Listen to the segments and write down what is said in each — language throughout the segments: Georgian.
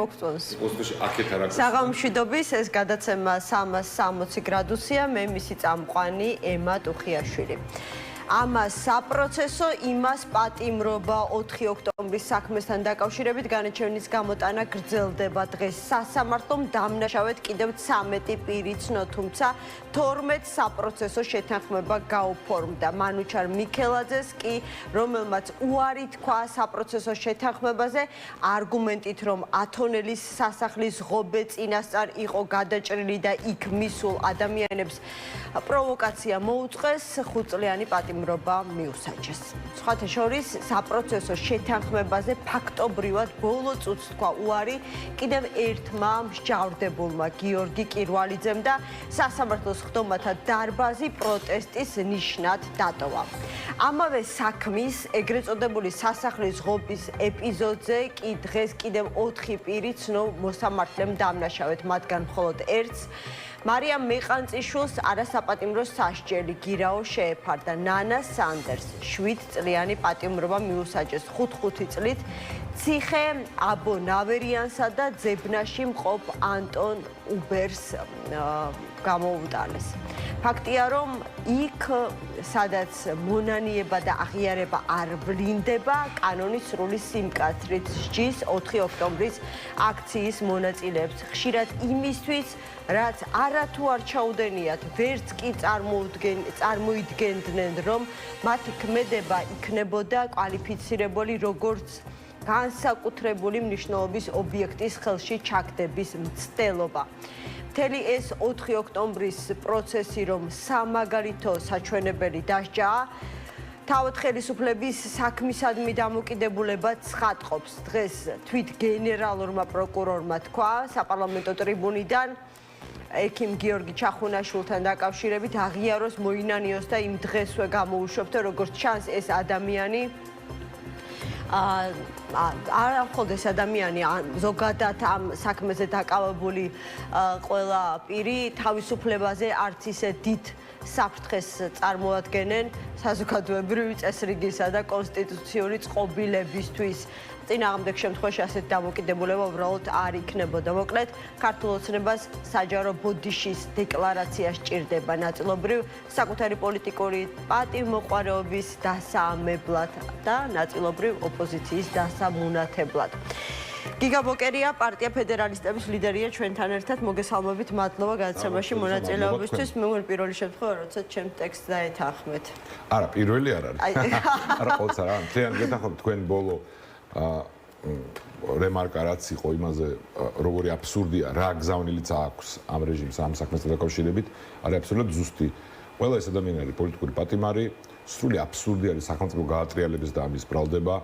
ფოქსტონს. ოსტოში აქეთ არა. საღამომშვიდობის ეს გადაცემა 360 გრადუსია, მე მისი წამყვანი ემა ტუხიაშვილი. ამას საპროცესო იმას პატიმრობა 4 ოქტომბრის საქმესთან დაკავშირებით განაჩენის გამოტანა გრძელდება დღეს სასამართლომ დამნაშავედ კიდევ 13 პირი ცნო, თუმცა 12 საპროცესო შეთანხმება გაუფორმდა. მანუჩარ მიქელაძეს კი, რომელმაც უარი თქვა საპროცესო შეთანხმებაზე, არგუმენტით, რომ ათონელის სასახლის ღობე წინასწარ იყო გადაჭრილი და იქ მისულ ადამიანებს პროვოკაცია მოუწყეს, 5 წლიანი პატიმრობა მიუსაჯეს. სხვათა შორის საპროცესო შეთანხმებაზე ფაქტობრივად ბოლო წუთს თქვა უარი კიდევ ერთმა მსჯავრდებულმა გიორგი კირვალიძემ და სასამართლოს ხდომათა დარბაზი პროტესტის ნიშნად დატოვა. ამავე საქმის ეგრეთ წოდებული სასახლის ღობის ეპიზოდზე კი დღეს კიდევ 4 პირი ცნო მოსამართლემ დამნაშავედ, მათგან მხოლოდ ერთს მარიამ მეყანწიშვილს არასაპატიმრო სასჯელი გირაო შეეფარდა. ნანა სანდერს 7 წლიანი პატიმრობა მიუსაჯეს 5 წლით ციხე აბო ნავერიანსა და ძებნაში მყოფ ანტონ უბერს გამოუტანეს. ფაქტია, რომ იქ სადაც მონანიება და აღიარება არ ვლინდება, კანონის სრული სიმკაცრით სჯის 4 ოქტომბრის აქციის მონაწილეებს. ხშირად იმისთვის, რაც არათუ არ ჩაუდენიათ, ვერც კი წარმოიდგენდნენ, რომ მათი ქმედება იქნებოდა კვალიფიცირებული როგორც განსაკუთრებული მნიშვნელობის ობიექტის ხელში ჩაგდების მცდელობა. მთელი ეს 4 ოქტომბრის პროცესი, რომ სამაგალითო საჩვენებელი დასჯა, თავად ხელისუფლების საქმისადმი დამოკიდებულება ცხადყოფს. დღეს თვით გენერალურმა პროკურორმა თქვა საპარლამენტო ტრიბუნიდან ექიმ გიორგი ჩახუნაშვილთან დაკავშირებით აღიაროს მოინანიოს და იმ დღესვე გამოუშვებთო, როგორც ჩანს ეს ადამიანი არა მხოლოდ ეს ადამიანი, ზოგადად ამ საქმეზე დაკავებული ყველა პირი თავისუფლებაზე არც ისე დიდ საფრთხეს წარმოადგენენ საზოგადოებრივი წესრიგისა და კონსტიტუციური წყობილებისთვის. წინააღმდეგ შემთხვევაში ასეთ დამოკიდებულება უბრალოდ არ იქნებოდა. მოკლედ, ქართულ ოცნებას საჯარო ბოდიშის დეკლარაცია სჭირდება ნაწილობრივ საკუთარი პოლიტიკური პატივმოყვარეობის დასაამებლად და ნაწილობრივ ოპოზიციის დასამუნათებლად. გიგა ბოკერია, პარტია ფედერალისტების ლიდერია ჩვენთან ერთად. მოგესალმებით, მადლობა გადაცემაში მონაწილეობისთვის. მე ვარ პირველი შემთხვევა, როცა ჩემ ტექსტს დაეთანხმეთ. არა, პირველი არ არის. არა, ყოველთვის არა. მთლიან გეთანხმებით თქვენ ბოლო რემარკა რაც იყო იმაზე, როგორი აბსურდია, რა გზავნილიც აქვს ამ რეჟიმს ამ საქმესთან დაკავშირებით, არის აბსოლუტურად ზუსტი. ყველა ეს ადამიანი არის პოლიტიკური პატიმარი, სრული აბსურდი არის სახელმწიფო გაატრიალების და ამის ბრალდება.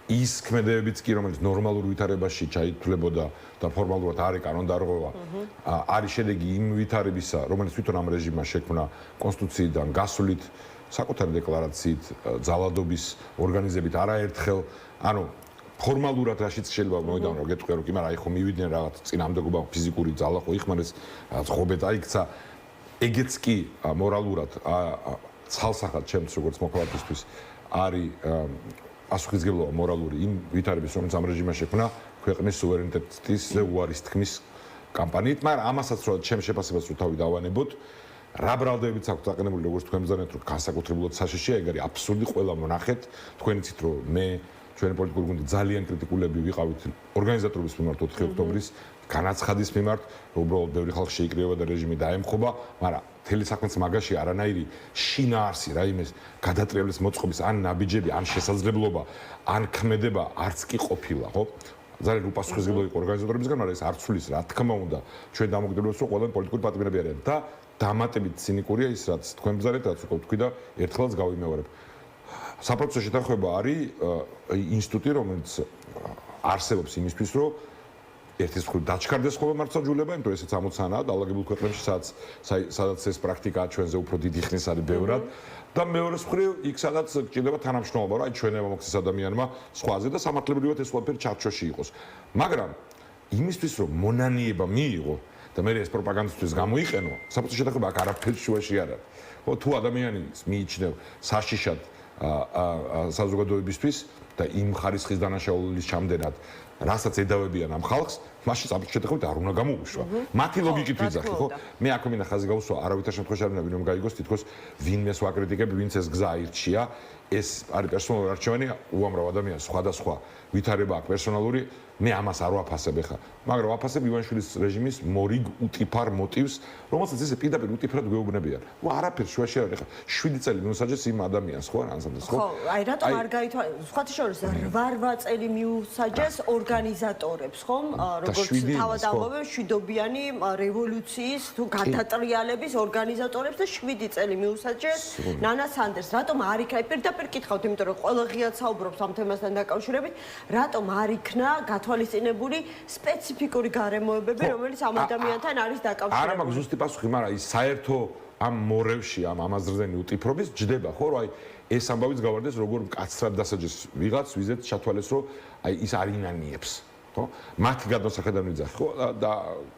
ის ქმედებებიც კი, რომელიც ნორმალურ ვითარებაში ჩაითვლებოდა და ფორმალურად არის კანონდარღვევა, არის შედეგი იმ ვითარებისა, რომელიც თვითონ ამ რეჟიმმა შექმნა კონსტიტუციიდან გასვლით, საკუთარი დეკლარაციით, ძალადობის ორგანიზებით არაერთხელ, ანუ ფორმალურად რაშიც შეიძლება მოედან რომ გეტყვია რომ კი, მაგრამ აი ხო მივიდნენ რაღაც წინამდებობა ფიზიკური ძალა ხო იხმარეს, რაღაც ხობეთ აიქცა, ეგეც კი მორალურად ცალსახად ჩემს როგორც მოქალაქისთვის არის პასუხისმგებლობა მორალური იმ ვითარების, რომელიც ამ რეჟიმმა შექმნა ქვეყნის სუვერენიტეტისზე უარის თქმის კამპანიით, მაგრამ ამასაც რომ ჩემ შეფასებას რო თავი დავანებოთ, რა ბრალდებიც აქვს დაყენებული, როგორც თქვენ ბრძანეთ, რომ განსაკუთრებულად საშიშია, ეგ არის აბსურდი, ყველა მონახეთ, თქვენ იცით რომ მე ჩვენი პოლიტიკური გუნდი ძალიან კრიტიკულები ვიყავით ორგანიზატორების მიმართ 4 ოქტომბრის განაცხადის მიმართ, რომ უბრალოდ ბევრი ხალხი შეიკრიბება და რეჟიმი დაემხობა, მაგრამ მთელი საქმეც მაგაში არანაირი შინაარსი, რაიმეს გადატრიალების მოწყობის ან ნაბიჯები, ან შესაძლებლობა, ან ქმედება არც კი ყოფილა, ხო? ძალიან უპასუხისმგებლო იყო ორგანიზატორებისგან, მაგრამ ეს არ ცვლის, რა თქმა უნდა, ჩვენ დამოკიდებულებს რომ ყველა პოლიტიკური პატიმრები არიან და დამატებით ცინიკურია ის, რაც თქვენ ბრძანეთ, რაც უკვე თქვი და ერთხელაც გავიმეორებ. საპროცესო შეთანხმება არის ინსტიტუტი, რომელიც არსებობს იმისთვის, რომ ერთის მხრივ დაჩქარდეს ხოლმე მართლმსაჯულება, იმიტომ რომ ესეც ამოცანაა დაალაგებულ ქვეყნებში, სადაც ეს პრაქტიკაა ჩვენზე უფრო დიდი ხნის არის ბევრად და მეორეს მხრივ იქ სადაც გჭირდება თანამშრომლობა, რა ჩვენება მოქცეს ადამიანმა სხვაზე და სამართლებრივად ეს ყველაფერი ჩარჩოში იყოს. მაგრამ იმისთვის რომ მონანიება მიიღო და მე ეს პროპაგანდისთვის გამოიყენო, საპროცესო შეთანხმება აქ არაფერი შუაში არ არის. ხო, თუ ადამიანის მიიჩნევ საშიშად საზოგადოებისთვის და იმ ხარისხის დანაშაულის ჩამდენად, რასაც ედავებიან ამ ხალხს, მაშინ საფრთხეთებით არ უნდა გამოუშვა. მათი ლოგიკით ვიძახი, ხო? მე აქ მინდა ხაზი გავუსვა, არავითარ შემთხვევაში არ უნდა ვინმე გაიგოს, თითქოს ვინმეს ვაკრიტიკებ, ვინც ეს გზა აირჩია, ეს არის პერსონალური არჩევანი, უამრავ ადამიანს სხვადასხვა ვითარება აქვს პერსონალური, მე ამას არ ვაფასებ ხა, მაგრამ ვაფასებ ივანიშვილის რეჟიმის მორიგ უტიფარ მოტივს, რომელსაც ესე პირდაპირ უტიფრად გვეუბნებიან. ნუ არაფერს შუაში არ არის ხა, 7 წელი მიუსაჯეს იმ ადამიანს, ხო, ანსამბლს, ხო? ხო, აი რატომ არ გაითვალისწინებს? სხვათა შორის 8 წელი მიუსაჯეს ორგანიზატორებს, ხომ? როგორც თავად ამბობენ, შვიდობიანი რევოლუციის თუ გადატრიალების ორგანიზატორებს და 7 წელი მიუსაჯეს ნანა სანდერს. რატომ არ იქნა? პირდაპირ კითხავთ, იმიტომ რომ ყველა ღიად საუბრობს ამ თემასთან დაკავშირებით, რატომ არ იქნა გათვალისწინებული სპეციფიკური გარემოებები, რომელიც ამ ადამიანთან არის დაკავშირებული? არა მაქვს ზუსტი პასუხი, მაგრამ აი საერთო ამ მორევში, ამ ამაზრდენი უტიფრობის ჯდება, ხო, რომ აი ეს ამბავიც გავარდეს, როგორ მკაცრად დასაჯეს ვიღაც, ვიზეთ ჩათვალეს, რომ აი ის არ ინანიებს, ხო? მათი გადმოსახედიდან ვიძახი, ხო? და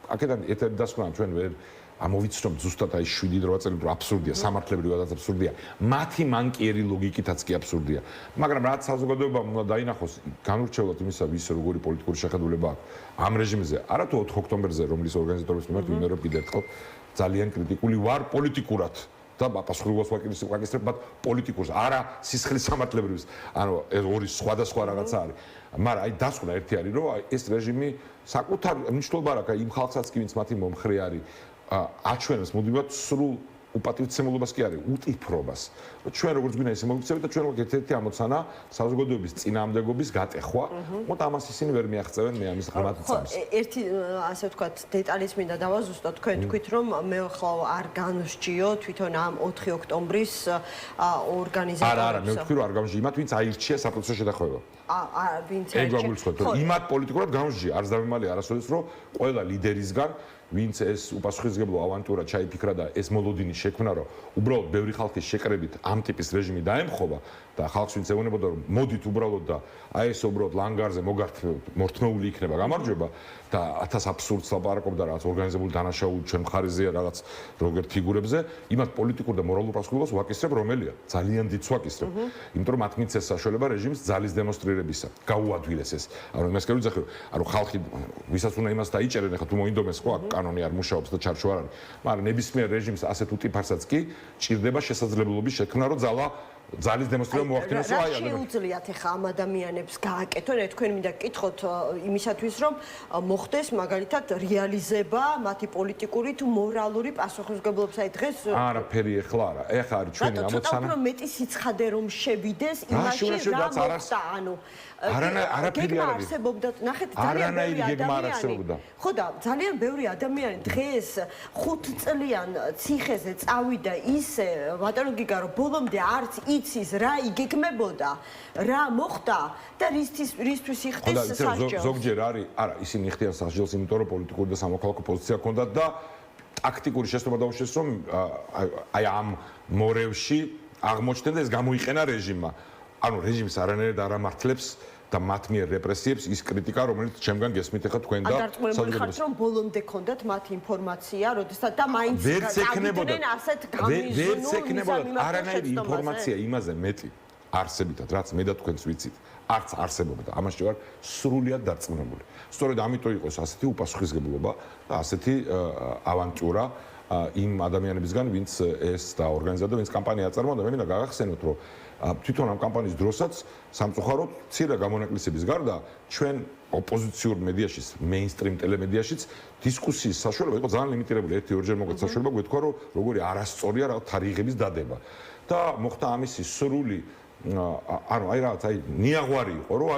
აქედან ეთერი დასკვნა ჩვენ ვერ ამოვიცნობთ ზუსტად აი 7-8 წელი თუ აბსურდია, სამართლებრივადაც აბსურდია. მათი მანკიერი ლოგიკითაც კი აბსურდია. მაგრამ რაც საზოგადოებამ უნდა დაინახოს, განურჩევლად იმისა, ვის როგორი პოლიტიკური შეხედულება აქვს ამ რეჟიმზე, არა თუ 4 ოქტომბერზე, რომლის ორგანიზატორების მიმართ ვიმეორებ კიდევ ერთხელ, ძალიან კრიტიკული ვარ პოლიტიკურად და პასუხისმგებლობას ვაკისრებ მათ პოლიტიკურს, არა სისხლის სამართლებრივს. ანუ ეს ორი სხვადასხვა რაღაცა არის. მაგრამ აი დასკვნა ერთი არის, რომ ეს რეჟიმი საკუთარ მნიშვნელობა არ აქვს იმ ხალხსაც კი, ვინც მათი მომხრე არის. აჩვენებს მოდივად სრულ უპატივცემულობას კი არის, უტიფრობას. ჩვენ როგორც გვინდა ისე მოვიქცევით და ჩვენ გვაქვს ერთ-ერთი ამოცანა საზოგადოების წინააღმდეგობის გატეხვა. მოდი ამას ისინი ვერ მიაღწევენ მე ამის ღრმად წამს. ერთი ასე ვთქვათ დეტალის მინდა დავაზუსტო, თქვენ თქვით რომ მე ხო არ განსჯიო თვითონ ამ 4 ოქტომბრის ორგანიზატორებს. არა, მე ვთქვი რომ არ გამსჯი იმათ, ვინც აირჩია საპროცესო შეთანხმება. ვინც ეგ გვაგვიცხოთ, რომ იმათ პოლიტიკურად გამსჯი, არც დავიმალე არასოდეს რომ ყველა ლიდერისგან ვინც ეს უპასუხისმგებლო ავანტურა ჩაიფიქრა და ეს მოლოდინი შექმნა, რომ უბრალოდ ბევრი ხალხის შეკრებით ამ ტიპის რეჟიმი დაემხობა და ხალხს ვინც ეუბნებოდა რომ მოდით უბრალოდ და აი ეს უბრალოდ ლანგარზე მორთმეული იქნება გამარჯვება და 1000 აბსურდს ლაპარაკობდა რაღაც ორგანიზებული დანაშაული ჩვენ მხარეზეა რაღაც როგორ ფიგურებზე, იმათ პოლიტიკურ და მორალურ პასუხისმგებლობას ვაკისრებ, რომელია ძალიან დიდ ვაკისრებ. იმიტომ რომ მათ მიცეს საშუალება რეჟიმის ძალის დემონსტრირებისა. გაუადვილეს ეს. ანუ იმას კი ვიძახი, რომ ხალხი ვისაც უნდა იმას დაიჭერენ, ახლა თუ მოინდომეს ხო კანონი არ მუშაობს და ჩარჩო არ არის. მაგრამ ნებისმიერ რეჟიმს ასეთ უტიფარსაც კი ჭირდება შესაძლებლობის შექმნა, რომ ძალის დემონსტრირება მოახდინოს, აი შეუძლიათ ახლა ამ ადამიანებს გააკეთონ, თქვენ მინდა გკითხოთ იმისათვის, რომ მოხდეს მაგალითად რეალიზება მათი პოლიტიკური თუ მორალური პასუხისმგებლობის. აი დღეს არაფერი ახლა არა. ახლა არის ჩვენი ამოცანა. უფრო მეტი სიცხადე რომ შევიდეს იმაში რა მოხდა, ანუ არაფერი არ არსებობდა. ნახეთ, ძალიან ბევრი ადამიანი. ხო და ძალიან ბევრი ადამიანი დღეს 5 წლიან ციხეზე წავიდა ისე, ბატონო გიგა, რომ ბოლომდე არც იცის რა იგეგმებოდა, რა მოხდა და რისთვის იხდის სასჯელს. ზოგჯერ არის, არა, ისინი იხდიან სასჯელს, იმიტომ რომ პოლიტიკური და სამოქალაქო პოზიცია ჰქონდათ და ტაქტიკური შეცდომა დაუშვეს, რომ აი ამ მორევში აღმოჩნდნენ და ეს გამოიყენა რეჟიმმა. ანუ რეჟიმს არანაირად არ ამართლებს და მათ მიერ რეპრესიებს ის კრიტიკა, რომელიც ჩემგან გესმით ახლა თქვენ და საზოგადოებას. რომ ბოლომდე ქონდათ მათ ინფორმაცია, როდესაც და მაინც წავიდნენ ასეთ გამიზნულ არანაირი ინფორმაცია იმაზე მეტი არსებითად, რაც მე და თქვენც ვიცით, არც არსებობდა. ამაში ვარ სრულიად დარწმუნებული. სწორედ ამიტომ იყოს ასეთი უპასუხისმგებლობა და ასეთი ავანტურა იმ ადამიანებისგან, ვინც ეს დაორგანიზდა, ვინც კამპანია აწარმოებდა. მე მინდა გაგახსენოთ, რომ თვითონ ამ კამპანიის დროსაც სამწუხაროდ მცირე გამონაკლისების გარდა ჩვენ ოპოზიციურ მედიაშიც, მეინსტრიმ ტელემედიაშიც დისკუსიის საშუალება იყო ძალიან ლიმიტირებული. 1-2 მოგეთ საშუალება გვეთქვა, რომ როგორი არასწორია რა თარიღების დადება. და მოხდა ამისი სრული ანუ აი რაღაც აი ნიაღვარი იყო, რომ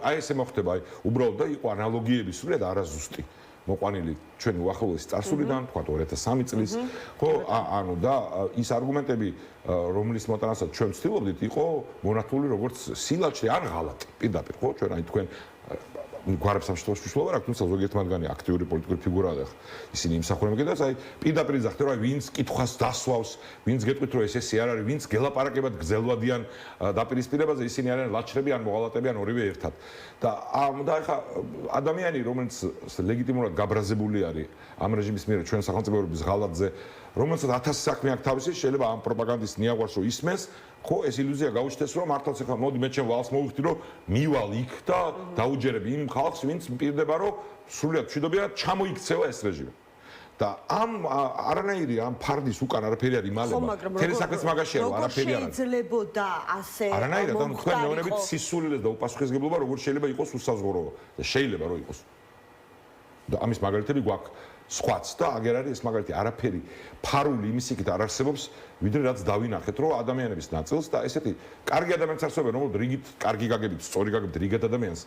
აი ესე მოხდება, აი უბრალოდ და იყო ანალოგიები სრულად არაზუსტი. მოყვანილი ჩვენი უახლოესი წარსულიდან, თქვა 2003 წლის, ხო, ანუ და ის არგუმენტები, რომლის მოტანასაც ჩვენ ვცდილობდით, იყო მონათული როგორც სილაჩე ან ღალატი. პირდაპირ, ხო, ჩვენ აი თქვენ გვარებს ამ შემთხვევაში უშუალოდ არ აქვს, თუმცა ზოგიერთ მათგანი აქტიური პოლიტიკური ფიგურაა და ისინი იმსახურებენ კიდევ, აი პირდაპირ იზახთ, რომ აი ვინც კითხვას დასვავს, ვინც გეტყვით, რომ ესე არ არის, ვინც გელაპარაკებად გზელვადიან დაპირისპირებაზე, ისინი არიან ლაჩრები ან მოღალატები ან ორივე ერთად. და ახლა ადამიანი, რომელიც ლეგიტიმურად გაბრაზებული არის ამ რეჟიმის მიერ ჩვენ სახელმწიფოების ღალატზე, რომელსაც 1000 საქმე აქვს თავისი, შეიძლება ამ პროპაგანდის ნიაღვარს რომ ისმენს, ხო, ეს ილუზია გაუჩნდეს, რომ მართლაც ახლა მოდი მე ჩემ ვალს მოვიხდი, რომ მივალ იქ და დაუჯერები იმ ხალხს, ვინც მპირდება, რომ სრულიად მშვიდობია ჩამოიქცევა ეს რეჟიმი. და ამ არანაირი ამ ფარდის უკან არაფერი არ იმალება. თელი საქმეც მაგაშია, რომ არაფერი არ არის. შეიძლებოდა ასე არანაირად, ანუ თქვენ მეუბნებით სისულელეს და უპასუხისმგებლობა როგორ შეიძლება იყოს უსაზღვრო და შეიძლება რომ იყოს. და ამის მაგალითები გვაქვს სხვაც და აგერ არის ეს მაგალითი არაფერი ფარული იმის იქით არ არსებობს, ვიდრე რაც დავინახეთ, რომ ადამიანების ნაწილს და ესეთი კარგი ადამიანს არსებობენ, რომ რიგით კარგი გაგებით, სწორი გაგებით რიგად ადამიანს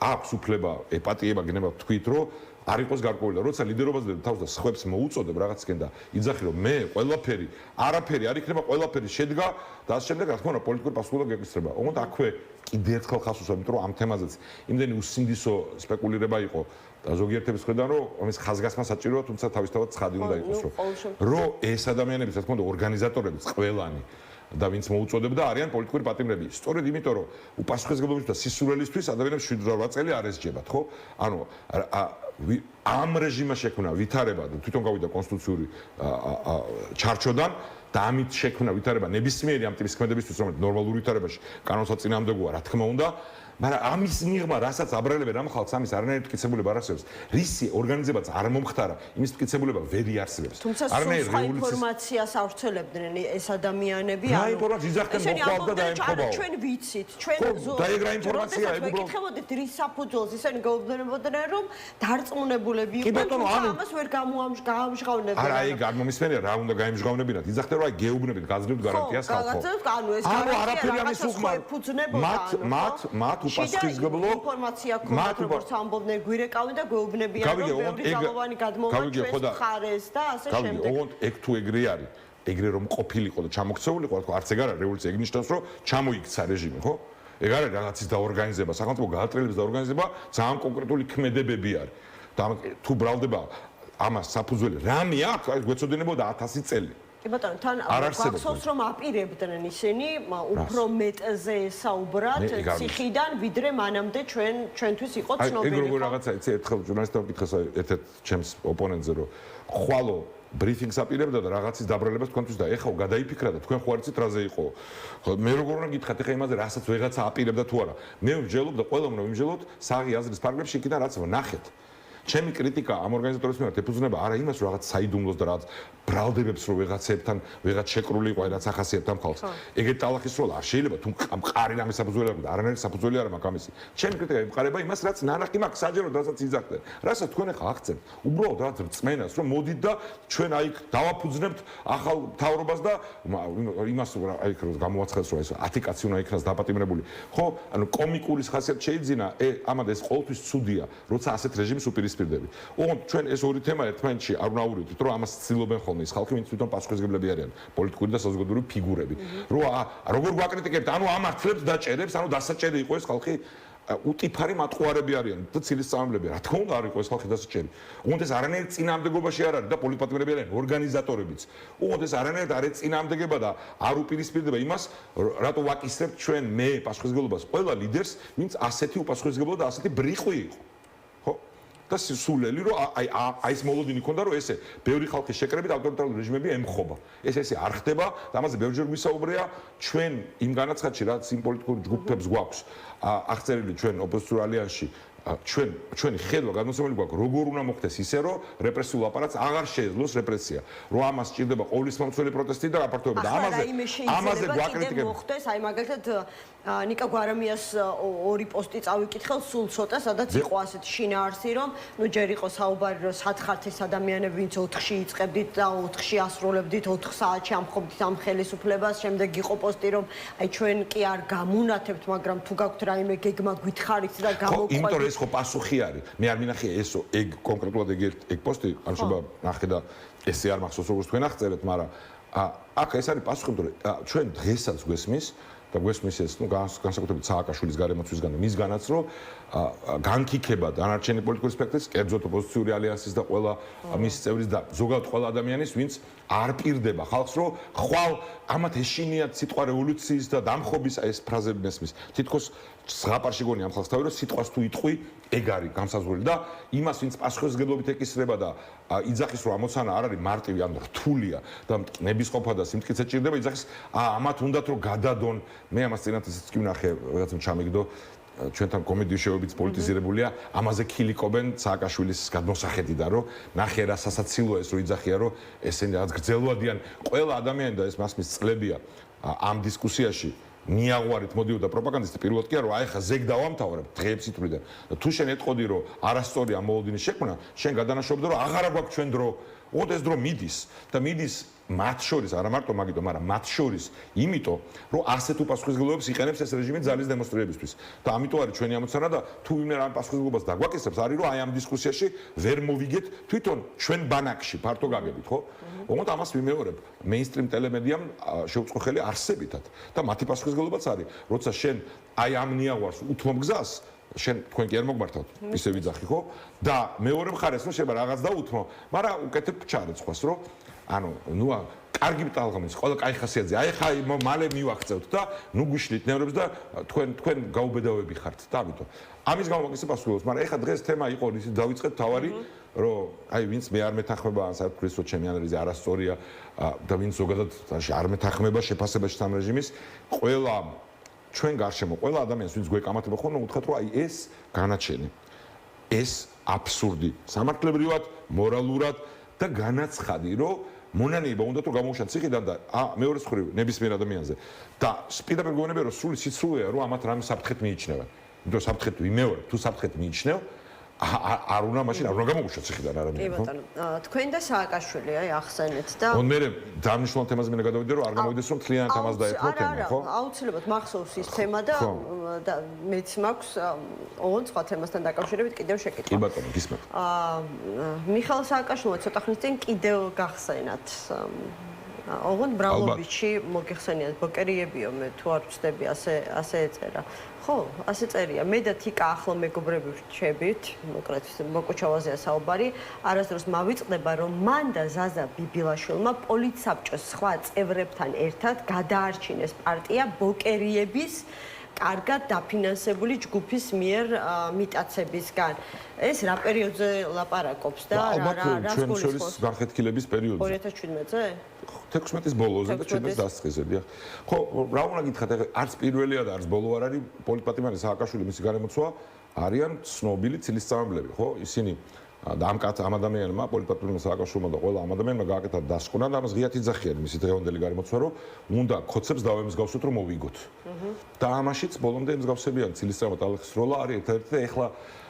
აქვს უფლება, ეპატიება გენება თქვით, რომ არ იყოს გარკვეული და როცა ლიდერობაზე თავს და სხვებს მოუწოდებ რაღაცკენ და იძახი რომ მე ყველაფერი არაფერი არ იქნება ყველაფერი შედგა და ასე შემდეგ რა თქმა უნდა პოლიტიკური პასუხისმგებლობა გეკისრება. ოღონდ აქვე კიდე ერთხელ ხას უსვამ, იმიტომ რომ ამ თემაზეც იმდენი უსინდისო სპეკულირება იყო და ზოგიერთების მხრიდან რომ ამის ხაზგასმა საჭიროა, თუმცა თავისთავად ცხადი უნდა იყოს რომ ეს ადამიანები რა თქმა უნდა ორგანიზატორებიც ყველანი და ვინც მოუწოდებდა არიან პოლიტიკური პატიმრები. სწორედ იმიტომ რომ უპასუხისმგებლობის და სისულელისთვის ადამიანებს 7-8 წელი არ ესჯებათ, ხო? ანუ ამ რეჟიმმა შექმნა ვითარება და თვითონ გავიდა კონსტიტუციური ჩარჩოდან და ამით შექმნა ვითარება ნებისმიერი ამ ტიპის ქმედებისთვის, რომელიც ნორმალურ ვითარებაში კანონსაწინააღმდეგოა, რა თქმა უნდა. მაგრამ ამის მიღმა, რასაც აბრალებენ ამ ხალხს, ამის არანაირი მტკიცებულება არ არსებობს. რისი ორგანიზებაც არ მომხდარა, იმის მტკიცებულება ვერ იარსებებს. არანაირი ინფორმაციას ავრცელებდნენ ეს ადამიანები, რა ინფორმაცია იძახდნენ მოხვალ და დაემხობა. ჩვენ ვიცით, ჩვენ და ეგ რა ინფორმაცია, ეგ უბრალოდ მეკითხებოდით რის საფუძველს ისინი გაუგზავნებოდნენ, რომ დარწმუნებულები იყვნენ, რომ ამას ვერ გამოამჟღავნებდნენ. არა, ეგ არ მომისმენია, რა უნდა გაიმჟღავნებინათ. იძახდნენ, რომ აი გეუბნებით, გაზრდილთ გარანტიას ხალხო. ანუ ეს გარანტია მათ უპასუხისმგებლო ინფორმაცია ქონდათ, როგორც ამბობდნენ, გვირეკავენ და გვეუბნებიან, რომ ბევრი ძალოვანი გადმოვა ჩვენს მხარეს და ასე შემდეგ. ოღონდ ეგ თუ ეგრე არის, ეგრე რომ ყოფილიყო და ჩამოქცეულიყო, თქო, არც ეგ არა რევოლუცია, ეგ ნიშნავს, რომ ჩამოიქცა რეჟიმი, ხო? ეგ არის რაღაცის დაორგანიზება, სახელმწიფო გაატრიალების დაორგანიზება, ძალიან კონკრეტული ქმედებები არის. და თუ ბრალდება ამას საფუძველი რამე აქვს, აი გვეცოდინებოდა 1000 წელი. კი ბატონო, თან გვახსოვს რომ აპირებდნენ ისინი უფრო მეტზე საუბრად ციხიდან, ვიდრე მანამდე ჩვენთვის იყო ცნობილი. ეგ როგორ რაღაცა, იცი, ერთხელ ჟურნალისტმა მკითხეს ერთ-ერთ ჩემს ოპონენტზე, რომ ხვალო ბრიფინგს აპირებდა და რაღაცის დაბრალებას თქვენთვის და ეხლა გადაიფიქრა და თქვენ ხო არ იცით რაზე იყო. მე როგორ უნდა გითხრათ ეხლა იმაზე, რასაც ვეღაცა აპირებდა თუ არა. მე ვიმჯელობ და ყველა უნდა ვიმჯელოთ საღი აზრის ფარგლებში იქიდან რაც ვნახეთ. ჩემი კრიტიკა ამ ორგანიზატორების მიმართ ეფუძნება არა იმას, რომ რაღაც საიდუმლოს და რაღაც ბრალდებებს რომ ვეღაცებთან ვეღაც შეკრული იყო, რაც ახასიათებთ ამ ხალხს. ეგეთ ტალახის როლა არ შეიძლება, თუ მყარი რამე საფუძველი აქვს და არანაირი საფუძველი არ მაქვს ამისი. ჩემი კრიტიკა ემყარება იმას, რაც ნანახი მაქვს საჯაროდ, რასაც იძახდნენ. რასაც თქვენ ახლა აღწევთ, უბრალოდ რაღაც რწმენას, რომ მოდით და ჩვენ აი დავაფუძნებთ ახალ მთავრობას და იმას აი გამოვაცხადოს, რომ ეს 10 კაცი უნდა იქნას დაპატიმრებული. ხო, ანუ კომიკურის ხასიათი შეიძინა, ამად ეს ყოველთვის ცუდია, როცა ასეთ რეჟიმს უპირისპირდები. ოღონდ ჩვენ ეს ორი თემა ერთმანეთში არ უნდა ავურიდეთ, რომ ამას ცდილობენ ხოლმე ის ხალხი, ვინც თვითონ პასუხისმგებლები არიან, პოლიტიკური და საზოგადოებრივი ფიგურები. რომ როგორ გვაკრიტიკებთ, ანუ ამართლებთ დაჭერებს, ანუ დასაჭერი იყო ეს ხალხი, უტიფარი მატყუარები არიან და ცილისწამებლები. რა თქმა უნდა არ იყო ეს ხალხი დასაჭერი. ოღონდ ეს არანაირ წინააღმდეგობაში არ არის და პოლიტპატიმრები არიან, ორგანიზატორებიც. ოღონდ ეს არანაირ არ წინააღმდეგება და არ უპირისპირდება იმას, რატო ვაკისრებთ ჩვენ მე პასუხისმგებლობას ყველა ლიდერს, ვინც ასეთი უპასუხისმგებლო და ასეთი ბრიყვი იყო. და სულელი რომ აი ეს მოლოდინი ქონდა რომ ესე ბევრი ხალხის შეკრებით ავტორიტარული რეჟიმები ემხობა. ესე არ ხდება და ამაზე ბევრჯერ გვისაუბრია ჩვენ იმ განაცხადში რაც იმ პოლიტიკურ ჯგუფებს გვაქვს აღწერილი ჩვენ ოპოზიციურ ალიანსში ჩვენი ხედვა გადმოცემული გვაქვს როგორ უნდა მოხდეს ისე რომ რეპრესიულ აპარატს აღარ შეეძლოს რეპრესია რომ ამას სჭირდება ყოვლისმომცველი პროტესტი და რაპორტოება და ამაზე გვაკრიტიკებენ მოხდეს აი მაგალითად ნიკა გვარამიას ორი პოსტი წავიკითხელ სულ ცოტა სადაც იყო ასეთი შინაარსი რომ ნუ ჯერ იყო საუბარი რომ სათხართ ეს ადამიანები ვინც 4-ში იწყებდით და 4-ში ასრულებდით 4 საათში ამხობდით ამ ხელისუფლებას შემდეგ იყო პოსტი რომ აი ჩვენ კი არ გამუნათებთ მაგრამ თუ გაქვთ რაიმე გეგმა გითხარით და გამოყვებით ეს ხო პასუხი არის. მე არ მინახე ესო ეგ კონკრეტულად ეგ პოსტი არ შეიძლება ნახე და ესე არ მახსოვს როგორც თქვენ აღწერეთ, მაგრამ აქ ეს არის პასუხი, რომ ჩვენ დღესაც გვესმის და გვესმის ეს, ნუ განსაკუთრებით სააკაშვილის გარემოცვისგან და მისგანაც, რომ განკიქება დანარჩენი პოლიტიკური სპექტრის, კერძოდ ოპოზიციური ალიანსის და ყველა მის წევრის და ზოგადად ყველა ადამიანის, ვინც არ პირდება ხალხს, რომ ხვალ ამათ ეშინიათ სიტყვა რევოლუციის და დამხობის ეს ფრაზები მესმის. თითქოს ზღაპარში გონი ამ ხალხს თავი რომ სიტყვას თუ იტყვი ეგ არის გამსაზღვრელი და იმას ვინც პასუხისმგებლობით ეკისრება და იძახის რომ ამოცანა არ არის მარტივი ან რთულია და ნებისყოფა და სიმტკიცე ჭირდება იძახის ამათ უნდათ რომ გადადონ მე ამას წინათესიც კი ვნახე რაღაცა ჩამიგდო ჩვენთან კომედიის შოუებიც პოლიტიზირებულია ამაზე ქილიკობენ სააკაშვილის გადმოსახედიდან რომ ნახე რა სასაცილოა ეს რომ იძახია რომ ესენი რაღაც გრძელვადიან ყველა ადამიანი და ეს მასმის წლებია ამ დისკუსიაში მიაღვარით მოდიოდა პროპაგანდისტი პირველად კი არა რომ აი ხა ზეგ დავამთავრებ დღეებს ითვლიდა და თუ შენ ეტყოდი რომ არასწორია მოლოდინის შექმნა შენ გადანაშაულდა რომ აღარა გვაქვს ჩვენ დრო ოღონდ ეს დრო მიდის და მიდის მათ შორის არა მარტო მაგიტომ მაგრამ მათ შორის იმიტომ რომ ასეთ უპასუხისმგებლობებს იყენებს ეს რეჟიმი ძალის დემონსტრირებისთვის და ამიტომ არის ჩვენი ამოცანა და თუ ვინმე ამ პასუხისმგებლობას დაგვაკისრებს არის რომ აი ამ დისკუსიაში ვერ მოვიგეთ თვითონ ჩვენ ბანაკში ფართო გაგებით ხო ოღონდ ამას ვიმეორებ მეინსტრიმ ტელემედიამ შეუწყო ხელი არსებითად და მათი პასუხისმგებლობაც არის როცა შენ აი ამ ნიაღვარს უთმობ გზას შენ თქვენ კი არ მოგმართავთ ისე ვიძახი ხო და მეორე მხარეს რომ შეიძლება რაღაც დაუთმო მაგრამ უკეთებ ჩარეცხვას რომ ანუ ნუ კარგი ტალღამის ყველა კაი ხასიათზე აი ხა მალე მივახცევთ და ნუ გუშლით ნევრებს და თქვენ გაუბედავები ხართ და ამიტომ ამის გამო მაგის პასუხობს მაგრამ ეხა დღეს თემა იყო ის დავიწყეთ თავარი რომ აი ვინც მე არ მეთანხმება ან საერთოდ რომ ჩემი ანალიზი არასწორია და ვინც ზოგადად არ მეთანხმება შეფასებაში სამ რეჟიმის ყველა ჩვენ გარშემო ყველა ადამიანს ვინც გვეკამათება ხოლმე უთხრათ რომ აი ეს განაჩენი ეს აბსურდი სამართლებრივად მორალურად და განაცხადი რომ მონანიება უნდა თუ გამოუშვან ციხიდან და მეორე მხრივ ნებისმიერ ადამიანზე და პირდაპირ გონებია რომ სრული სიცრუეა რომ ამათ რამე საფრთხეთ მიიჩნევა იმიტომ საფრთხეთ ვიმეორებ თუ საფრთხეთ მიიჩნევ არ უნდა მაშინ არ უნდა გამოუშვან ციხიდან არამედ კი ბატონო თქვენ და სააკაშვილი აი ახსენეთ და მე დამნიშნულ თემაზე მინდა გადავიდე რომ არ გამოვიდეს რომ თლიანად ამას დაეფო თემა ხო აუცილებლად მახსოვს ის თემა და მეც მაქვს ოღონდ სხვა თემასთან დაკავშირებით კიდევ შეკითხვა კი ბატონო გისმენთ მიხაილ სააკაშვილმა ცოტა ხნის წინ კიდევ გახსენათ ოღონდ ბრალოვიჩი მოგიხსენიათ ბოკერიებიო მე თუ არ ვწდები ასე ეწერა ხო ასე წერია მე და თიკა ახლო მეგობრები ვრჩებით მოკლედ მოკუჩავაზეა საუბარი არასდროს მავიწყდება რომ მან და ზაზა ბიბილაშვილმა პოლიტსაბჭოს სხვა წევრებთან ერთად გადაარჩინეს პარტია ბოკერიების კარგად დაფინანსებული ჯგუფის მიერ მიტაცებისგან ეს რა პერიოდზე ლაპარაკობს და რა გულისხმობს განხეთქილების პერიოდზე 2017-ზე 16-ის ბოლოზე და 17-ის დასაწყისები ხო რა უნდა გითხრათ არც პირველია და არც ბოლო არ არის პოლიტპატიმარი სააკაშვილი მისი გარემოცვა არიან ცნობილი ცილისწამებლები ხო ისინი და ამ ადამიანმა პოლიტპატიმარმა სააკაშვილმა და ყველა ამ ადამიანმა გააკეთა დასკვნა და ამას ღიად იძახიან მისი დღევანდელი გარემოცვა რომ უნდა ხოცებს დავემსგავსოთ რომ მოვიგოთ და ამაშიც ბოლომდე ემსგავსებიან ცილისწამებად ალექს როლა არის ერთ-ერთი და ეხლა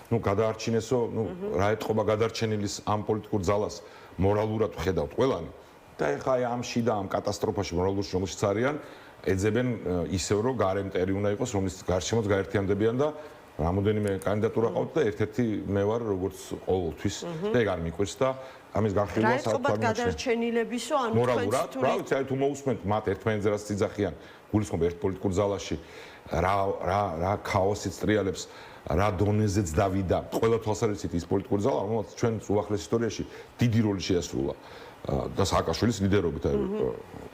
ნუ გადაარჩინესო ნუ რა ეთყობა გადარჩენილის ამ პოლიტიკურ ძალას მორალურად ვხედავთ ყველანი და ეხლა ამ შიდა ამ კატასტროფაში მორალურ შრომაშიც არიან ეძებენ ისევ რომ გარემტერი უნდა იყოს რომლის გარშემოც გაერთიანდებიან და რამოდენიმე კანდიდატურა ყავთ და ერთ-ერთი მე ვარ როგორც ყოველთვის და ეგ არ მიყვარს და ამის განხილვა საერთოდ გადარჩენილებისო ანუ მორალურად რა ვიცი აი თუ მოусმენთ მათ ერთმანეთზე რაც იძახიან გულისხმობ ერთ პოლიტიკურ ძალაში რა ქაოსიც ტრიალებს რა დონეზეც დავიდა ყველა თვალსაზრისით ის პოლიტიკური ძალა რომელიც ჩვენ უახლეს ისტორიაში დიდი როლი შეასრულა და სააკაშვილის ლიდერობით აი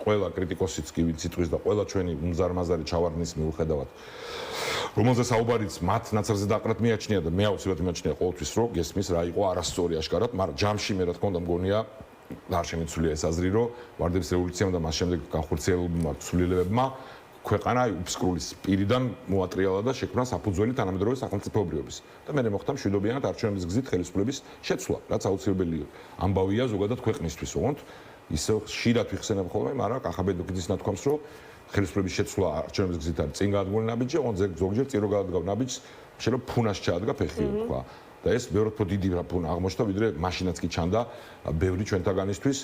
ყველა კრიტიკოსიც კი ვინც იტყვის და ყველა ჩვენი უმზარმაზარი ჩავარდნის მიუხედავად რომელზე საუბარიც მათ ნაცარზე დაყრათ მიაჩნია და მე აუცილებლად მიაჩნია ყოველთვის რომ გესმის რა იყო არასწორი აშკარად მაგრამ ჯამში მე რა თქმა უნდა მგონია არ შემიცვლია ეს აზრი რომ ვარდების რევოლუციამ და მას შემდეგ განხორციელებულმა ცვლილებებმა ქვეყანა უფსკრულის პირიდან მოატრიალა და შექმნა საფუძველი თანამედროვე სახელმწიფოებრიობის და მე მოხდა მშვიდობიანად არჩევნების გზით ხელისუფლების შეცვლა რაც აუცილებელია ამბავია ზოგადად ქვეყნისთვის ოღონდ ისე ხშირად ვიხსენებ ხოლმე მაგრამ კახაბედოქიძის ნათქვამს რომ ხელისუფლების შეცვლა არჩევნების გზით არის წინ გადადგმული ნაბიჯი ოღონდ ზოგჯერ წირო გადადგა ნაბიჯს შეიძლება ფუნას ჩაადგა ფეხი თქვა და ეს ბევრად უფრო დიდი ფუნა აღმოჩნდა ვიდრე მაშინაც კი ჩანდა ბევრი ჩვენთაგანისთვის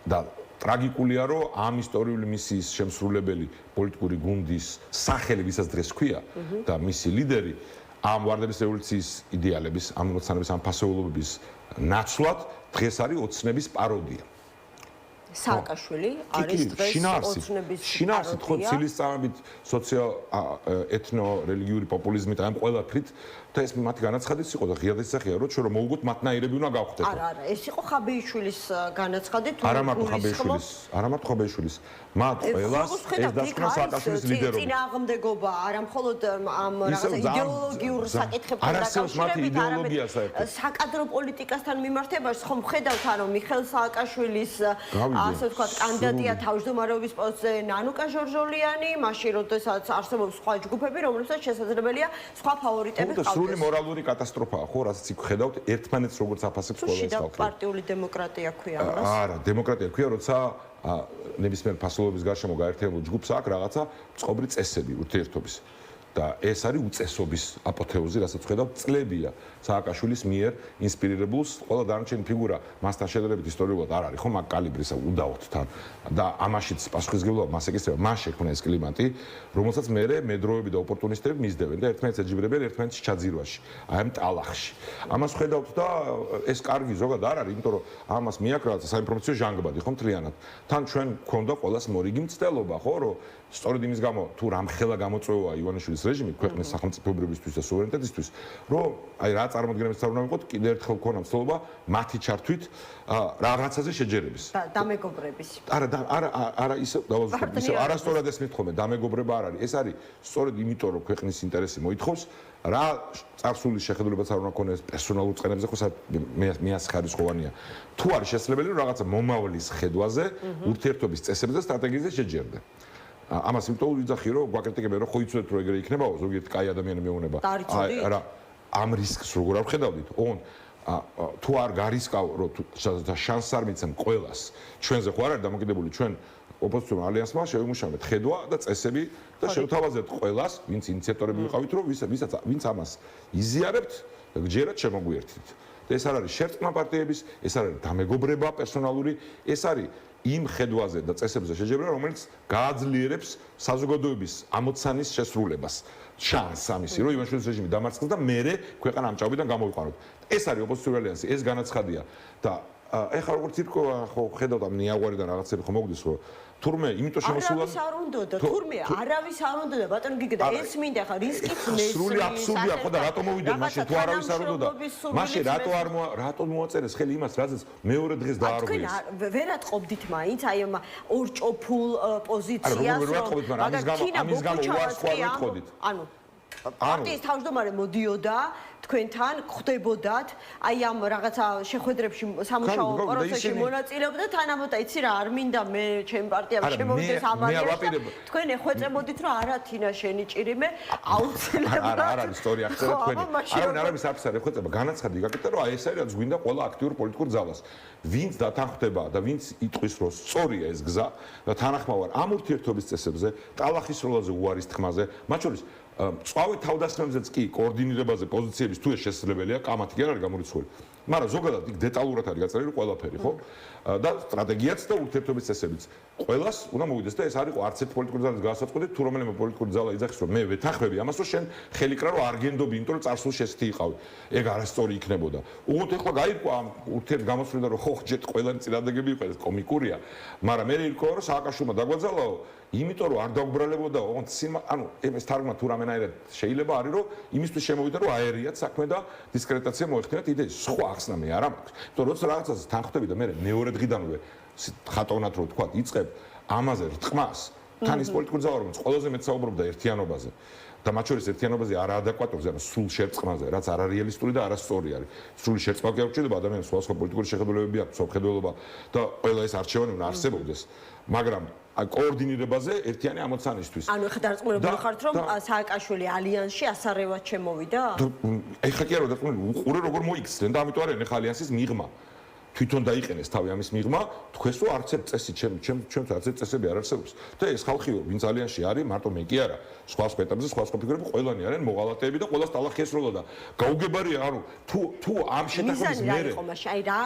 და ტრაგიკულია რომ ამ ისტორიული მისიის შემსრულებელი პოლიტიკური გუნდის სახელი ვისაც დღეს ქვია და მისი ლიდერი ამ ვარდების რევოლუციის იდეალების ამ მოცანების ამ ფასეულობების ნაცვლად დღეს არის ოცნების პაროდია სააკაშვილი არის დღეს ოცნების შინაარსით ხო ცილისწამებით ეთნო-რელიგიური პოპულიზმით ამ ყველაფრით და ეს მათი განაცხადიც იყო და ღიად ისახია რომ ჩვენ რომ მოვუგოთ მათნაირები უნდა გავხდეთ. არა, ეს იყო ხაბეიშვილის განაცხადი თუ არა მარტო ხაბეიშვილის, მათ ყველას ეს დასკვნა სააკაშვილის ლიდერობით. წინააღმდეგობა არა მხოლოდ ამ რაღაცა იდეოლოგიურ საკითხებთან დაკავშირებით, არამედ საკადრო პოლიტიკასთან მიმართებაში ხომ ხედავთ რომ მიხეილ სააკაშვილის ასე ვთქვათ კანდიდატია თავმჯდომარეობის პოსტზე ნანუკა ჟორჟოლიანი, მაშინ როდესაც არსებობს სხვა ჯგუფები, რომლებსაც შესაძლებელია სხვა ფავორიტები ჰყავდეს. სრული მორალური კატასტროფაა ხო, რასაც იქ ხედავთ ერთმანეთს როგორც აფასებს ყველა ეს ხალხი. პარტიული დემოკრატია ქვია ამას. არა, დემოკრატია ქვია, როცა ნებისმიერ ფასოლობის გარშემო გაერთიანებულ ჯგუფს აქვს რაღაცა წყობრი წესები ურთიერთობის. და ეს არის უწესობის აპოთეოზი, რასაც ხედავთ წლებია სააკაშვილის მიერ ინსპირირებულს, ყველა დანარჩენი ფიგურა მასთან შედარებით ისტორიულად არ არის, ხო, მაგ კალიბრისა უდაოდ თან. და ამაშიც პასუხისმგებლობა მას ეკისრება, მას შექმნა ეს კლიმატი, რომელსაც მერე მედროები და ოპორტუნისტები მისდევენ და ერთმანეთს ეჯიბრებენ ერთმანეთის ჩაძირვაში, აი ამ ტალახში. ამას ხედავთ და ეს კარგი ზოგადად არ არის, იმიტომ რომ ამას მიაკრა საინფორმაციო ჟანგბადი, ხო, მთლიანად. თან ჩვენ გვქონდა ყოველას მორიგი მცდელობა, ხო, რომ სწორედ იმის გამო თუ რამხელა გამოწვევა ივანიშვილის რეჟიმი ქვეყნის სახელმწიფოებრებისთვის და სუვერენიტეტისთვის, რომ აი რა წარმოადგენს არ უნდა ვიყოთ, კიდევ ერთხელ ქონა მცდელობა მათი ჩართვით რაღაცაზე შეჯერების. დამეგობრების. არა ისე დავაზუსტებ, ისე არასწორად ეს მithome, დამეგობრება არ არის. ეს არის სწორედ იმიტომ, რომ ქვეყნის ინტერესი მოითხოვს, რა წარსული შეხედულებაც არ უნდა ქონდეს პერსონალურ წყენებზე, ხო მეასხარისხოვანია. თუ არის შესაძლებელი, რომ რაღაცა მომავლის ხედვაზე, ურთიერთობის წესებზე და სტრატეგიებზე შეჯერდე. ამას იმიტომ ვიძახი რომ გვაკრიტიკებენ რომ ხო იცოდეთ რომ ეგრე იქნებაო ზოგიერთი კაი ადამიანი მეუნება არა ამ რისკს როგორ არ ხედავდით ოღონ თუ არ გარისკავ რომ შანსს არ მიცემ ყველას ჩვენზე ხო არ არის დამოკიდებული ჩვენ ოპოზიციურ ალიანსმა შევიმუშავეთ ხედვა და წესები და შევთავაზებთ ყველას ვინც ინიციატორები ვიყავით რომ ვინც ამას იზიარებთ გჯერათ შემოგვიერთდით და ეს არ არის შერწყმა პარტიების ეს არ არის დამეგობრება პერსონალური ეს არის იმ ხედვაზე და წესებზე შეჯერება, რომელიც გააძლიერებს საზოგადოების ამოცანის შესრულებას. შანსს ამისი, რომ ივანიშვილის რეჟიმი დამარცხდეს და მერე ქვეყანა ამ ჭაობიდან გამოვიყაროთ. ეს არის ოპოზიციური ალიანსი, ეს განაცხადია და ეხლა როგორც ირკო ხო ხედავთ ამ ნიაღვარიდან რაღაცები ხო მოგდის რომ თურმე იმიტომ შემოსულა არავის არ უნდა თურმე არავის არ უნდა ბატონო გიგდა ეს მინდა ხა რისკით ნესრი სრული აბსურდია ხო და რატომ მოვიდნენ მაშინ თუ არავის არ უნდა მაშინ რატო მოაწერეს ხელი იმას რაზეც მეორე დღეს დაარღვიეს თქვენ ვერ ატყობდით მაინც აი ამ ორჭოფულ პოზიციას ამის გამო უარს ხوار ვიტყოდით ანუ პარტიის თავმჯდომარე მოდიოდა თქვენთან ხვდებოდათ აი ამ რაღაცა შეხვედრებში სამუშაო პროცესში მონაწილეობდა თანამოთა იცი რა არ მინდა მე ჩემი პარტიამ შემოვიდეს ამალიაში თქვენ ეხვეწებოდით რომ არა თინა შენი ჭირიმე აუცილებლად არა ისტორია ხდება თქვენი არავის არც არ ეხვეწება განაცხადი გაკეთდა რომ აი ეს არის რაც გვინდა ყველა აქტიურ პოლიტიკურ ძალას ვინც დათანხმდება და ვინც იტყვის რომ სწორია ეს გზა და თანახმავარ ამ ურთიერთობის წესებზე ტალახის როლაზე უარის თქმაზე მათ შორის წვავე თავდასხმებზეც კი კოორდინირებაზე პოზიციების თუ ეს შესაძლებელია კამათი კი არ არის გამორიცხული მაგრამ ზოგადად იქ დეტალურად არის გაწერილი ყველაფერი ხო და სტრატეგიაც და ურთიერთობის წესებიც ყველას უნდა მოვიდეს და ეს არ იყო არც ერთ პოლიტიკური ძალის გასაწყვეტი თუ რომელიმე პოლიტიკური ძალა იძახის რომ მე ვეთანხმები ამას რომ შენ ხელი კრა რომ არ გენდობი იმიტომ რომ წარსულში ესეთი იყავი ეგ არასწორი იქნებოდა უღოთ ეხლა გაირკვა ამ ურთიერთ გამოსვლიდან რომ ხო ჯეთ ყველანი წინააღმდეგები იყო ეს კომიკურია მაგრამ მე ირკვა რომ სააკაშვილმა დაგვაძალაო იმიტომ რომ არ დაუბრალებოდა ოღონდ ანუ ეს თარგმნა თუ რამენაირად შეიძლება არის რომ იმისთვის შემოვიდა რომ აერიათ საქმე და დისკრეტაცია მოეხდინათ იდეის სხვა ახსნა მე არ მაქვს იმიტომ რომ რაღაცაზე თანხმდები და მე მეორე დღიდანვე ხატოვნად რო თქვა იწებ ამაზე რთმას თან ის პოლიტიკური ძალა რომელიც ყველაზე მეტ საუბრობდა ერთიანობაზე და მათ შორის ერთიანობაზე არაადეკვატურზე ანუ სულ შერწყმაზე რაც არარეალისტური და არასწორი არის სრული შერწყმა კი არ ჭირდება ადამიანს სხვა პოლიტიკური შეხედულებები აქვს სამხედველობა და ყველა ეს არჩევანი უნდა არსებობდეს მაგრამ აი კოორდინირებაზე ერთიანი ამოცანისთვის. ანუ ხა დარწმუნებული ხართ რომ სააკაშვილი ალიანსში ასარევად შემოვიდა? ეხა კი არა დარწმუნებული უყურე როგორ მოიქცნენ და ამიტომ არის ეხა ალიანსის მიღმა. თვითონ დაიყენეს თავი ამის მიღმა, თქვენს რომ არც ერთ წესი ჩემს არც ერთ წესები არ არსებობს. და ეს ხალხი ვინც ალიანსში არის, მარტო მე კი არა, სხვა სპეტებზე სხვა ფიგურები ყველანი არიან მოღალატეები და ყველას ტალახი ესროლა და გაუგებარია, ანუ თუ ამ შეთანხმების მერე აი რა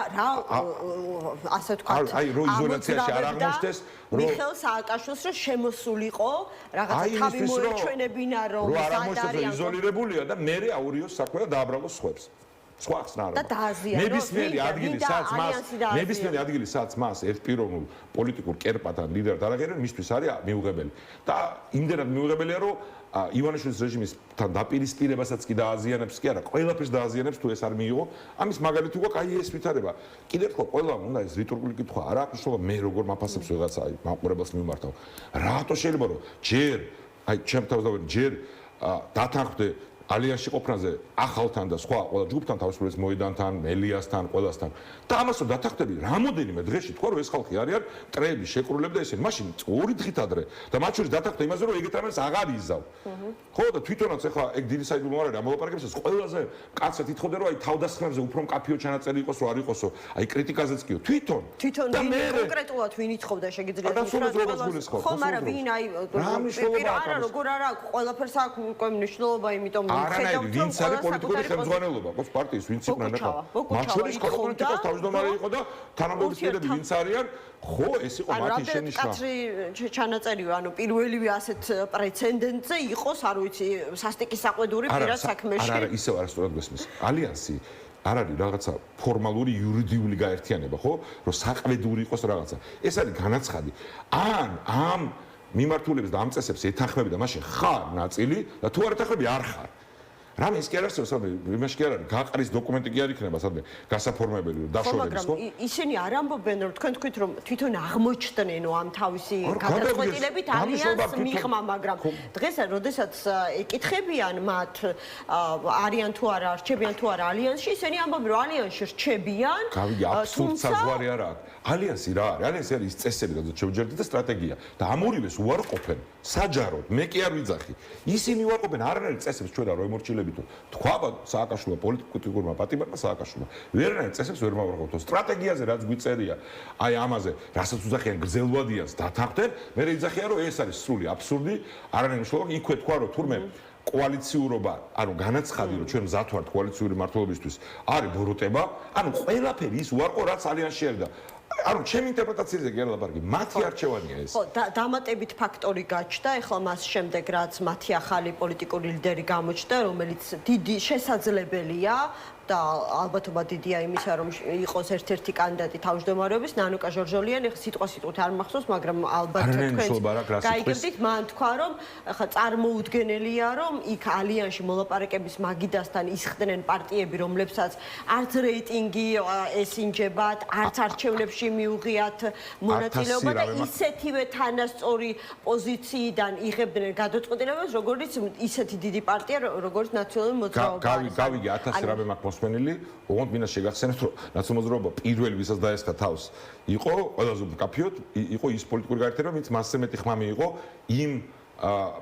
ასე ვთქვათ, აი რო იზოლაციაში არ აღმოჩნდეს, მიხეილ სააკაშვილს რომ შემოსულიყო, რაღაცა თავი მოეჩვენებინა რომ არ აღმოჩნდეს იზოლირებულია და მერე აურიოს საქმე და დააბრალოს სხვებს. სხვა ხსნა არა. და დააზიანოს, ნებისმიერი ადგილი, სადაც მას ერთპიროვნულ პოლიტიკურ კერპათან ლიდერად არ აღიარებენ, მისთვის არის მიუღებელი. და იმდენად მიუღებელია, რომ ივანიშვილის რეჟიმისთან დაპირისპირებასაც კი დააზიანებს, კი არა, ყველაფერს დააზიანებს თუ ეს არ მიიღო. ამის მაგალითი უკვე აი ეს ვითარება. კიდევ ერთხელ ყველამ უნდა ეს რიტორიკული კითხვა არ აქვს, რომ მე როგორ მაფასებს ვიღაცა აი მაყურებელს მიმართავ. რატო შეიძლება რომ ჯერ აი ჩემ თავს დავერი ჯერ დათანხმდე ალიანსში ყოფნაზე ახალთან და სხვა ყველა ჯგუფთან თავისუფლების მოედანთან, მელიასთან, ყველასთან. და ამას რომ დათანხმდები რამოდენიმე დღეში თქვა რომ ეს ხალხი არიან მტრეები, შეკრულები და ესენი. მაშინ 2 დღით ადრე და მათ შორის დათანხმდა იმაზე რომ ეგეთ რამეს აღარ იზავ. ხო და თვითონაც ახლა ეგ დიდი საიდუმლო არ არის, ამოლაპარაკებისას ყველაზე კაცად ითხოვდა რომ აი თავდასხმებზე უფრო მკაფიო ჩანაწერი იყოს, რომ არ იყოსო. აი კრიტიკაზეც კიო, თვითონ და მე კონკრეტულად ვინ ითხოვდა შეგიძლიათ ხო, მაგრამ ვინ აი არა როგორ არა ყველაფერს აქვს უკვე მნიშვნელობა, იმიტომ არანაირი ვინც არის პოლიტიკური ხელმძღვანელობა, ყოს პარტიის ვინც იყვნენ ახლა. მათ შორის პოლიტიკოს თავმჯდომარე იყო და თანამდებობის პირები ვინც არიან, ხო, ეს იყო მათი შენიშვნა. კაცრი ჩანაწერი, ანუ პირველივე ასეთ პრეცედენტზე იყოს, არ ვიცი, სასტიკის საყვედური პირად საქმეში. არა, ისევ არასწორად გესმის. ალიანსი არ არის რაღაცა ფორმალური იურიდიული გაერთიანება, ხო? რომ საყვედური იყოს რაღაცა. ეს არის განაცხადი. ან ამ მიმართულებს და ამ წესებს ეთანხმები და მაშინ ხარ ნაწილი და თუ არ ეთანხმები არ ხარ. რამე ის კი არ არსებობს, იმაში კი არ არის, გაყრის დოკუმენტი კი არ იქნება, სადმე გასაფორმებელი დაშორების, ხო? ისინი არ ამბობენ, რომ თქვენ თქვით, რომ თვითონ აღმოჩნდნენ ამ თავისი გადაწყვეტილებით ალიანსს მიღმა, მაგრამ დღეს, როდესაც ეკითხებიან მათ, არიან თუ არა, რჩებიან თუ არა ალიანსში, ისინი ამბობენ, რომ ალიანსში რჩებიან. გავიგე, აბსოლუტურად საზღვარი არა აქვს. ალიანსი რა არის? ალიანსი არის ის წესები, სადაც შევჯერდი და სტრატეგია. და ამ ორივეს უარყოფენ საჯაროდ, მე კი არ ვიძახი. ისინი უარყოფენ არანაირ წესებს ჩვენ არ ვემორჩილებითო. თქვა სააკაშვილო პოლიტიკურმა პატიმარმა სააკაშვილო. ვერანაირ წესებს ვერ მოვარყოფთო. სტრატეგიაზე რაც გვიწერია, აი ამაზე, რასაც უძახიან გრძელვადიანს დათანხმდნენ, მე იძახიან რომ ეს არის სრული აბსურდი, არანაირი მნიშვნელობა. იქვე თქვა რომ თურმე კოალიციურობა, ანუ განაცხადი რომ ჩვენ მზად ვართ კოალიციური მართლობისთვის, არის ბოროტება, ანუ ყველაფერი ის უარყო რაც ალიანსში არის და ანუ ჩემი ინტერპრეტაციაზე კი არ ლაპარაკი, მათი არჩევანია ეს. ხო, დამატებით ფაქტორი გაჩნდა, ეხლა მას შემდეგ რაც მათი ახალი პოლიტიკური ლიდერი გამოჩნდა, რომელიც დიდი შესაძლებელია და ალბათობა დიდია იმისა, რომ იყოს ერთ-ერთი კანდიდატი თავმჯდომარეობის, ნანუკა ჟორჟოლიანი, ხა სიტყვით არ მახსოვს, მაგრამ ალბათ თქვენ გაიგებდით, მან თქვა, რომ ხა წარმოუდგენელია, რომ იქ ალიანსში მოლაპარაკების მაგიდასთან ისხდნენ პარტიები, რომლებსაც არც რეიტინგი ესინჯებათ, არც არჩევნებში მიუღიათ მონაწილეობა და ისეთივე თანასწორი პოზიციიდან იღებდნენ გადაწყვეტილებას, როგორც ისეთი დიდი პარტია, როგორც ნაციონალური მოძრაობა. გავიგე 1000 რამე მაქვს მოსმენილი, ოღონდ მინდა შეგახსენოთ, რომ ნაციონალური მოძრაობა პირველი ვისაც დაესხა თავს, იყო ყველაზე მკაფიოდ, იყო ის პოლიტიკური გაერთიანება, ვინც მასზე მეტი ხმა მიიღო იმ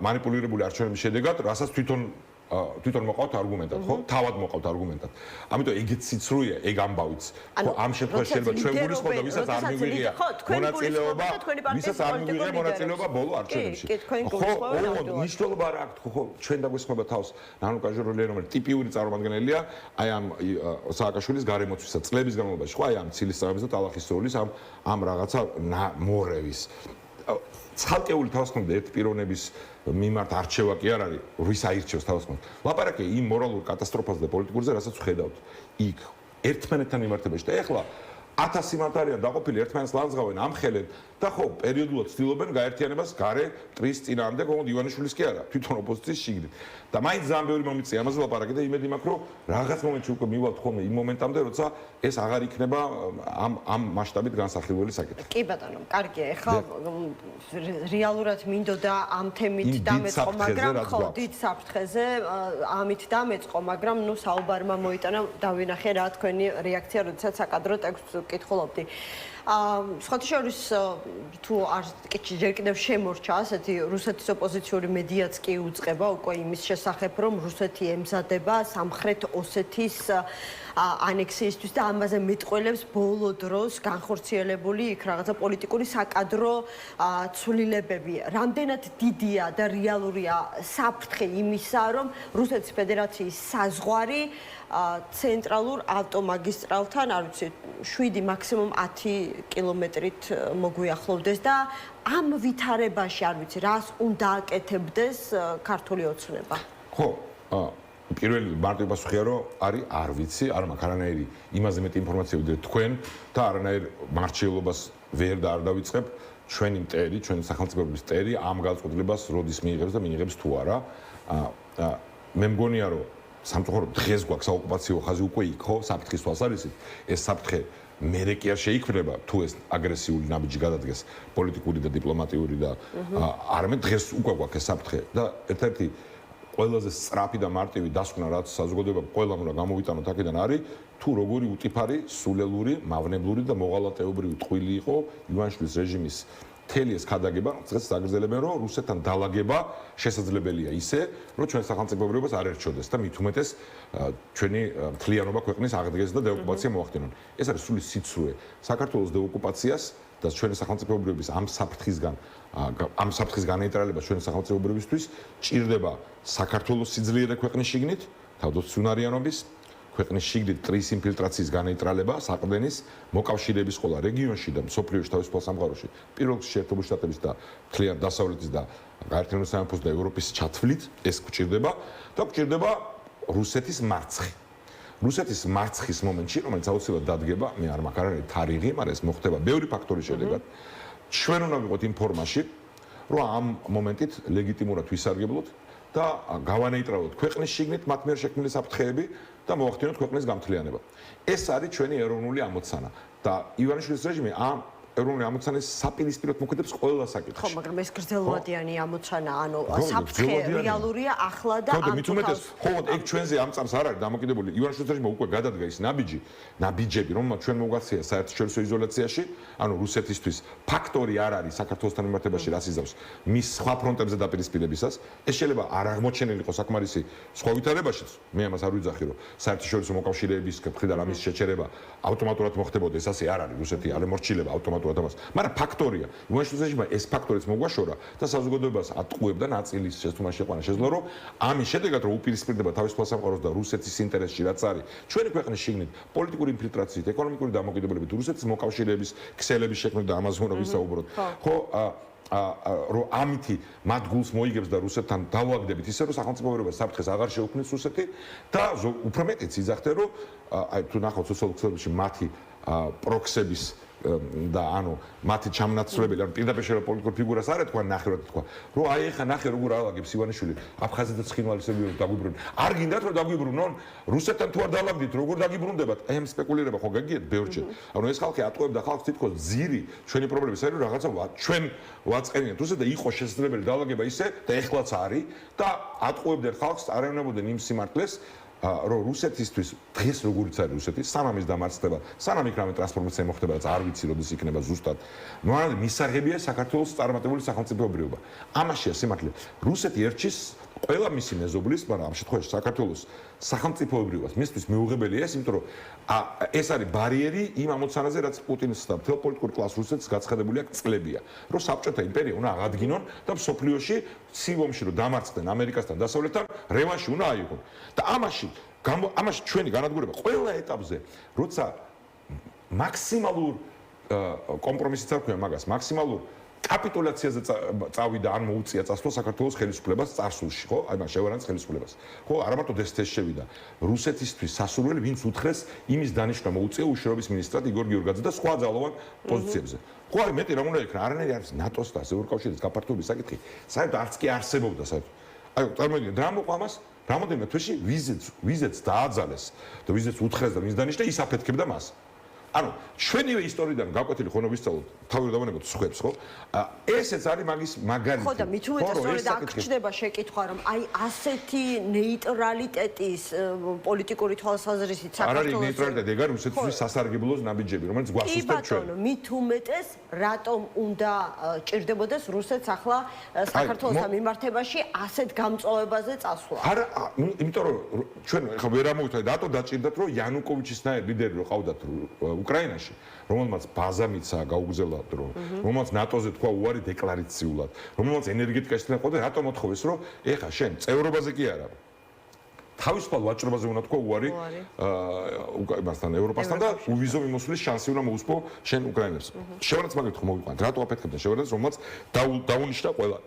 მანიპულირებული არჩევნების შედეგად, რასაც თვითონ მოყავთ არგუმენტად, ხო? თავად მოყავთ არგუმენტად. ამიტომ ეგეც სიცრუეა, ეგ ამბავიც. ხო, ამ შემთხვევაში შეიძლება ჩვენ გულისხმოთ, ვისაც არ მიგვიღია მონაწილეობა, ვისაც არ მიგვიღია მონაწილეობა ბოლო არჩევნებში. ხო, მნიშვნელობა არ აქვს, ხო, ჩვენ დაგვესხმება თავს ნანუკა ჟორჟოლიანი, რომელიც ტიპიური წარმომადგენელია, აი ამ სააკაშვილის გარემოცვისა წლების განმავლობაში, ხო, აი ამ ცილისწამების და ტალახისწოვლის ამ რაღაცა მორევის. ცალკეული თავისუფლების ერთპიროვნების მიმართ არჩევა კი არ არის, ვის აირჩევს თავისუფლად. ლაპარაკია იმ მორალურ კატასტროფაზე და პოლიტიკურზე, რასაც ვხედავთ იქ ერთმანეთთან მიმართებაში და ეხლა 1000 მათ არიან დაყოფილი, ერთმანეთს ლანძღავენ, ამხელენ და ხო, პერიოდულად ცდილობენ გაერთიანებას გარე მტრის წინააღმდეგ, ოღონდ ივანიშვილის კი არა, თვითონ ოპოზიციის შიგნით. და მაინც ძალიან ბევრი მომიწია ამაზე ლაპარაკი და იმედი მაქვს, რომ რაღაც მომენტში უკვე მივალთ ხოლმე იმ მომენტამდე, როცა ეს აღარ იქნება ამ მასშტაბით განსახილველი საკითხი. კი ბატონო, კარგია, ეხლა რეალურად მინდოდა ამ თემით დამეწყო, მაგრამ ხო, დიდ საფრთხეზე ამით დამეწყო, მაგრამ ნუ საუბარმა მოიტანა, დავინახე რა თქვენი რეაქცია, როდესაც საკადრო ტექსტს კითხულობდი. სხვათა შორის თუ არ ჯერ კიდევ შემორჩა ასეთი რუსეთის ოპოზიციური მედიაც კი უწყება უკვე იმის შესახებ, რომ რუსეთი ემზადება სამხრეთ ოსეთის ანექსიისთვის და ამაზე მეტყველებს ბოლო დროს განხორციელებული იქ რაღაცა პოლიტიკური საკადრო ცვლილებები. რამდენად დიდია და რეალურია საფრთხე იმისა, რომ რუსეთის ფედერაციის საზღვარი ცენტრალურ ავტომაგისტრალთან, არ ვიცი, 7 მაქსიმუმ 10 კილომეტრით მოგვიახლოვდეს და ამ ვითარებაში, არ ვიცი, რას უნდა აკეთებდეს ქართული ოცნება. ხო, პირველი მარტივი პასუხია რომ არის არ ვიცი, არ მაქვს არანაირი იმაზე მეტი ინფორმაცია ვიდრე თქვენ და არანაირ მარჩიელობას ვერ და არ დავიწყებ ჩვენი მტერი, ჩვენი სახელმწიფოების მტერი ამ განწყობილებას როდის მიიღებს და მიიღებს თუ არა. მე მგონია რომ სამწუხაროდ დღეს გვაქვს საოკუპაციო ხაზი უკვე იქ ხო, საფრთხის თვალსაზრისით, ეს საფრთხე მერე კი არ შეიქმნება თუ ეს აგრესიული ნაბიჯი გადადგეს პოლიტიკური და დიპლომატიური და არამედ დღეს უკვე გვაქვს ეს საფრთხე და ერთ-ერთი ყველაზე სწრაფი და მარტივი დასკვნა რაც საზოგადოება ყველამ უნდა გამოვიტანოთ აქედან არის თუ როგორი უტიფარი, სულელური, მავნებლური და მოღალატეობრივი ტყვილი იყო ივანიშვილის რეჟიმის მთელი ეს ქადაგება, დღეს აგრძელებენ რომ რუსეთთან დალაგება შესაძლებელია ისე, რომ ჩვენ სახელმწიფოებრიობას არ ერჩოდეს და მით უმეტეს ჩვენი მთლიანობა ქვეყნის აღდგეს და დეოკუპაცია მოახდინონ. ეს არის სრული სიცრუე საქართველოს დეოკუპაციას და ჩვენი სახელმწიფოებრიობის ამ საფრთხის განეიტრალებას ჩვენი სახელმწიფოებრიობისთვის ჭირდება საქართველოს სიძლიერე ქვეყნის შიგნით, თავდაცვის უნარიანობის ქვეყნის შიგნით ტრის ინფილტრაციის განეიტრალება, საყრდენის, მოკავშირეების ყველა რეგიონში და მსოფლიოში თავისუფალ სამყაროში, პირველ რიგში შეერთებული შტატების და მთლიან დასავლეთის და გაერთიანებული სამეფოს და ევროპის ჩათვლით ეს გვჭირდება და გვჭირდება რუსეთის მარცხი. რუსეთის მარცხის მომენტში, რომელიც აუცილებლად დადგება, მე არ მაქვს არანაირი თარიღი, მაგრამ ეს მოხდება ბევრი ფაქტორის შედეგად. ჩვენ უნდა ვიყოთ იმ ფორმაში, რომ ამ მომენტით ლეგიტიმურად ვისარგებლოთ და გავანეიტრალოთ ქვეყნის შიგნით მათ მიერ შექმნილი საფრთხეები და მოახდინოთ ქვეყნის გამთლიანება. ეს არის ჩვენი ეროვნული ამოცანა და ივანიშვილის რეჟიმი ამ ეროვნული ამოცანის საპირისპიროდ მოქმედებს ყველა საკითხში. ხო, მაგრამ ეს გრძელვადიანი ამოცანა, ანუ საფრთხე რეალურია ახლა და ამ თავს. ხო, ეგ ჩვენზე ამ წამს არ არის დამოკიდებული. ივანიშვილის რეჟიმმა უკვე გადადგა ის ნაბიჯები, რომელმაც ჩვენ მოვგაცია საერთაშორისო იზოლაციაში, ანუ რუსეთისთვის ფაქტორი არ არის საქართველოსთან მიმართებაში რას იზავს მის სხვა ფრონტებზე დაპირისპირებისას. ეს შეიძლება არ აღმოჩენილი იყოს საკმარისი სხვა ვითარებაშიც. მე ამას არ ვიძახი, რომ საერთაშორისო მოკავშირეების მხრიდან ამის შეჩერება ავტომატურად მოხდებოდა. ეს ასე არ არის. რუსეთი არ ემორჩილება ავტომატურად. მაგრამ ფაქტორია. ივანიშვილის რეჟიმმა ეს ფაქტორიც მოგვაშორა და საზოგადოებას ატყუებდა ნაწილის შესწმაში შეყვანა შეძლო, რომ ამის შედეგად რომ უპირისპირდება თავისუფალ სამყაროს და რუსეთის ინტერესში რაც არის, ჩვენი ქვეყნის შიგნით პოლიტიკური ინფილტრაციით, ეკონომიკური დამოკიდებულებით, რუსეთის მოკავშირეების ქსელების შექმნით და ამაზე უნდა ვისაუბროთ. ხო, რომ ამითი მათ გულს მოიგებს და რუსეთთან დავაგდებით ისე რომ სახელმწიფოებრიობას საფრთხეს აღარ შეუქმნის რუსეთი და უფრო მეტიც იძახდე რომ აი თუ ნახავთ სოციალურ ქსელებში მათი პროქსების და ანუ მათი ჩამნაცვლებელი ანუ პირდაპირ შეიძლება პოლიტიკურ ფიგურას არ ეთქვა ნახევრად თქვა რომ აი ეხა ნახე როგორ ალაგებს ივანიშვილი აფხაზეთ და ცხინვალისები რომ დაგვიბრუნონ არ გინდათ რომ დაგვიბრუნონ რუსეთთან თუ არ დავაგდით როგორ დაგიბრუნდებათ აი ამ სპეკულირება ხო გაგიეთ ბევრჯერ ანუ ეს ხალხი ატყუებდა ხალხს თითქოს ძირი ჩვენი პრობლემის არის რომ რაღაცა ჩვენ ვაწყენიათ რუსეთს და იყო შესაძლებელი დაალაგება ისე და ეხლაც არის და ატყუებდნენ ხალხს არ ევნებოდნენ იმ სიმართლეს რომ რუსეთისთვის დღეს როგორიც არის რუსეთი სანამ ის დამარცხდება სანამ იქ რამე ტრანსფორმაცია მოხდება რაც არ ვიცი როდის იქნება ზუსტად მაგრამ მისაღებია საქართველოს წარმატებული სახელმწიფოებრიობა ამაშია სიმართლე რუსეთი ერჩის ყველა მისი მეზობლის მაგრამ ამ შემთხვევაში საქართველოს სახელმწიფოებრიობას მისთვის მიუღებელია ეს იმიტომ რომ ეს არის ბარიერი იმ ამოცანაზე რაც პუტინს და მთელ პოლიტიკურ კლასს რუსეთს გაცხადებული აქვს წლებია რომ საბჭოთა იმპერია უნდა აღადგინონ და მსოფლიოში სიომში რომ დამარცხდნენ ამერიკასთან დასავლეთთან რევანში უნდა აიღონ და ამაში ჩვენი განადგურება ყველა ეტაპზე როცა მაქსიმალურ კომპრომისით არქვია მაგას მაქსიმალურ კაპიტულაციაზე წავიდა ან მოუწია წასვლა საქართველოს ხელისუფლებას წარსულში ხო აი მაგ შევარანის ხელისუფლებას ხო არა მარტო დესტეს შევიდა რუსეთისთვის სასურველი ვინც უთხრეს იმის დანიშვნა მოუწია უშუალობის ministrად იგორ გიორგაძე და სხვა ძალოვან პოზიციებზე ხო არის მეტი რა უნდა იქნა არანაირი არის ნატოს და ევროკავშირის გაფართოების საკითხი საერთოდ არც კი არსებობდა საერთოდ აი წარმოიდგინეთ რა მოყვა მას რამოდენიმე თვეში ვიზეთს დააძალეს და ვიზეთს უთხრეს და ვინც დანიშნა ის აფეთქებდა მას ანუ ჩვენივე ისტორიიდან გაკვეთილი ხო ვისწავლოთ თავი დავანებოთ სხვებს ხო ესეც არის მაგის მაგალითი ხო და მით უმეტეს სწორედ აქ ჩნდება შეკითხვა რომ აი ასეთი ნეიტრალიტეტის პოლიტიკური თვალსაზრისით საქართველოს არ არის ნეიტრალიტეტი ეგ არის რუსეთის სასარგებლოს ნაბიჯები რომელიც გვასუსტებს ჩვენ მით უმეტეს რატომ უნდა ჭირდებოდეს რუსეთს ახლა საქართველოსთან მიმართებაში ასეთ გამწვავებაზე წასვლა არა იმიტომ რომ ჩვენ ხა ვერ ამოვიწყდით რატო დაჭირდათ რომ იანუკოვიჩის-ნაირ ლიდერი რო ყავდათ უკრაინაში, რომელმაც ბაზა მიცა გაუგზავნა დრო, რომელმაც ნატოზე თქვა უარი დეკლარაციულად, რომელმაც ენერგეტიკაში თქვა და რატომ მოთხოვეს, რომ ეხა შენ წევრობაზე კი არა. თავისუფალ ვაჭრობაზე უნდა თქვა უარი უკრაინასთან, ევროპასთან და უვიზო მიმოსვლის შანსი უნდა მოუსპო შენ უკრაინელებს. შევარდნაც მაგით ხო მოვიყვანთ, რატო აფეთქებდა შევარდნას, რომელმაც დაუნიშნა ყველა.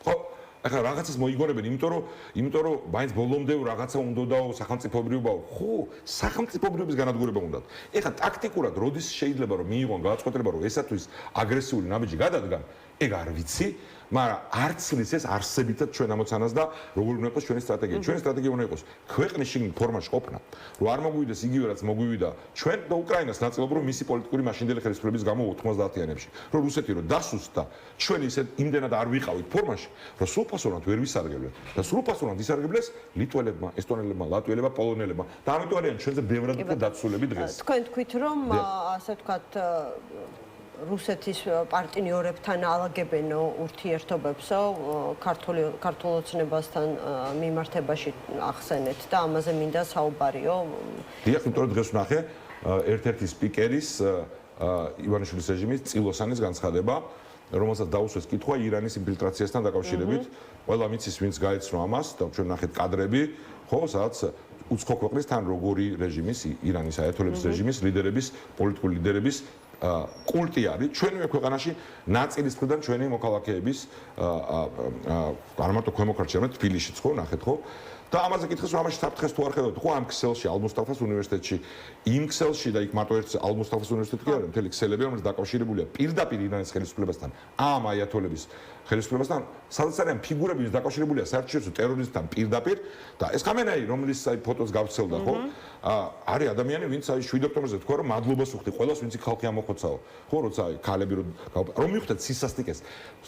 ხო? ახლა რაღაცას მოიგონებენ, იმიტომ რომ მაინც ბოლომდე რაღაცა უნდაო სახელმწიფოებრიობაო. ხო, სახელმწიფოებრიობის განადგურება უნდათ. ეხლა ტაქტიკურად როდის შეიძლება რომ მიიღონ გადაწყვეტილება რომ ესათვის აგრესიული ნაბიჯი გადადგან, ეგ არ ვიცი, მაგრამ არც ის ეს არსებითად ჩვენ ამოცანას და როგორ უნდა იყოს ჩვენი სტრატეგია. ჩვენი სტრატეგია უნდა იყოს ქვეყნის შიგნით ფორმაში ყოფნა, რომ არ მოგვივიდეს იგივე რაც მოგვივიდა ჩვენ და უკრაინას ნაწილობრივ მისი პოლიტიკური მაშინდელი ხელისუფლების გამო 90-იანებში, რომ რუსეთი რომ დასუსტდა, ჩვენ ისე იმდენად არ ვიყავით ფორმაში, რომ სრულფასოვნად ვერ ვისარგებლეთ და სრულფასოვნად ისარგებლეს ლიტველებმა, ესტონელებმა, ლატვიელებმა, პოლონელებმა და ამიტომ არიან ჩვენზე ბევრად უფრო დაცულები დღეს. თქვენ თქვით რომ ასე ვთქვათ რუსეთის პარტნიორებთან ალაგებენო ურთიერთობებსო ქართულ ოცნებასთან მიმართებაში ახსენეთ და ამაზე მინდა საუბარიო. დიახ, იმიტომ რომ დღეს ვნახე ერთ-ერთი სპიკერის ივანიშვილის რეჟიმის წილოსანის განცხადება, რომელსაც დაუსვეს კითხვა ირანის ინფილტრაციასთან დაკავშირებით. ყველა მიცის ვინც გაეცნო ამას და ჩვენ ვნახეთ კადრები, ხო, სადაც უცხო ქვეყნის თან როგორი რეჟიმის ირანის აიათოლების რეჟიმის ლიდერების, პოლიტიკური ლიდერების კულტი არის ჩვენივე ქვეყანაში ნაწილის მხრიდან ჩვენი მოქალაქეების არ მარტო ქვემო ქართლში, არამედ თბილისშიც ხო ნახეთ ხო და ამაზე კითხეს რომ ამაში საფრთხეს თუ არ ხედავთ ხო ამ ქსელში ალ-მუსტაფას უნივერსიტეტში იმ ქსელში და იქ მარტო ერთ ალ-მუსტაფას უნივერსიტეტი კი არა მთელი ქსელები რომელიც დაკავშირებულია პირდაპირ ირანის ხელისუფლებასთან ამ აიათოლების ხელისუფლებასთან სადაც არიან ფიგურები ვინც დაკავშირებულია საერთაშორისო ტერორიზმთან პირდაპირ და ეს ხამენაი რომლის აი ფოტოს გავცელდა ხო არის ადამიანი ვინც აი 7 ოქტომბერზე თქვა რომ მადლობას უხდი ყველას ვინც ხალხი ამოხოცაო ხო როცა აი ქალები რომ მიხვდეთ სისასტიკეს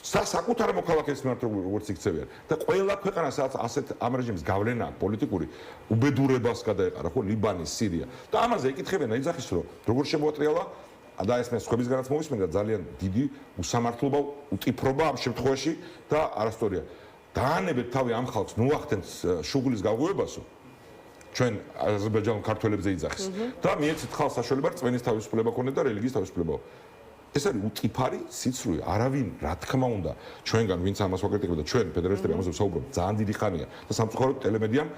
საკუთარ მოქალაქეებს მიმართ როგორც იქცევიან და ყველა ქვეყანა სადაც ასეთ ამ რეჟიმის გავლენა პოლიტიკური უბედურებას გადაეყარა ხო ლიბანი სირია და ამაზე ეკითხებიან აიძახის რომ როგორ შემოატრიალა და ეს მე სხვებისგანაც მოვისმენდა ძალიან დიდი უსამართლობა უტიფრობა ამ შემთხვევაში და არასტორია დაანებეთ თავი ამ ხალხს ნუახტენს შუღლის გაღვივებასო ჩვენ აზერბაიჯანულ ქართველებზე იძახის და მიეცეთ ხალხს საშუალება რწმენის თავისუფლება ქონდეს და რელიგიის თავისუფლებაო ეს არის უტიფარი სიცრუე არავინ რა თქმა უნდა ჩვენგან ვინც ამას ვაკრიტიკებდა და ჩვენ ფედერალისტები ამაზე ვსაუბრობთ ძალიან დიდი ხანია და სამწუხაროდ ტელემედიამ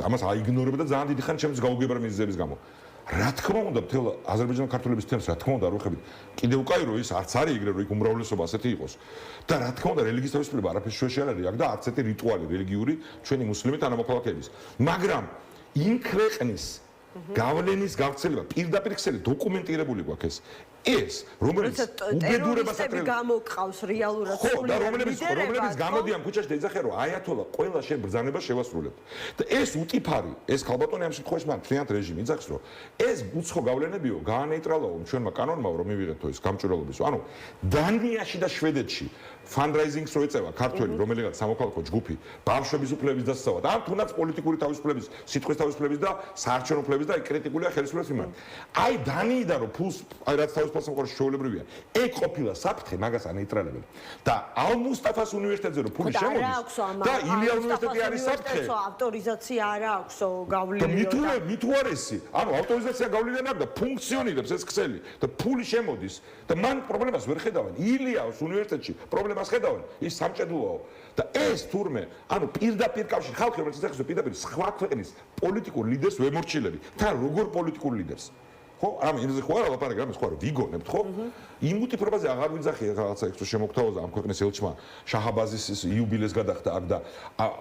ამას აიგნორებდა და ძალიან დიდი ხანი ჩემს გაუგებრა მიზეზების გამო რა თქმა უნდა მთელ აზერბაიჯანულ ქართველების თემს რა თქმა უნდა არ ვიხებით კიდევ უკაი რომ ის არც არის ეგრე რომ იქ უმრავლესობა ასეთი იყოს და რა თქმა უნდა რელიგიის თავისუფლება არაფერს შუაში არ არის აქ და არც ერთი რიტუალი რელიგიური ჩვენი მუსლიმი თანამოქალაქეების მაგრამ იმ ქვეყნის გავლენის გავრცელება პირდაპირ ქსელი დოკუმენტირებული გვაქვს ეს რომელიც უბედურებას აკრეფს გამოყავს რეალურად ხო და რომლებიც გამოდიან ქუჩაში და იძახიან რომ აიათოლა ყველა შენ ბრძანებას შევასრულებ და ეს უტიფარი ეს ქალბატონი ამ შემთხვევაში მან ფრიანთ რეჟიმი იძახს რომ ეს უცხო გავლენებიო გაანეიტრალაო ჩვენმა კანონმაო რომ მივიღეთო ეს გამჭვირვალობისო ანუ დანიაში და შვედეთში ფანდრაიზინგს რო ეწევა ქართველი რომელიღაც სამოქალაქო ჯგუფი ბავშვების უფლებების დასაცავად ან თუნდაც პოლიტიკური თავისუფლების სიტყვის თავისუფლების და საარჩევნო უფლებების და კრიტიკულია ხელისუფლების მიმართ აი დანიიდან რომ ფულს აი რაც თავისუფლებას მოყოლში შეულებრივია ეგ ყოფილა საფრთხე მაგას ანეიტრალებენ და ალ-მუსტაფას უნივერსიტეტზე რომ ფული შემოდის და ილია უნივერსიტეტი არის საფრთხე ავტორიზაცია არ აქვს გავლენიო მით უარესი ანუ ავტორიზაცია გავლენა აქვს და ფუნქციონირებს ეს ქსელი და ფული შემოდის და მან პრობლემას ვერ ხედავენ ილიაოს უნივერსიტეტში პრობლემას ხედავენ ის სამჭედლოა და ეს თურმე ანუ პირდაპირ კავშირი ხალხი რომელიც ეხება პირდაპირ სხვა ქვეყნის პოლიტიკურ ლიდერს ვემორჩილები თან როგორ პოლიტიკურ ლიდერს ხო ამ იმაზე ხო არა ლაპარაკი რამე სხვა რო ვიგონებთ ხო იმ უტიფრობაზე აღარ ვიძახი რაღაცა ექსტრო შემოგთავაზა ამ ქვეყნის ელჩმა შაჰაბაზის იუბილეს გადახდა აქ და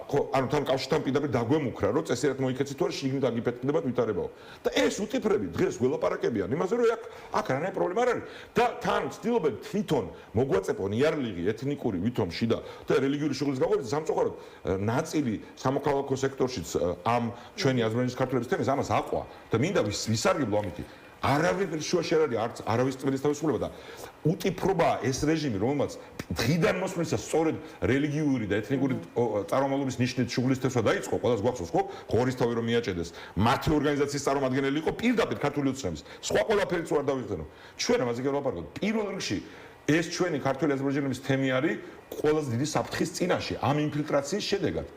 ხო ანუ თან კავშირთან პირდაპირ დაგვემუქრა რომ წესიერად მოიქეცით თუ არა შიგნით აგიფეთქდებათ ვითარებაო და ეს უტიფრები დღეს ველაპარაკებიან იმაზე რომ აქ რანაირ პრობლემა არ არის და თან ცდილობენ თვითონ მოგვაწეპონ იარლიღი ეთნიკური ვითომ შიდა და რელიგიური შუღლის გაყოლით სამწუხაროდ ნაწილი სამოქალაქო სექტორშიც ამ ჩვენი აზერბაიჯანის ქართველების თემის ამას აყვა და მინდა ვისარგებლო ამით არავის შუაში არ არის არც არავის წვერის თავისუფლება და უტიფრობა ეს რეჟიმი რომელმაც დღიდან მოსვლისას სწორედ რელიგიური და ეთნიკური წარმომავლობის ნიშნით შუღლის თესვა დაიწყო ყველას გვახსოვს ხო ღორისთავი რომ მიაჭედეს მათი ორგანიზაციის წარმომადგენელი იყო პირდაპირ ქართული ოცნების სხვა ყველაფერიც არ დავიხსენო ჩვენ ამაზე კი ვლაპარაკობთ პირველ რიგში ეს ჩვენი ქართული აზერბაიჯანელის თემი არის ყველაზე დიდი საფრთხის წინაშე ამ ინფილტრაციის შედეგად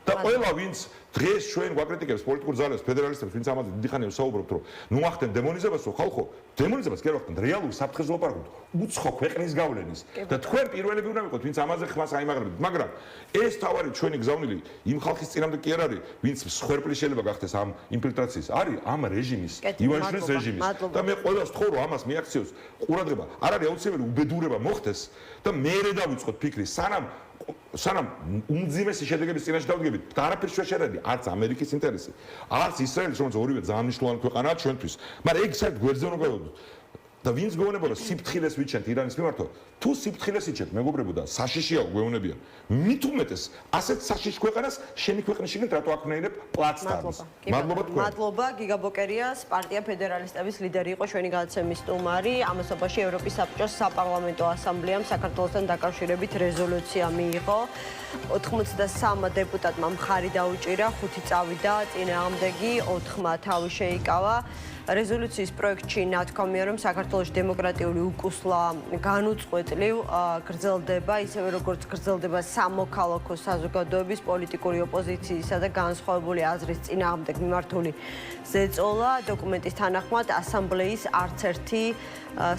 და ყველა ვინც დღეს ჩვენ გვაკრიტიკებს პოლიტიკურ ძალებს ფედერალისტებს ვინც ამაზე დიდი ხანია საუბრობთ რომ ნუ ახდენ დემონიზებას ხო ხალხო დემონიზებას კი არ ვახდენ რეალური საფრთხეს ვლაპარაკობთ უცხო ქვეყნის გავლენის და თქვენ პირველები უნდა ვიყოთ ვინც ამაზე ხმას აიმაღლებთ მაგრამ ეს თავარი ჩვენი გზავნილი იმ ხალხის წინამდე კი არ არის ვინც მსხვერპლი შეიძლება გახდეს ამ ინფილტრაციის არის ამ რეჟიმის ივანიშვილის რეჟიმის და მე ყველას თხოვ რომ ამას მიაქციოს ყურადღება არ არის აუცილებელი უბედურება მოხდეს და მეერე დავიწყოთ ფიქრი სანამ სანამ უმძიმესი შედეგების წინაშე დავდგებით და არაფერს ვერ შედარდი არც ამერიკის ინტერესი არც ისრაელის რომელიც ორივე ძალიან მნიშვნელოვანი ქვეყანაა ჩვენთვის მაგრამ ეგ საერთოდ გვერდზე უნდა გავედოთ და ვინც გვეუბნება რომ სიფრთხილეს ვიჩენთ ირანის მიმართო თუ სიფრთხილეს იჩენთ მეგობრებო და საშიშია გვეუბნებიან მით უმეტეს ასეთ საშიშ ქვეყანას შენი ქვეყნის შიგნით რატო აქნაირებ პლაცდარმს მადლობა თქვენ მადლობა გიგაბოკერიას პარტია ფედერალისტების ლიდერი იყო ჩვენი გადაცემის სტუმარი ამასობაში ევროპის საბჭოს საპარლამენტო ასამბლეამ საქართველოსთან დაკავშირებით რეზოლუცია მიიღო 83 დეპუტატმა მხარი დაუჭირა 5 წავიდა წინააღმდეგი 4-მა თავი შეიკავა რეზოლუციის პროექტში ნათქვამია რომ საქართველოს დემოკრატიული უკუსლა განუწყვეტლივ გრძელდება ისევე როგორც გრძელდება სამოქალაქო საზოგადოების პოლიტიკური ოპოზიციისა და განსხვავებული აზრის წინააღმდეგ მიმართული ზეწოლა დოკუმენტის თანახმად ასამბლეის არც ერთი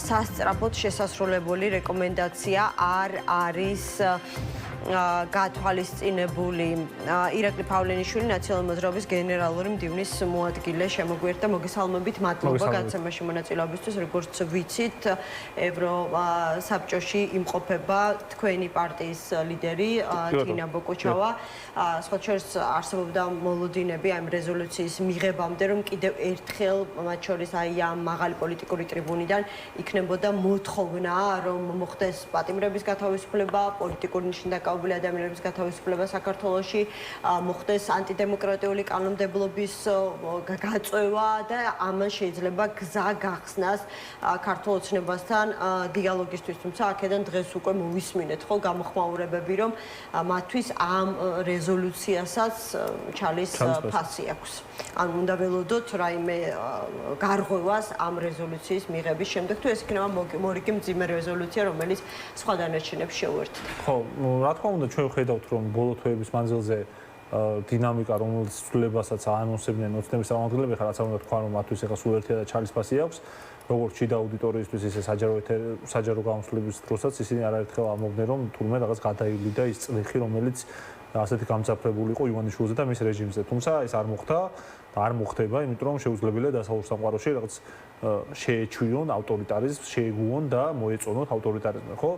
სასწრაფოდ შესასრულებული რეკომენდაცია არ არის გათვალისწინებული ირაკლი პავლენიშვილი ნაციონალური მოძრაობის გენერალური მდივნის მოადგილე შემოგვიერთდა მოგესალმებით მადლობა გადაცემაში მონაწილეობისთვის როგორც ვიცით ევროსაბჭოში იმყოფება თქვენი პარტიის ლიდერი თინა ბოკოჩავა სხვა შორის არსებობდა მოლოდინები ამ რეზოლუციის მიღებამდე რომ კიდევ ერთხელ მათ შორის აი ამ მაღალი პოლიტიკური ტრიბუნიდან იქნებოდა მოთხოვნა რომ მოხდეს პატიმრების გათავისუფლება პოლიტიკური ნიშნდაკავებული ადამიანების გათავისუფლება საქართველოში მოხდეს ანტიდემოკრატიული კანონმდებლობის გაწევა და ამან შეიძლება გზა გახსნას ქართულ ოცნებასთან დიალოგისთვის თუმცა აქედან დღეს უკვე მოვისმინეთ ხო გამოხმაურებები რომ მათთვის ამ რეზოლუციასაც ჩალის ფასი აქვს ან უნდა ველოდოთ რაიმე გარღვევას ამ რეზოლუციის მიღების შემდეგ თუ ეს იქნება მორიგი მძიმე რეზოლუცია რომელიც სხვა დანარჩენებს შეუერთდა ხო რა თქმა უნდა ჩვენ ხედავთ რომ ბოლო თვეების მანძილზე დინამიკა რომელიც ცვლილებასაც აანონსებდნენ ოცნების წარმომადგენლები ხარ რაც უნდა თქვა რომ მათთვის ეხლა სულ ერთია და ჩალის ფასი აქვს როგორც შიდა აუდიტორიისთვის ისე საჯარო გამოსვლების დროსაც ისინი არაერთხელ ამბობდნენ რომ თურმე რაღაც გადაივლიდა ის წლიხი რომელიც ასეთი გამძაფრებული იყო ივანიშვილზე და მის რეჟიმზე თუმცა ეს არ მოხდა არ მოხდება იმიტომ რომ შეუძლებელია დასავლურ სამყაროში რაღაც შეეჩვიონ ავტორიტარიზმს შეეგუონ და მოეწონოთ ავტორიტარიზმი ხო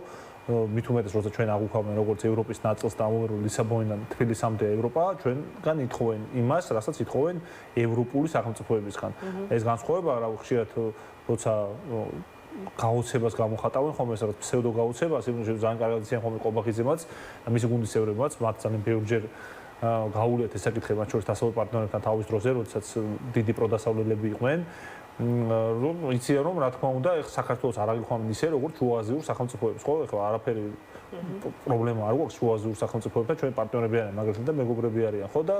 მით უმეტეს როცა ჩვენ აღვქვამენ როგორც ევროპის ნაწილს და ამოვერო ლისაბონიდან თბილისამდე ევროპა ჩვენგან ითხოვენ იმას რასაც ითხოვენ ევროპული სახელმწიფოებისგან ეს განსხვავება რა ხშირად როცა გაოცებას გამოხატავენ ხომ ეს რაღაც ფსევდო გაოცებას იმенно ძალიან კარგად იციან ხომ ყობახიძემაც და მისი გუნდის წევრებმაც მათ ძალიან ბევრჯერ გაუვლიათ ეს საკითხი მათ შორის დასავლურ პარტნიორებთან თავის დროზე როდესაც დიდი პროდასავლელები იყვნენ რომ იციან რომ რა თქმა უნდა ეხლა საქართველოს არ აგიხვამენ ისე როგორც შუააზიურ სახელმწიფოებს ხო ეხლა არაფერი პრობლემა არ გვაქვს შუააზიურ სახელმწიფოებთან ჩვენ პარტნიორები არიან მაგალითად და მეგობრები არიან ხო და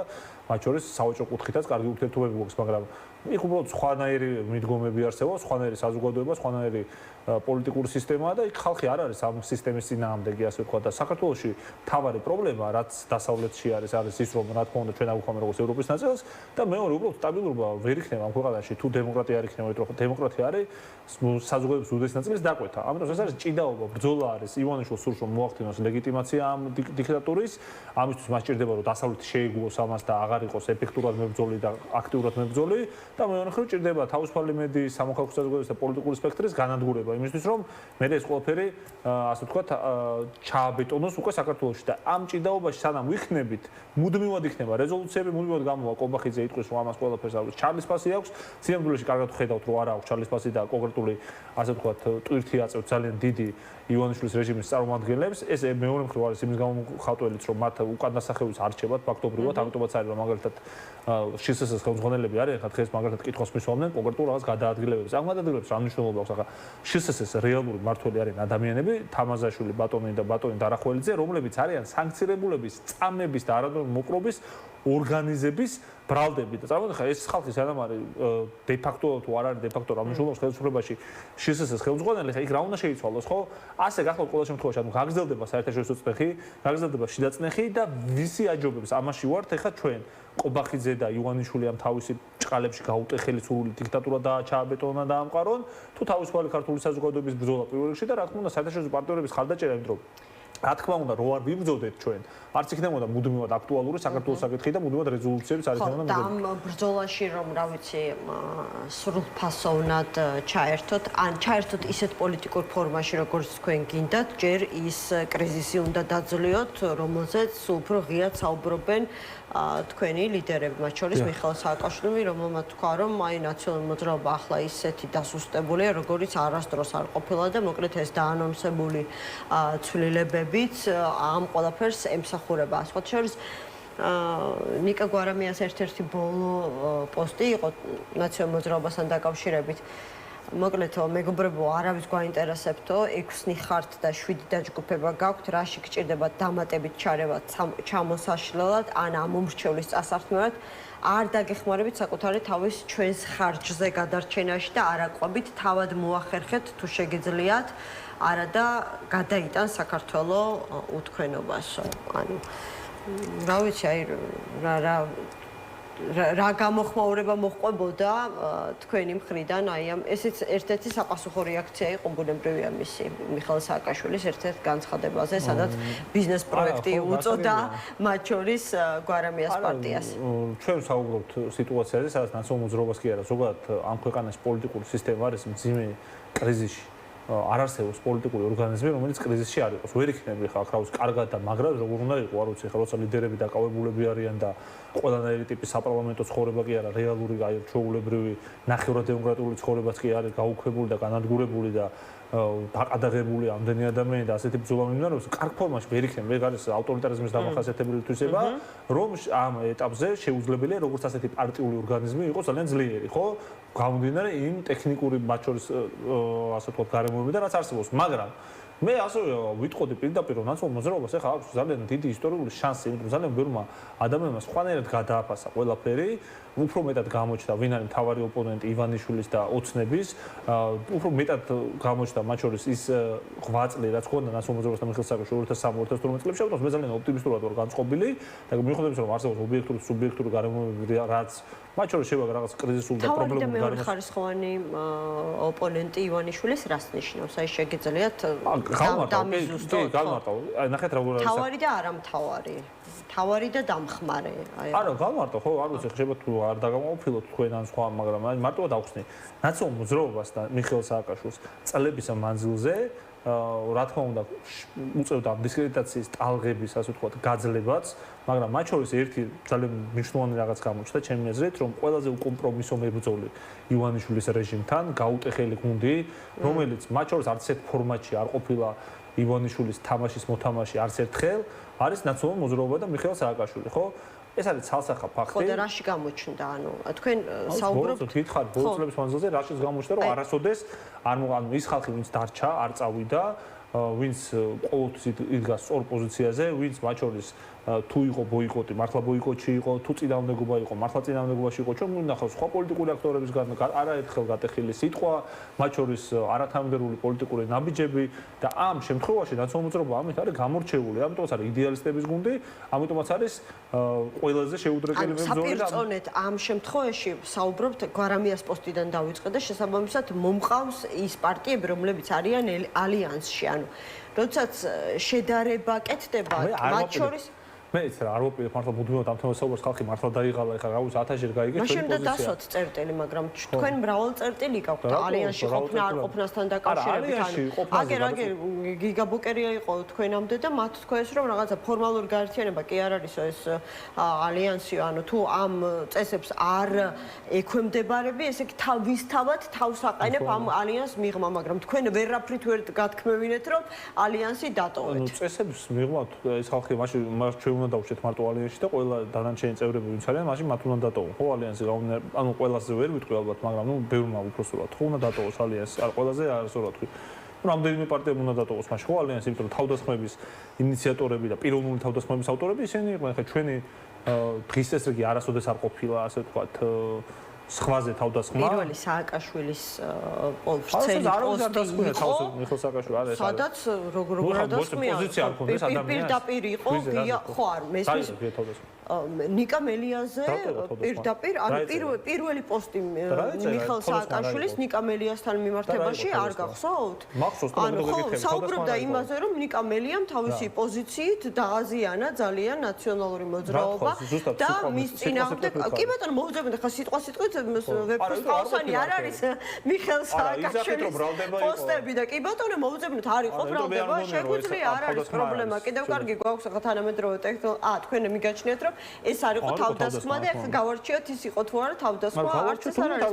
მათ შორის სავაჭრო კუთხითაც კარგი ურთიერთობები გვაქვს მაგრამ იქ უბრალოდ სხვანაირი მიდგომები არსებობს სხვანაირი საზოგადოება სხვანაირი პოლიტიკური სისტემაა და იქ ხალხი არ არის ამ სისტემის წინააღმდეგი ასე ვთქვა და საქართველოში თავარი პრობლემა რაც დასავლეთში არის ის რომ რა თქმა უნდა ჩვენ აღვქვამენ როგორც ევროპის ნაწილს და მეორე უბრალოდ სტაბილურობა ვერ იქნება ამ ქვეყანაში თუ დემოკრატია არ იქნება იმიტომ რომ დემოკრატია არის საზოგადოების უდიდესი ნაწილის დაკვეთა ამიტომ ეს არის ჭიდაობა ბრძოლა არის ივანიშვილს სურს რომ მოახდინოს ლეგიტიმაცია ამ დიქტატურის ამისთვის მას ჭირდება რომ დასავლეთი შეეგუოს ამას და აღარ იყოს ეფექტურად მებრძოლი და აქტიურად მებრძოლი და მეორე მხრივ ჭირდება თავისუფალი მედიის სამოქალაქო საზოგადოების და პოლიტიკური სპექტრის განადგურება იმისთვის რომ მე ეს ყველაფერი ასე ვთქვათ ჩააბეტონოს უკვე საქართველოში და ამ ჭიდაობაში სანამ ვიხნებით მუდმივად იქნება რეზოლუციები მუდმივად გამოვა ყობახიძე იტყვის რომ ამას ყველაფერს აქვს ჩარლის ფასი აქვს სიამბულეში კარგად ხედავთ რომ არა აქვს ჩარლის ფასი და კონკრეტული ასე ვთქვათ ტვირთი აწევთ ძალიან დიდი ივანიშვილის რეჟიმის წარმომადგენლებს ეს მეორე მხრივ არის იმის გამოხატველიც რომ მათ უკანასახევის არჩევათ ფაქტობრივად ამიტომაც არის რომ მაგალითად შსს-ის ხელმძღვანელები არიან ხა დღეს მაგალითად კითხვას მისვამდნენ კონკრეტულ რაღაც გადაადგილებებს ამ გადაადგილებებს რა მნიშვნელობა აქვს ახლა შსს-ის რეალური მმართველი არიან ადამიანები თამაზაშვილი ბატონი და ბატონი დარახველიძე რომლებიც არიან სანქცირებულების წამების და არანაირი მოპყრობის ორგანიზების ბრალდები და წარმოგიდგენთ ეს ხალხი სანამ არის დე-ფაქტო თუ არ არის დე-ფაქტო რამჟღავნების ხელისუფლებაში შსს-ის ხელმძღვანელი ხა იქ რა უნდა შეიცვალოს ხო ასე გახლავთ ყველა შემთხვევაში ანუ გაგრძელდება საერთაშორისო წნეხი გაგრძელდება შიდა წნეხი და ვისი აჯობებს ამაში ვართ ეხა ჩვენ ყობახიძე და ივანიშვილი ამ თავისი ჭყალებში გაუტეხელი სრული დიქტატურა დააჩააბეტონა და ამყარონ თუ თავისუფალი ქართული საზოგადოების ბრძოლა პირველ რიგში და რა თქმა უნდა საერთაშორისო პარტნიორების ხალხდაჭერა იმ დროს რა თქმა უნდა, რო არ ვიბრძოდეთ ჩვენ, არც იქნებოდა მუდმივად აქტუალური საქართველოს საკითხი და მუდმივად რეზოლუციებიც არ იქნებოდა და ამ ბრძოლაში რომ რა ვიცი, სრულფასოვნად ჩაერთოთ, ან ჩაერთოთ ისეთ პოლიტიკურ ფორმაში, როგორც თქვენ გინდათ, ჯერ ის კრიზისი უნდა დაძლიოთ, რომელზეც სულ უფრო ღიად საუბრობენ თქვენი ლიდერები, მათ შორის მიხეილ სააკაშვილი, რომელმაც თქვა, რომ აი ნაციონალური მოძრაობა ახლა ისეთი დასუსტებულია, როგორიც არასდროს არ ყოფილა და მოკლედ ეს დაანონსებული ცვლილებებიც ამ ყველაფერს ემსახურება. სხვა შორის ნიკა გვარამიას ერთ-ერთი ბოლო პოსტი იყო ნაციონალურ მოძრაობასთან დაკავშირებით. მოკლედ მეგობრებო, არავის გვაინტერესებთო, 6-ნი ხართ და 7 დაჯგუფება გაქვთ, რაში გჭირდება დამატებით ჩარევა ჩამოსაშლელად ან ამომრჩევლის წასართმევად, არ დაგეხმარებით საკუთარი თავის ჩვენს ხარჯზე გადარჩენაში და არ აყვებით, თავად მოახერხეთ თუ შეგიძლიათ, არადა გადაიტან საქართველოს უთქვენობასო. ანუ რა ვიცი, აი რა გამოხმაურება მოხყვებოდა თქვენი მხრიდან, აი ამ ესეც ერთ-ერთი საპასუხო რეაქცია იყო ბუნებრივია მისი მიხეილ სააკაშვილის ერთ-ერთ განცხადებაზე, სადაც ბიზნეს პროექტი უწოდა მათ შორის გვარამიას პარტიას. ჩვენ ვსაუბრობთ სიტუაციაზე, სადაც ნაციონალურ მოძრაობას კი არა, ზოგადად ამ ქვეყანას პოლიტიკური სისტემა არის მძიმე კრიზისში. არ არსებობს პოლიტიკური ორგანიზმი, რომელიც კრიზისში არ იყოს. ვერ იქნება ხა ახლა კარგად და მაგრად როგორ უნდა იყოს, არ ვიცი, ხა როცა ლიდერები დაკავებულები არიან და ყველანაირი ტიპის საპარლამენტო ცხოვრება კი არა, რეალური აი ჩვეულებრივი ნახევრად დემოკრატიული ცხოვრებაც კი არის გაუქმებული და განადგურებული და დაკადაღებული ამდენი ადამიანი და ასეთი ბრძოლა მიმდინარეობს, კარგ ფორმაში ვერ იქნება, ეგ არის ავტორიტარიზმის დამახასიათებელი თვისება, რომ ამ ეტაპზე შეუძლებელია როგორც ასეთი პარტიული ორგანიზმი იყოს ძალიან ძლიერი, ხო? გამომდინარე იმ ტექნიკური მათ შორის ასე ვთქვათ გარემოებიდან რაც არსებობს, მაგრამ მე ასევე ვიტყოდი პირდაპირ რომ ნაციონალურ მოძრაობას ახლა აქვს ძალიან დიდი ისტორიული შანსი, იმიტომ რომ ძალიან ბევრმა ადამიანმა სხვანაირად გადააფასა ყველაფერი, უფრო მეტად გამოჩნდა ვინ არის მთავარი ოპონენტი ივანიშვილის და ოცნების, უფრო მეტად გამოჩნდა მათ შორის ის ღვაწლი, რაც ხონდა ნაციონალურ მოძრაობას და მიხეილ სააკაშვილის 2003-2012 წლებში, ამიტომ მე ძალიან ოპტიმისტურად ვარ განწყობილი და მიუხედავად იმისა, რომ არსებობს ობიექტური სუბიექტური გარემოებები, რაც მათ შორის შევა რაღაც კრიზისულ და პრობლემურ თავი და მეორე ხარისხოვანი ოპონენტი ივანიშვილის რას ნიშნავს? აი შეგიძლიათ დამიზუსტოთ. კი, გამარტო. აი ნახეთ როგორ არის. თავარი და არამთავარი. თავარი და დამხმარე. აი არა, გამარტო, ხო, არ ვიცი, ხება თუ არ დაგამოვფილოთ თქვენ ან სხვა, მაგრამ მარტო დავხსნი. ნაციონალურ მოძრაობას და მიხეილ სააკაშვილს წლების მანძილზე რა თქმა უნდა უწევდა დისკრედიტაციის ტალღების, ასე ვთქვათ, გაძლებაც, მაგრამ მათ შორის ერთი ძალიან მნიშვნელოვანი რაღაც გამოჩნდა ჩემი აზრით, რომ ყველაზე უკომპრომისო მებრძოლი ივანიშვილის რეჟიმთან გაუტეხელი გუნდი, რომელიც მათ შორის არც ერთ ფორმატში არ ყოფილა ივანიშვილის თამაშის მოთამაშე არც ერთხელ, არის ნაციონალურ მოძრაობა და მიხეილ სააკაშვილი, ხო? ეს არის ცალსახა ფაქტი. ხო და რაში გამოჩნდა? ანუ თქვენ საუბრობთ გითხარით ბოლო წლების მანძილზე რაშიც გამოჩნდა, რომ არასოდეს არ ის ხალხი ვინც დარჩა, არ წავიდა, ვინც ყოველთვის იდგა სწორ პოზიციაზე, ვინც მათ შორის თუ იყო ბოიკოტი, მართლა ბოიკოტში იყო, თუ წინააღმდეგობა იყო, მართლა წინააღმდეგობაში იყო, ჩვენ მინახავს სხვა პოლიტიკური აქტორებისგან არაერთხელ გატეხილი სიტყვა, მათ შორის არათანმიმდევრული პოლიტიკური ნაბიჯები და ამ შემთხვევაში ნაციონალურ მოძრაობა ამით არის გამორჩეული, ამიტომაც არის იდეალისტების გუნდი, ამიტომაც არის ყველაზე შეუდრეკელი მებრძოლი და საპირწონეთ ამ შემთხვევაში საუბრობთ გვარამიას პოსტიდან დავიწყე და შესაბამისად მომყავს ის პარტიები, რომლებიც არიან ალიანსში, ანუ როდესაც შედარება კეთდება მათ შორის მეც რა არ ვაპირებ მართლა მუდმივად ამ თემას საუბარს ხალხი მართლა დაიღალა ეხლა რა ვიცი 1000-ჯერ გაიგეს ჩვენი პოზიცია. მაშინ და დასვათ წერტილი, მაგრამ თქვენ მრავალ წერტილი გაქვთ ალიანსში ყოფნა არ ყოფნასთან დაკავშირებით. აგერ გიგაბუკერია იყო თქვენამდე და მათ თქვენს რომ რაღაცა ფორმალური გაერთიანება კი არ არის ეს ალიანსი, ანუ თუ ამ წესებს არ ექვემდებარები, ესე იგი თავისთავად თავს აყენებ ამ ალიანსს მიღმა, მაგრამ თქვენ ვერაფრით ვერ გათქმევინეთ რომ ალიანსი დატოვეთ. ანუ წესებს მიღმა ეს ხალხი მაშინ ჩვენ უნდა დავუშვათ მარტო ალიანსში და ყველა დანარჩენი წევრები ვინც არიან, მაშინ მათ უნდა დატოვონ. ხო, ალიანსი ანუ ყველაზე ვერ ვიტყვი ალბათ, მაგრამ ნუ ბევრმა უпроსტულად ხო უნდა დატოვოს ალიანსი. არ ყველაზე არასოდეს ვთქვი. რამდენიმე პარტიამ უნდა დატოვოს მაშინ ხო ალიანსი, იმიტომ რომ თავდასხმების ინიციატორები და პიროვნული თავდასხმების ავტორები ისინი იყვნენ. ხა ჩვენი დღის წესრიგი არასოდეს არ ყოფილა, ასე ვთქვათ, სხვაზე თავდასხმა. პირველი სააკაშვილის პოსტი მიხეილ სააკაშვილი არის. სადაც როგორ დასხმია? პოზიცია არ ქონდეს ადამიანს. პირდაპირ იყო, ხო არ მესმის. ნიკა მელიაზე პირდაპირ, ანუ პირველი პოსტი მიხელ სააკაშვილის ნიკა მელიასთან მიმართებაში არ გახსოვთ? ანუ საუბრობდა იმაზე, რომ ნიკა მელიამ თავისი პოზიციით დააზიანა ძალიან ნაციონალური მოძრაობა და მის წინააღმდეგ კი ბატონო მოუძებნე ხა სიტყვით ვეფხისტყაოსანი არ არის მიხელ სააკაშვილის პოსტები და კი ბატონო მოუძებნეთ არ იყო ბრალდება შეგვიძლია არ არის პრობლემა კიდევ კარგი გვაქვს ახლა თანამედროვე ტექნოლოგია თქვენ მიგაჩნიათ რომ ეს არ იყო თავდასხმა და ეხლა გავარჩიოთ ის იყო თუ არა თავდასხმა არც ეს არ არის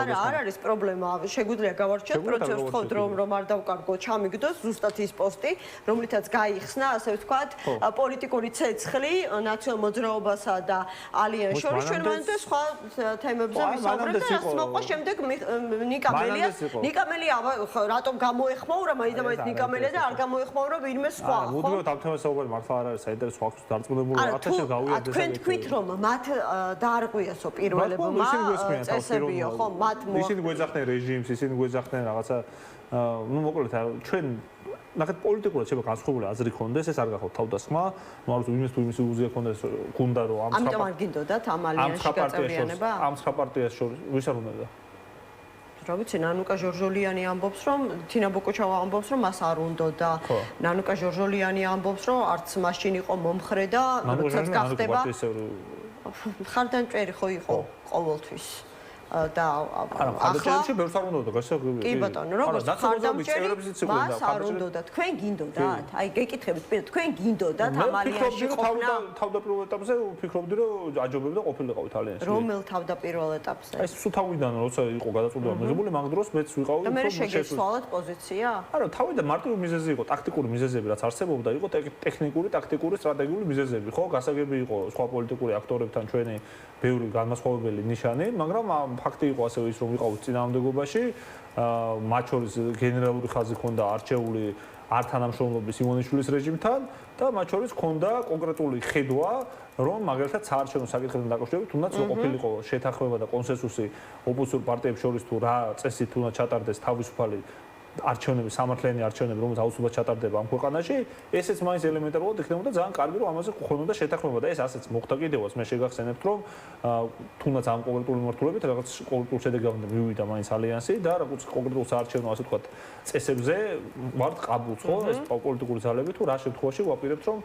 არა არ არის პრობლემა შეგვიძლია გავარჩიოთ პროცესს ვთხოვთ რომ არ დავკარგოთ ჩამიგდოს ზუსტად ის პოსტი რომლითაც გაიხსნა ასე ვთქვათ პოლიტიკური ცეცხლი ნაციონალურ მოძრაობასა და ალიანს შორის ჩვენ მანამდე სხვა თემებზე ვისაუბრებთ და რაც მოყვა შემდეგ ნიკა მელია რატომ გამოეხმაურა მაინც ნიკა მელია და არ გამოეხმაურა ვინმე სხვა ხო? მუდმივად ამ თემას საუბარი მართლა არ არის საინტერესო აქვს დარწმუნებული 1000-ში გავიარდეს თქვენ თქვით რომ მათ დაარღვიასო პირველებმა წესებიო ხო მათ ისინი გვეძახდნენ რეჟიმს ისინი გვეძახდნენ რაღაცა ну მოკლედ ჩვენ ნახეთ პოლიტიკურად შეიძლება განსხვავებული აზრი ქონდეს ეს არ გახავთ თავდასხმა მაგრამ იმის თუ იმის უზია ქონდეს გუნდა რომ ამიტომ არ გინდოდათ ამ ალიანსში გაწევრიანება ამ სხვა პარტიას შორის ვის არ უნდა რა ვიცი ნანუკა ჟორჟოლიანი ამბობს რომ თინა ბოკოჩავა ამბობს რომ მას არ უნდა და ნანუკა ჟორჟოლიანი ამბობს რომ არც მაშინ იყო მომხრე და როდესაც გახდება ხარდანჭერი ხო იყო ყოველთვის და ახლა ბევრს არ უნდა გასაგები კი ბატონო როგორც ხარდამჭერი მას არ უნდა და თქვენ გინდოდათ აი გეკითხებით პირად თქვენ გინდოდათ ამ ალიანსში ყოფნა თავდაპირველ ეტაპზე ვფიქრობდი რომ აჯობებდა ყოფილიყავით ალიანსში რომელ თავდაპირველ ეტაპზე აი სულ თავიდან როცა იყო გადაწყვეტილება მიღებული მაგ დროს მეც ვიყავი და მე შეგეცვალოთ პოზიცია არა თავიდან მარტივი მიზეზი იყო ტაქტიკური მიზეზები რაც არსებობდა იყო ტექნიკური ტაქტიკური სტრატეგიული მიზეზები ხო გასაგები იყო სხვა პოლიტიკური აქტორებთან ჩვენი ბევრი განმასხვავებელი ნიშანი მაგრამ ფაქტი იყო ასევე ის რომ ვიყავით წინააღმდეგობაში მათ შორის გენერალური ხაზი ჰქონდა არჩეული არ თანამშრომლობის ივანიშვილის რეჟიმთან და მათ შორის ჰქონდა კონკრეტული ხედვა რომ მაგალითად საარჩევნო საკითხებთან დაკავშირებით თუნდაც ყოფილიყო შეთანხმება და კონსენსუსი ოპოზიციურ პარტიებს შორის თუ რა წესით უნდა ჩატარდეს თავისუფალი არჩევნები სამართლიანი არჩევნები რომელიც აუცილებლად ჩატარდება ამ ქვეყანაში ესეც მაინც ელემენტარულად იქნებოდა ძალიან კარგი რომ ამაზე ხონოდა შეთანხმება და ეს ასეც მოხდა კიდევაც მე შეგახსენებთ რომ თუნდაც ამ კონკრეტული მიმართულებით რაღაც კონკრეტულ შედეგამდე მივიდა მაინც ალიანსი და რაღაც კონკრეტულ საარჩევნო ასე ვთქვათ წესებზე ვართ ყაბულს ხო ეს პოლიტიკური ძალები თუ რა შემთხვევაში ვაპირებთ რომ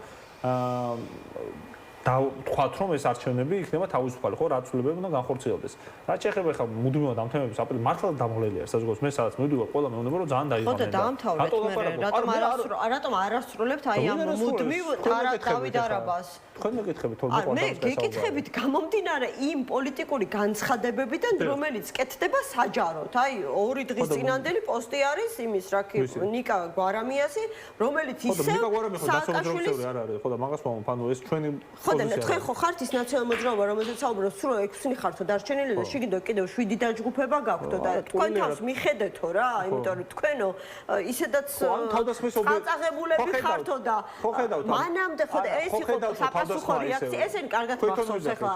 და თქვათ რომ ეს არჩევნები იქნება თავისუფალი ხო რა ცვლილებები უნდა განხორციელდეს რაც შეეხება ხა მუდმივად ამ თემებს აპრილ მართლა დამღლელია საზოგადოებას მე სადაც მივდივარ ყველა მეუბნება რომ ძალიან დაიღვანე და რატომ არასრულებთ აი ამ მუდმივ თავიდარებას თქვენ მეკითხებით თორე მე გეკითხებით გამომდინარე იმ პოლიტიკური განცხადებებიდან რომელიც კეთდება საჯაროდ აი 2 დღის წინანდელი პოსტი არის იმის რაკი ნიკა გვარამიასი რომელიც ისევ სააკაშვილის არ არის ხო და მაგას მომფ ანუ ეს ჩვენი თქვენ ხო ხართ ის ნაციონალური მოძრაობა რომელზეც საუბრობთ სულ 6-ნი ხართო დარჩენილი და შეგიძლიათ კიდევ 7 დაჯგუფება გაქვთო და თქვენ თავს მიხედეთო რა იმიტომ რომ თქვენო ისედაც წაღებულები ხართო და მანამდე ხო და ეს იყო საპასუხო რეაქცია ესენი კარგად მახსოვს ახლა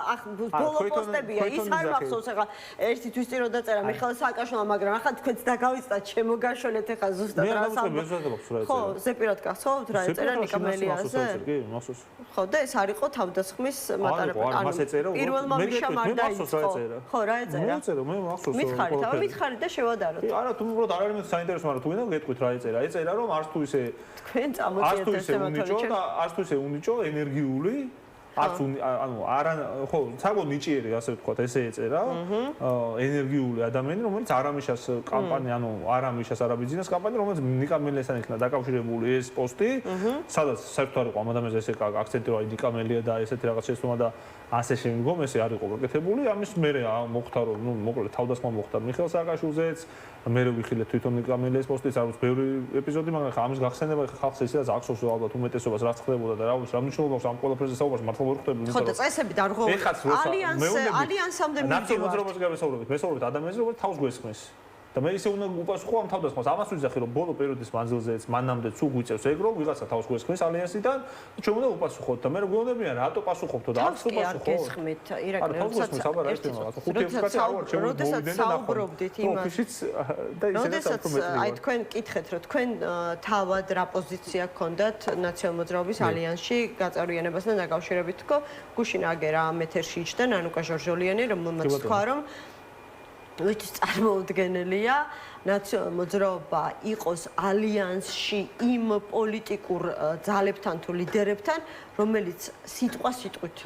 ბოლო პოსტებია ის არ მახსოვს ახლა ერთი თვის წინ რო დაწერა მიხეილ სააკაშვილმა მაგრამ ახლა თქვენც დაგავიწყდათ შემოგაშოლეთ ახლა ზუსტად რა საუბრობთ ხო ზეპირად გახსოვთ რა ეწერა ნიკა მელიაზე ხო და ეს არ იყო თავდასხმის მატარებელი ანუ პირველმა მიშამ არ დაიწყო ხო რა ეწერა მე მახსოვს მითხარით და შევადაროთ არა თუ უბრალოდ არ არის საინტერესო მაგრამ თუ ვინდა გეტყვით რა ეწერა ეწერა რომ არც თუ ისე თქვენ წამოწიეთ ეს თემატოლოგია და არც თუ ისე უნიჭო ენერგიული არც ანუ არა ხო საკმაოდ ნიჭიერი ასე ვთქვათ ესე ეწერა ენერგიული ადამიანი რომელიც არამიშას კამპანია ანუ არამიშას არაბიზნეს კამპანია რომელიც ნიკა მელიასთან იქნა დაკავშირებული ეს პოსტი სადაც საერთოდ არ იყო ამ ადამიანზე ესე აქცენტი რომ აი ნიკა მელია და ესეთი რაღაც შეცდომა და ასე შემდგომ ესე არ იყო გაკეთებული ამის მერე მოხდა რომ ნუ მოკლედ თავდასხმა მოხდა მიხეილ სააკაშვილზეც მერე ვიხილეთ თვითონ ნიკა მელიას პოსტის არის ბევრი ეპიზოდი მაგრამ ხა ამის გახსენება ხალხს ისედაც ახსოვს ალბათ უმეტესობას რაც ხდებოდა და რა მნიშვნელობა აქვს ამ ყველაფერზე საუბარს მართლა ვერ ხვდები ხო და წესები დარღვევა ალიანსამდე მივდივართ ნაციონალურ მოძრაობას გავესაუბრებთ მე საუბრობთ ადამიანზე რომელიც თავს გვესხმის და მე ისე უნდა უპასუხო ამ თავდასხმას. ამას ვიძახი რომ ბოლო პერიოდის მანძილზეც მანამდე თუ გვიწევს ეგ რომ ვიღაცა თავს გვესხმის ალიანსიდან ჩვენ უნდა უპასუხოთ და მე რო გვეუბნებიან რატო პასუხობთ და არც უპასუხოთ. გესხმით ირაკლი როდესაც აი თქვენ კითხეთ რომ თქვენ თავად რა პოზიცია გქონდათ ნაციონალ მოძრაობის ალიანსში გაწევრიანებასთან დაკავშირებით თქო გუშინ აგერა ამ ეთერში იჯდა ნანუკა ჟორჟოლიანი რომელმაც თქვა რომ ვით წარმოუდგენელია ნაციონალ მოძრაობა იყოს ალიანსში იმ პოლიტიკურ ძალებთან თუ ლიდერებთან რომელიც სიტყვით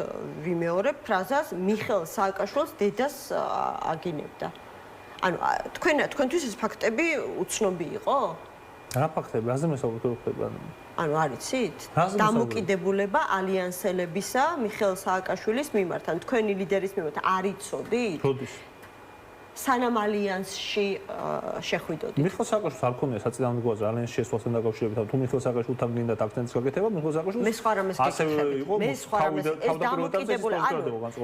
ვიმეორებ ფრაზას მიხეილ სააკაშვილს დედას აგინებდა. ანუ თქვენთვის ეს ფაქტები უცნობი იყო? რა ფაქტები? რაზე მესაუბრეთ ხდება? ანუ არიცით? დამოკიდებულება ალიანსელებისა მიხეილ სააკაშვილის მიმართ, ან თქვენი ლიდერის მიმართ არ იცოდით? როდის? სანამ ალიანსში შეხვიდოდით. მიხეილ სააკაშვილს არ ქონია საწინააღმდეგოა ალიანსში შესვლასთან დაკავშირებით, თუ მიხეილ სააკაშვილთან გინდათ აქცენტის გაკეთება, მიხეილ სააკაშვილს მე სხვა რამეს გეკითხებით. მე სხვა რამეს ეს დამოკიდებული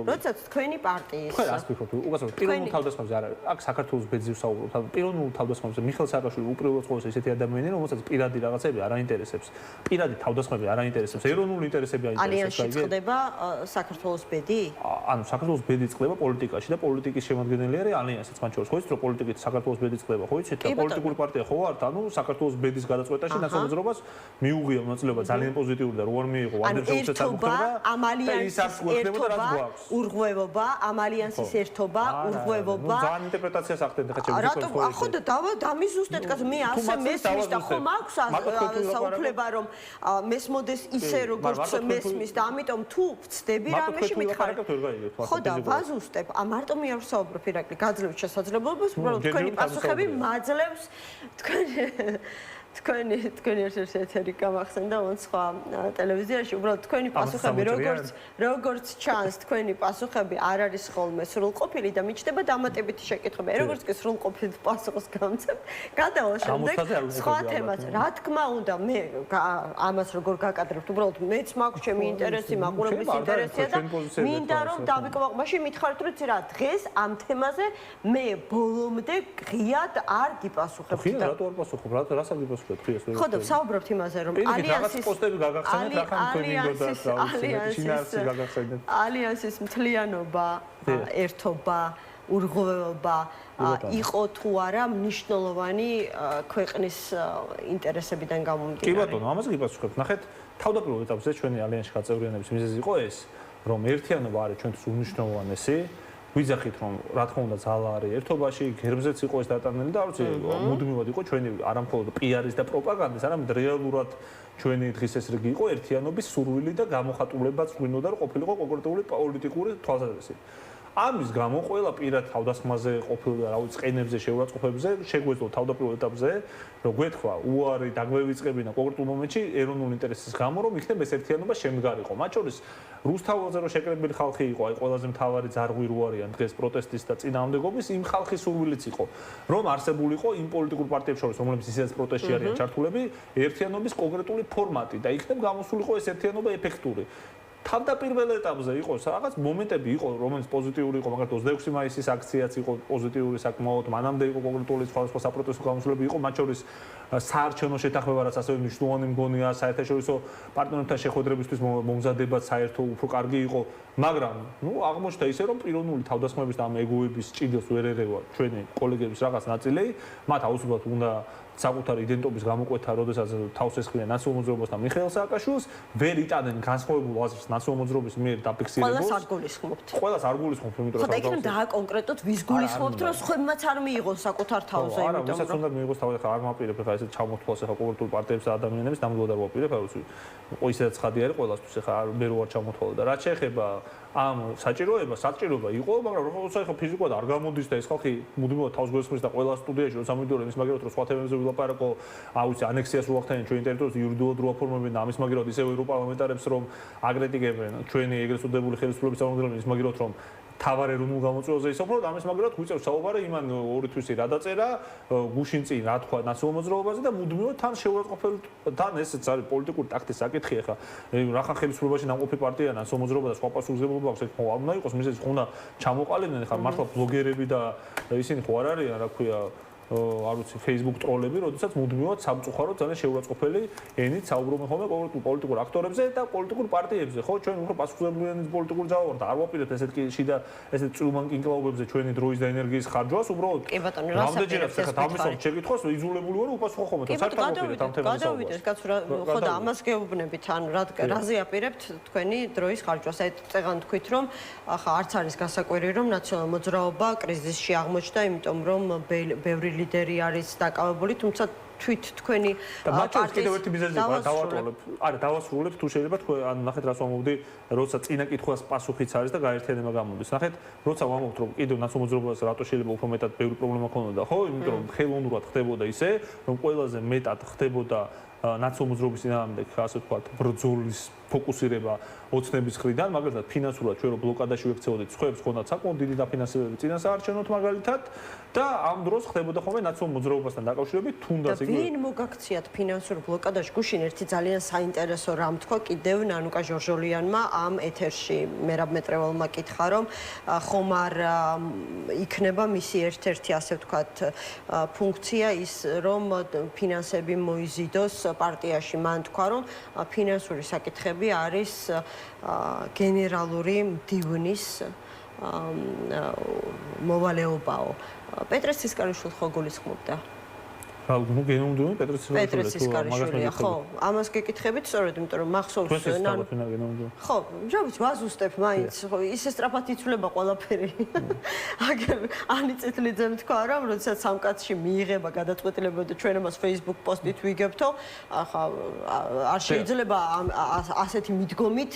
როდესაც თქვენი პარტიის თქვენ რას ფიქრობთ? უგასწორებთ პიროვნულ თავდასხმებზე არ არის. აქ საქართველოს ბეძებს საუბრობთ. პიროვნულ თავდასხმებზე მიხეილ სააკაშვილი უპირველეს ყოვლისა ისეთი ადამიანია, რომელსაც პირადი რაღაცები არ აინტერესებს. პირადი თავდასხმები არ აინტერესებს. ეროვნული ინტერესები აინტერესებს. ალიანსში წყდება საქართველოს ბედი? ანუ საქართველოს ბედი წყდება პოლიტიკაში და პოლიტიკის შემადგენელი არის ალიანსი. მან შორის ხო იცით რომ პოლიტიკით საქართველოს ბედი წყდება ხო იცით და პოლიტიკური პარტია ხო ართ ანუ საქართველოს ბედის გადაწყვეტაში ნაციონალურ მოძრაობას მიუღია მონაწილეობა ძალიან პოზიტიური და რო არ მიიღო ამდენშეუცეთ წარმოქმნება ამ ალიანსის ერთობა ურღვევობა ამ ალიანსის ერთობა ურღვევობა ძალიან ინტერპრეტაციას ახდენთ ხა ჩემს რატო ხო და დამიზუსტეთ კაცო მე ასე მესმის და ხომ აქვს საუფლება რომ მესმოდეს ისე როგორც მესმის და ამიტომ თუ ვწდები რამეში მითხარ ხო და ვაზუსტებ მარტო მე არ ვსაუბრობ ირაკლი გაძლევ შესაძლებლობას, უბრალოდ თქვენი პასუხები მაძლევს თქვენი ერთ-ერთი ეთერი გამახსენდა მან სხვა ტელევიზიაში, უბრალოდ თქვენი პასუხები როგორც ჩანს, თქვენი პასუხები არ არის ხოლმე სრულყოფილი და მიჩნდება დამატებითი შეკითხვები. როგორც კი სრულყოფილი პასუხს გამცემ, გადავალ შემდეგ სხვა თემას. რა თქმა უნდა, მე ამას როგორ გაკადრებთ, უბრალოდ მეც მაქვს ჩემი ინტერესი, მაყურებლის ინტერესია და მინდა რომ დავიკვირდეთ, მაშინ მითხარით რომ რა დღეს ამ თემაზე მე ბოლომდე ღიად არ გიპასუხებ. ღიად რატო არ პასუხობ? რას არ გიპასუხებ? ხო და ვსაუბრობთ იმაზე რომ ალიანსის პოსტები გაგახსენეთ რა ხან თქვენი გაგახსენეთ ალიანსის მთლიანობა ერთობა ურღვევობა იყო თუ არა მნიშვნელოვანი ქვეყნის ინტერესებიდან გამომდინარე. კი ბატონო, ამაზე გიპასუხებთ. ნახეთ, თავდაპირველ ეტაპზე ჩვენი ალიანსში გაწევრიანების მიზეზი იყო ეს, რომ ერთიანობა არის ჩვენთვის უნიშნულოვანესი. ვიძახით რომ რა თქმა უნდა ძალა არის ერთობაში, გერბზეც იყო ეს დატანილი და არ ვიცი, მუდმივად იყო ჩვენი არამხოლოდ პიარის და პროპაგანდის, არამედ რეალურად ჩვენი დღის ეს რიგი იყო ერთიანობის სურვილი და გამოხატულებაც გვინდოდა რომ ყოფილიყო კონკრეტული პოლიტიკური თვალსაზრისით. ამის გამო ყველა პირად თავდასხმაზე ყოფილი რა ვიცი ყენებზე შეურაცხყოფებზე შეგვეძლო თავდაპირველ ეტაპზე რომ გვეთქვა უარი დაგვევიწყებინა კონკრეტულ მომენტში ეროვნული ინტერესის გამო რომ იქნებ ეს ერთიანობა შემდგარიყო. მათ შორის რუსთაველზე რომ შეკრებილი ხალხი იყო, აი ყველაზე მთავარი ძარღვი რო არიან დღეს პროტესტის და წინააღმდეგობის იმ ხალხის სურვილიც იყო, რომ არსებულიყო იმ პოლიტიკურ პარტიებს შორის, რომლებიც ისედაც პროტესტში არიან ჩართულები, ერთიანობის კონკრეტული ფორმატი და იქნებ გამოსულიყო ეს ერთიანობა ეფექტური. თავდაპირველ ეტაპზე იყო რაღაც მომენტები იყო, რომელიც პოზიტიური იყო, მაგრამ 26 მაისის აქციაც იყო პოზიტიური საკმაოდ, მანამდე იყო კონკრეტული სხვადასხვა საპროტესტო გამოსვლები იყო, მათ შორის საარჩევნო შეთანხმება, რაც ასევე მნიშვნელოვანი მგონია, საერთაშორისო პარტნიორებთან შეხვედრებისთვის მომზადებაც საერთო უფრო კარგი იყო, მაგრამ აღმოჩნდა ისე, რომ პიროვნული თავდასხმების და ამ ეგოების ჭიდილს ვერ ერევა ჩვენი კოლეგების რაღაც ნაწილი, მათ აუცილებლად უნდა საკუთარი იდენტობის გამოკვეთა, როდესაც თავს ესხმიან ნაციონალურ მოძრაობას და მიხეილ სააკაშვილს, ვერ იტანენ განსხვავებულ აზრს ნაციონალურ მოძრაობის მიერ დაფიქსირებულს. ყველას არ გულისხმობთ. ყველას არ გულისხმობთ, იმიტომ რომ ხო და იქნებ დააკონკრეტოთ, ვის გულისხმობთ, რომ სხვებმაც არ მიიღოს საკუთარ თავზე, იმიტომ რომ არა, ვისაც უნდა მიიღოს თავზე, ხა არ მაპირებ, ხა ესე ჩამოთვალს ხა კონკრეტულ პარტიებს და ადამიანებს, ნამდვილად არ ვაპირებ, არ ვიცი. ისედაც ხადი არის ყველასთვის, ხა მე რო არ ჩამოთვალე და რაც შეეხება ამ საჭიროება იყო, მაგრამ როცა ხა ფიზიკურად არ გამოდის და ეს ხალხი მუდმივად თავს გვესხმის და ყველა სტუდიაში როცა მიდიოდნენ ის მაგერად რომ სხვა თემებზე ვილაპარაკო, აუცი ანექსიას რო ახდენენ ჩვენ ტერიტორიაზე იურიდიულად რო აფორმებენ და ამის მაგერად ისევ ევროპარლამენტარებს რომ აგრეტიკებენ ჩვენი ეგრეთ წოდებული ხელისუფლების წარმომადგენლები ის მაგერად რომ თავარ ეროვნულ გამოწვევაზე ისაუბროთ, ამის მაგერად გვიწევს საუბარი იმან ორი თვისი რა დაწერა, გუშინ წინ რა თქვა ნაციონალურ მოძრაობაზე და მუდმივად თან შეურაცხყოფელი თან ესეც არის პოლიტიკური ტაქტის საკითხი ხა. რახან ხელისუფლებაში ნამყოფი პარტია ნაციონალურ მოძრაობა და სხვა პასუხისმგებლობა აქვს, ხო უნდა იყოს მისეს, ხო უნდა ჩამოყალიბდნენ ხა მართლა ბლოგერები და ისინი ხო არ არიან, რა ქვია არ ვიცი Facebook ტროლები, როდესაც მუდმივად სამწუხაროდ ძალიან შეურაცხყოფელი ენით საუბრობენ ხოლმე პოლიტიკურ აქტორებზე და პოლიტიკურ პარტიებზე. ხო, ჩვენ უფრო პასუხისმგებელი პოლიტიკურ ძალა ვართ. არ ვაპირებთ ესეთ შიდა ესეთ წილმანკინკლაობებზე ჩვენი დროის და ენერგიის ხარჯვას, უბრალოდ რამდენჯერაც ახლა დამისვამ შეკითხოს, იზოლებული ვარ უპასუხო ხოლმე, თუ საერთოდ ვაპირებთ ამ თემაზე. გადავიდეთ, კაცო, ხო და ამას გეუბნებით, ან რაზე აპირებთ თქვენი დროის ხარჯვას. აი წეგან თქვით, რომ ახლა არც არის გასაკვირი, რომ ნაციონალურ მოძრაობა კრიზისში აღმოჩნდა, იმიტომ რომ ბევრი ლიდერი არის დაკავებული, თუმცა თვით თქვენი პარტიის კიდევ ერთი მიზეზი დავატოვებ. არა, დავასრულებ თუ შეიძლება თქვენ ან ნახეთ რას ვამბობდი, როცა წინა კითხვას პასუხიც არის და გაერთიანება გამოდის. ნახეთ, როცა ვამბობთ, რომ კიდევ ნაციონალურ მოძრაობას რატო შეიძლება უფრო მეტად ბევრი პრობლემა ქონოდა, ხო? იმიტომ რომ ხელოვნურად ხდებოდა ისე, რომ ყველაზე მეტად ხდებოდა ნაციონალურ მოძრაობის წინააღმდეგ, ასე ვთქვათ, ბრძოლის ფოკუსირება ოცნების მხრიდან, მაგალითად ფინანსურად ჩვენ რო ბლოკადაში ვექცეოდით, სხვებს ხონდათ საკმაოდ დიდი დაფინანსებები წინასაარჩევნოდ მაგალითად და ამ დროს ხდებოდა ხოლმე ნაციონალურ მოძრაობასთან დაკავშირებით თუნდაც იგივე. ვინ მოგაქციათ ფინანსურ ბლოკადაში? გუშინ ერთი ძალიან საინტერესო რამ თქვა კიდევ ნანუკა ჟორჟოლიანმა ამ ეთერში. მერაბ მეტრეველმა კითხა, რომ ხომ არ იქნება მისი ერთ-ერთი ასე ვთქვათ ფუნქცია ის, რომ ფინანსები მოიზიდოს პარტიაში. მან თქვა, რომ ფინანსური საკითხები არის გენერალური მდივნის მოვალეობაო. პეტრე სისკარიშვილი ხო გულისხმობდა? ნუ გენომდუმი პეტრე სისკარიშვილია, ხო. ამას გეკითხებით სწორედ, იმიტომ რომ მახსოვს ხო, ჯობიც ვაზუსტებ მაინც, ხო, ისე სწრაფად იცვლება ყველაფერი. აგერ ანიწითლიძემ თქვა, რომ როდესაც სამკაცში მიიღება გადაწყვეტილება და ჩვენ ამას Facebook პოსტით ვიგებთო, ახლა არ შეიძლება ასეთი მიდგომით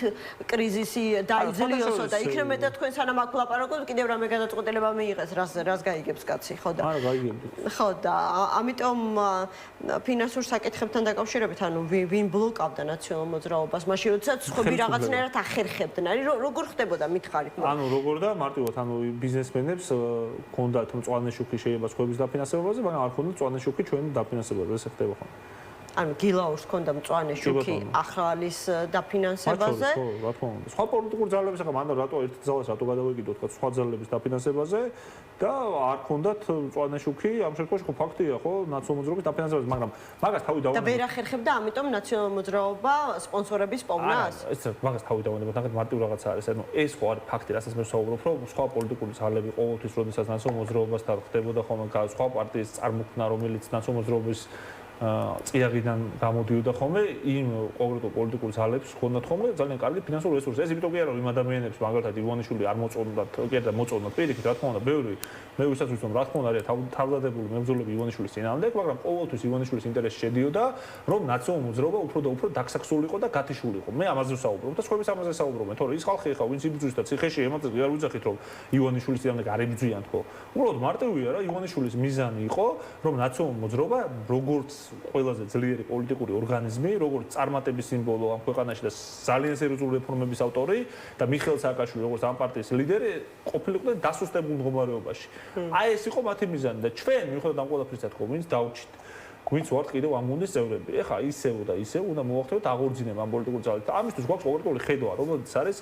კრიზისი დაიძლიოსო და იქნებ მეტად თქვენ სანამ აქ ვლაპარაკობთ, კიდევ რამე გადაწყვეტილება მიიღეს, რას გაიგებს კაცი, ხო და არა გაიგებთ. ხო და ამიტომ ფინანსურ საკითხებთან დაკავშირებით, ანუ ვინ ბლოკავდა ნაციონალურ მოძრაობას, მაშინ როდესაც ხები რაღაცნაირად ახერხებდნენ, არის როგორ ხდებოდა მითხარით? ანუ როგორ და მარტივად, ანუ ბიზნესმენებს ჰქონდათ მწვანე შუქი შეიძლება ხების დაფინანსებაზე, მაგრამ არ ჰქონდათ მწვანე შუქი ჩვენ დაფინანსებაზე, ესე ხდება ხოლმე. ანუ გილაურს ჰქონდა მწვანე შუქი ახალის დაფინანსებაზე. ხო, რა თქმა უნდა. სხვა პოლიტიკურ ძალებს ახლა მანდ რატო ერთ ძალას რატო გადავეკიდოთ, თქვა სხვა ძალების დაფინანსებაზე და არ ჰქონდათ მწვანე შუქი, ამ შემთხვევაში ხო ფაქტია, ხო, ნაციონალურ მოძრაობის დაფინანსებაზე, მაგრამ მაგას თავი დავანებოთ. და ვერ ახერხებდა, ამიტომ ნაციონალურ მოძრაობა სპონსორების პოვნას? ეს მაგას თავი დავანებოთ, ნახეთ მარტივ რაღაცა არის, ანუ ეს ხო არის ფაქტი, რასაც მე ვსაუბრობ, რომ სხვა პოლიტიკური ძალები ყოველთვის როდესაც ნაციონალურ მოძრაობასთან ხდებოდა ხოლმე სხვა პარტიის წარმოქმნა, რომელიც ნაციონალურ მოძრაობის წიაღიდან გამოდიოდა ხოლმე იმ კონკრეტულ პოლიტიკურ ძალებს ჰქონდათ ხოლმე ძალიან კარგი ფინანსური რესურსი. ეს იმიტომ კი არა, რომ იმ ადამიანებს მაგალითად ივანიშვილი არ მოწონდათ, კი და მოწონდათ პირიქით, რა თქმა უნდა, ბევრი მე ვისაც ვიცნობ, რა თქმა უნდა, არის თავდადებული მებრძოლები ივანიშვილის წინააღმდეგ, მაგრამ ყოველთვის ივანიშვილის ინტერესში შედიოდა, რომ ნაციონალურ მოძრაობა უფრო და უფრო დაქსაქსულიყო და გათიშულიყო. მე ამაზე ვსაუბრობ და სხვაებიც ამაზე საუბრობენ, თორე ის ხალხი ხა, ვინც იბრძვის და ციხეში ემატებს, არ ვიძახით, რომ ივანიშვილის წინააღმდეგ არ იბრძვიან თქო. უბრალოდ მარტივია რა, ივანიშვილის მიზანი იყო, რომ ნაციონალურ მოძრაობა როგორც ყველაზე ძლიერი პოლიტიკური ორგანიზმი, როგორც წარმატების სიმბოლო ამ ქვეყანაში და ძალიან სერიოზული რეფორმების ავტორი და მიხეილ სააკაშვილი როგორც ამ პარტიის ლიდერი ყოფილიყვნენ დასუსტებულ მდგომარეობაში. აი ეს იყო მათი მიზანი და ჩვენ მიუხედავად ამ ყველაფრისა თქო, ვინც დავჭით ვინც ვართ კიდევ ამ გუნდის წევრები. ეხლა ისევ და ისევ უნდა მოვახდინოთ აღორძინება ამ პოლიტიკურ ძალებს. და ამისთვის გვაქვს კონკრეტული ხედვა, რომელიც არის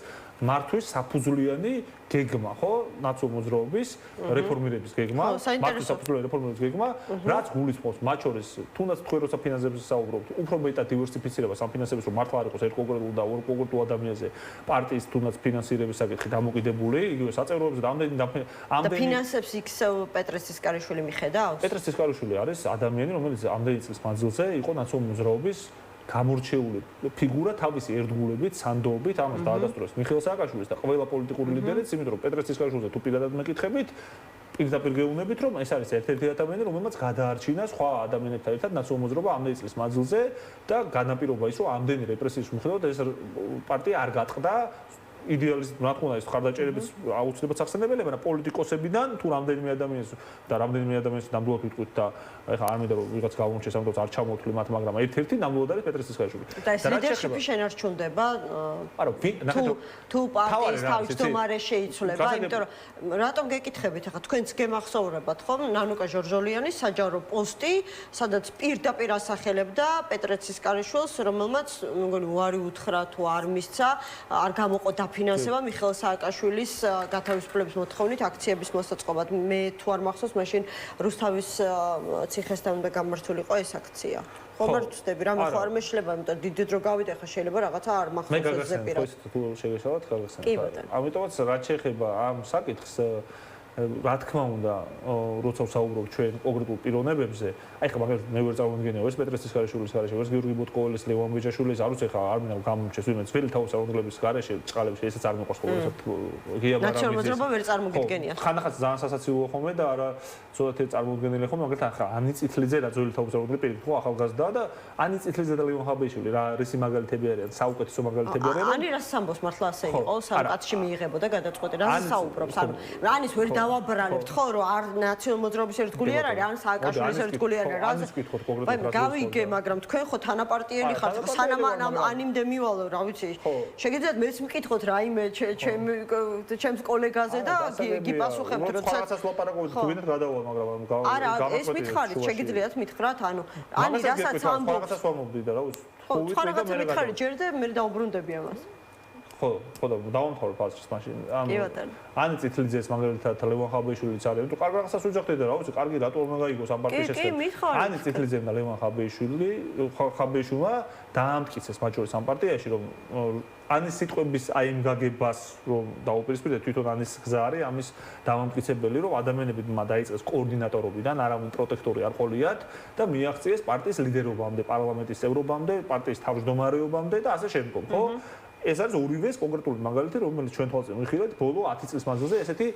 მართვის საფუძვლიანი გეგმა, ხო? ნაციონალურ მოძრაობის რეფორმირების გეგმა, მართვის საფუძვლიანი რეფორმირების გეგმა, რაც გულისხმობს მათ შორის, თუნდაც თქვენ როცა ფინანსებზე საუბრობთ, უფრო მეტად დივერსიფიცირებას ამ ფინანსების, რომ მართლა არ იყოს ერთ კონკრეტულ და ორ კონკრეტულ ადამიანზე პარტიის თუნდაც ფინანსირების საკითხი დამოკიდებული, იგივე საწევროებზე და ამდენი და ფინანსებს იქსევ პეტრე სისკარიშვილი მიხედავს? პეტრე სისკარიშვილი არის ადამიანი, რომელიც ამდენი წლის მანძილზე იყო ნაციონალურ მოძრაობის გამორჩეული ფიგურა თავისი ერთგულებით, სანდოობით, ამას დაადასტურებს მიხეილ სააკაშვილის და ყველა პოლიტიკური ლიდერიც, იმიტომ რომ პეტრე სისკარიშვილზე თუ პირადად მეკითხებით, პირდაპირ გეუბნებით, რომ ეს არის ერთ-ერთი ადამიანი, რომელმაც გადაარჩინა სხვა ადამიანებთან ერთად ნაციონალურ მოძრაობა ამდენი წლის მანძილზე და განაპირობა ის, რომ ამდენი რეპრესიის მიხედვით ეს პარტია არ გატყდა იდეალისტ რა თქმა უნდა ეს ხარდაჭერების აუცილებლად სახსენებელია, მაგრამ პოლიტიკოსებიდან თუ რამდენიმე ადამიანს და რამდენიმე ადამიანს ნამდვილად ვიტყვით და ეხლა არ მინდა რომ ვიღაც გავუმჩეს ამიტომ არ ჩამოვთვლი მათ, მაგრამ ერთ-ერთი ნამდვილად არის პეტრე სისკარიშვილი. და ეს ლიდერშიპი შენ არ ჩუნდება? არა, თუ პარტიის თავმჯდომარე შეიცვლება, იმიტომ რომ რატომ გეკითხებით, ახლა თქვენც გემახსოვრებათ ხომ ნანუკა ჟორჟოლიანის საჯარო პოსტი, სადაც პირდაპირ ასახელებდა პეტრე სისკარიშვილს, რომელმაც მგონი უარი უთხრა თუ არ მისცა, არ გამოყო დაფინანსება მიხეილ სააკაშვილის გათავისუფლების მოთხოვნით აქციების მოსაწყობად. მე თუ არ მახსოვს, მაშინ რუსთავის ციხესთან უნდა გამართულიყო ეს აქცია. ხო, მაგრამ ვწდები, რამე ხო არ მეშლება, იმიტომ დიდი დრო გავიდე ხა შეიძლება რაღაცა არ მახსოვს ეს ზეპირა. მე გაგახსენებ, ხო, შეგეშალოთ, გაგახსენებ. ამიტომაც რაც შეეხება ამ საკითხს რა თქმა უნდა, როცა ვსაუბრობ ჩვენ კონკრეტულ პიროვნებებზე, აი ხა მაგალითად მე ვერ წარმოვიდგენია ეს პეტრეს ციხარიშვილის გარეშე, ეს გიორგი ბუტკოველის, ლევან ბეჯაშვილის, არ ვიცი ხა არ მინდა გამომჩეს ვინმე ძველი თავის საუნდლების გარეშე, ჭყალებში ესეც არ მიყვარს ყოველთვის გია ბარამიძის. ნაციონალიზება ვერ წარმოგიდგენია. ხანახაც ძალიან სასაცილოა ხოლმე და არა ცოტათი წარმოუდგენელი ხოლმე, მაგალითად ხა ანი წითლიძე რა ძველი თავის საუნდლები პირიქით ხო ახალგაზრდაა და ანი წითლიძე და ლევან ხაბეიშვილი რა რისი მაგალითები არიან, საუკეთესო მაგალითები არიან. ანი რას ამბობს მართლა ასე იყო, სამკაცში მიიღებოდა გადაწყვეტი, რა საუბრობს, ანუ რა ანის ვერ დავაბრალებთ ხო რომ არ ნაციონალ მოძრაობის ერთგული არ არის, ან სააკაშვილის ერთგული არ არის. რაზეც გითხოთ კონკრეტულად რაზეც. გავიგე, მაგრამ თქვენ ხო თანაპარტიელი ხართ, სანამ ანიმდე მივალო, რა ვიცი. შეგიძლიათ მეც მკითხოთ რაიმე ჩემს კოლეგაზე და გიპასუხებთ, როცა რაღაცას ლაპარაკობთ, თუ ვინმე გადავალ, მაგრამ არა, ეს მითხარით, შეგიძლიათ მითხრათ, ანუ ანი რასაც ამბობს. რაღაცას ვამბობდი და რა ვიცი. ხო, სხვა რაღაცა მითხარით, ჯერ და მე დავბრუნდები ამას. ხო, და დავამთავრებ ფაზრს მაშინ. ანი წითლიძეს მაგალითად ლევან ხაბეიშვილიც არის. თუ კარგი რაღაცას ვიძახდე და რა ვიცი, კარგი რატო არ მაგაიგოს ამ პარტიის შესაძლებლობა. ანი წითლიძემ და ლევან ხაბეიშვილმა დაამტკიცეს მათ შორის ამ პარტიაში, რომ ანის სიტყვების აი იმ გაგებას რომ დაუპირისპირდეთ, თვითონ ანის გზა არის ამის დამამტკიცებელი, რომ ადამიანები დაიწყეს კოორდინატორობიდან, არავინ პროტექტორი არ ყოლიათ და მიაღწიეს პარტიის ლიდერობამდე, პარლამენტის წევრობამდე, პარტიის თავმჯდომარეობამდე და ასე შემდგომ, ხო? ეს არის ორივეს კონკრეტული მაგალითი, რომელიც ჩვენ თვალწინ ვიხილეთ ბოლო 10 წლის მანძილზე ესეთი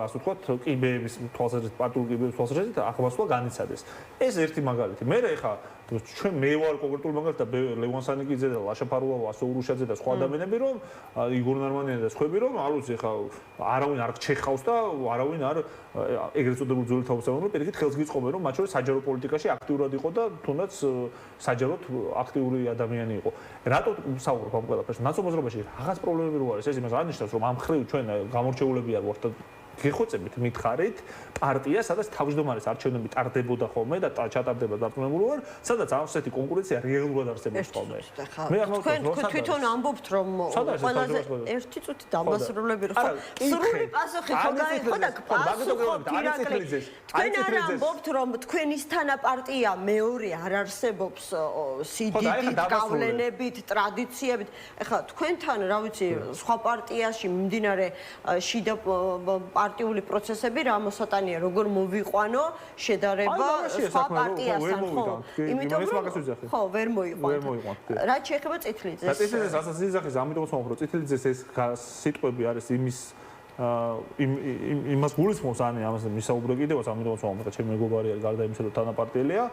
ასე ვთქვათ, კიბეების თვალსაზრისით, პარტიული კიბეების თვალსაზრისით აღმასვლა განიცადეს. ეს ერთი მაგალითი. მე ხა ჩვენ მე ვარ კონკრეტული მაგალითი და ლევან სანიკიძე და ლაშა ფარულავა, ასო ურუშაძე და სხვა ადამიანები რომ იგორ ნარმანიანი და სხვები რომ არ ვიცი ხა არავინ არ ჩეხავს და არავინ არ ეგრეთ წოდებული ძველი თავისუფლება პირიქით ხელს გიწყობენ რომ მათ შორის საჯარო პოლიტიკაში აქტიურად იყო და თუნდაც საჯაროდ აქტიური ადამიანი იყო. რატო ვსაუბრობ ამ ყველაფერს? ნაციონალურ მოძრაობაში რაღაც პრობლემები რო არის, ეს იმას აღნიშნავს, რომ ამ ხრივ ჩვენ გამორჩეულები არ ვართ და გეხოცებით მითხარით პარტია, სადაც თავმჯდომარის არჩევნები ტარდებოდა ხოლმე და ჩატარდება დარწმუნებული ვარ, სადაც ასეთი კონკურენცია რეალურად არსებობს ხოლმე. მე არ მოვთხოვ, თქვენ თვითონ ამბობთ, რომ ყველაზე ერთი წუთი დამასრულები რო ხო სრული პასუხი ხო გაიყო და პასუხობთ ირაკლი. თქვენ არ ამბობთ, რომ თქვენი თანაპარტია მეორე არ არსებობს სიდიდით, გავლენებით, ტრადიციებით. ეხლა თქვენთან, რა ვიცი, სხვა პარტიაში მიმდინარე შიდა პარტიული პროცესები რა მოსატანია, როგორ მოვიყვანო შედარება სხვა პარტიასთან, ხო? იმიტომ რომ ხო, ვერ მოიყვანთ. რაც შეეხება წითლიძეს. წითლიძეს ასაც იძახის, ამიტომ ვთქვი, რომ წითლიძეს ეს სიტყვები არის იმას გულისხმობს ანი ამას მისაუბრე კიდევაც, ამიტომ ვთქვი, რომ ჩემი მეგობარი არის გარდა იმისა, რომ თანაპარტიელია,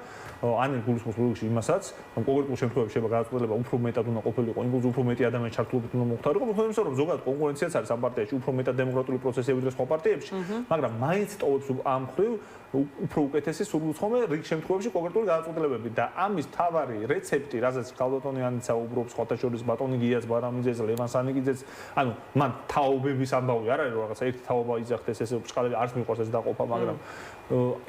ანი გულისხმობს ლოგიკში იმასაც, რომ კონკრეტულ შემთხვევებში შეიძლება გადაწყვეტილება უფრო მეტად უნდა ყოფილიყო, იმპულსი უფრო მეტი ადამიანის ჩართულობით უნდა მოხდარიყო, მოხდა იმისა, რომ ზოგადად კონკურენციაც არის ამ პარტიაში, უფრო მეტად დემოკრატიული პროცესები ვიდრე სხვა პარტიებში, მაგრამ მაინც ტოვებს ამ ხრივ უფრო უკეთესი სურვილთხოვმე რიგ შემთხვევებში კონკრეტული გადაწყვეტილებები და ამის თავარი რეცეპტი, რასაც ქალბატონი ანიცა უბრობს, სხვათა შორის ბატონი გიაც ბარამიძეს, ლევან სანიკიძეც, ანუ მან თაობების ამბავი არ არის, რომ რაღაცა ერთი თაობა იძახდეს, ესე ბრწყალები არც მიყვარს ეს დაყოფა, მაგრამ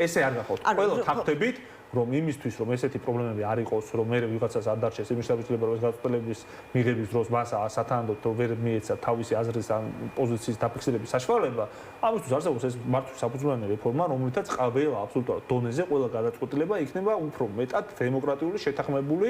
ესე არ გახავთ. ყველა თაგვდებით რომ იმისთვის რომ ესეთი პრობლემები არ იყოს, რომ მე ვიღაცას არ დარჩეს იმის შესაძლებლობა, რომ ეს გადაწყვეტილების მიღების დროს მას სათანადოდ ვერ მიეცა თავისი აზრის ან პოზიციის დაფიქსირების საშუალება, ამისთვის არსებობს ეს მართვის საფუძვლიანი რეფორმა, რომლითაც ყველა აბსოლუტურად დონეზე ყველა გადაწყვეტილება იქნება უფრო მეტად დემოკრატიული, შეთანხმებული,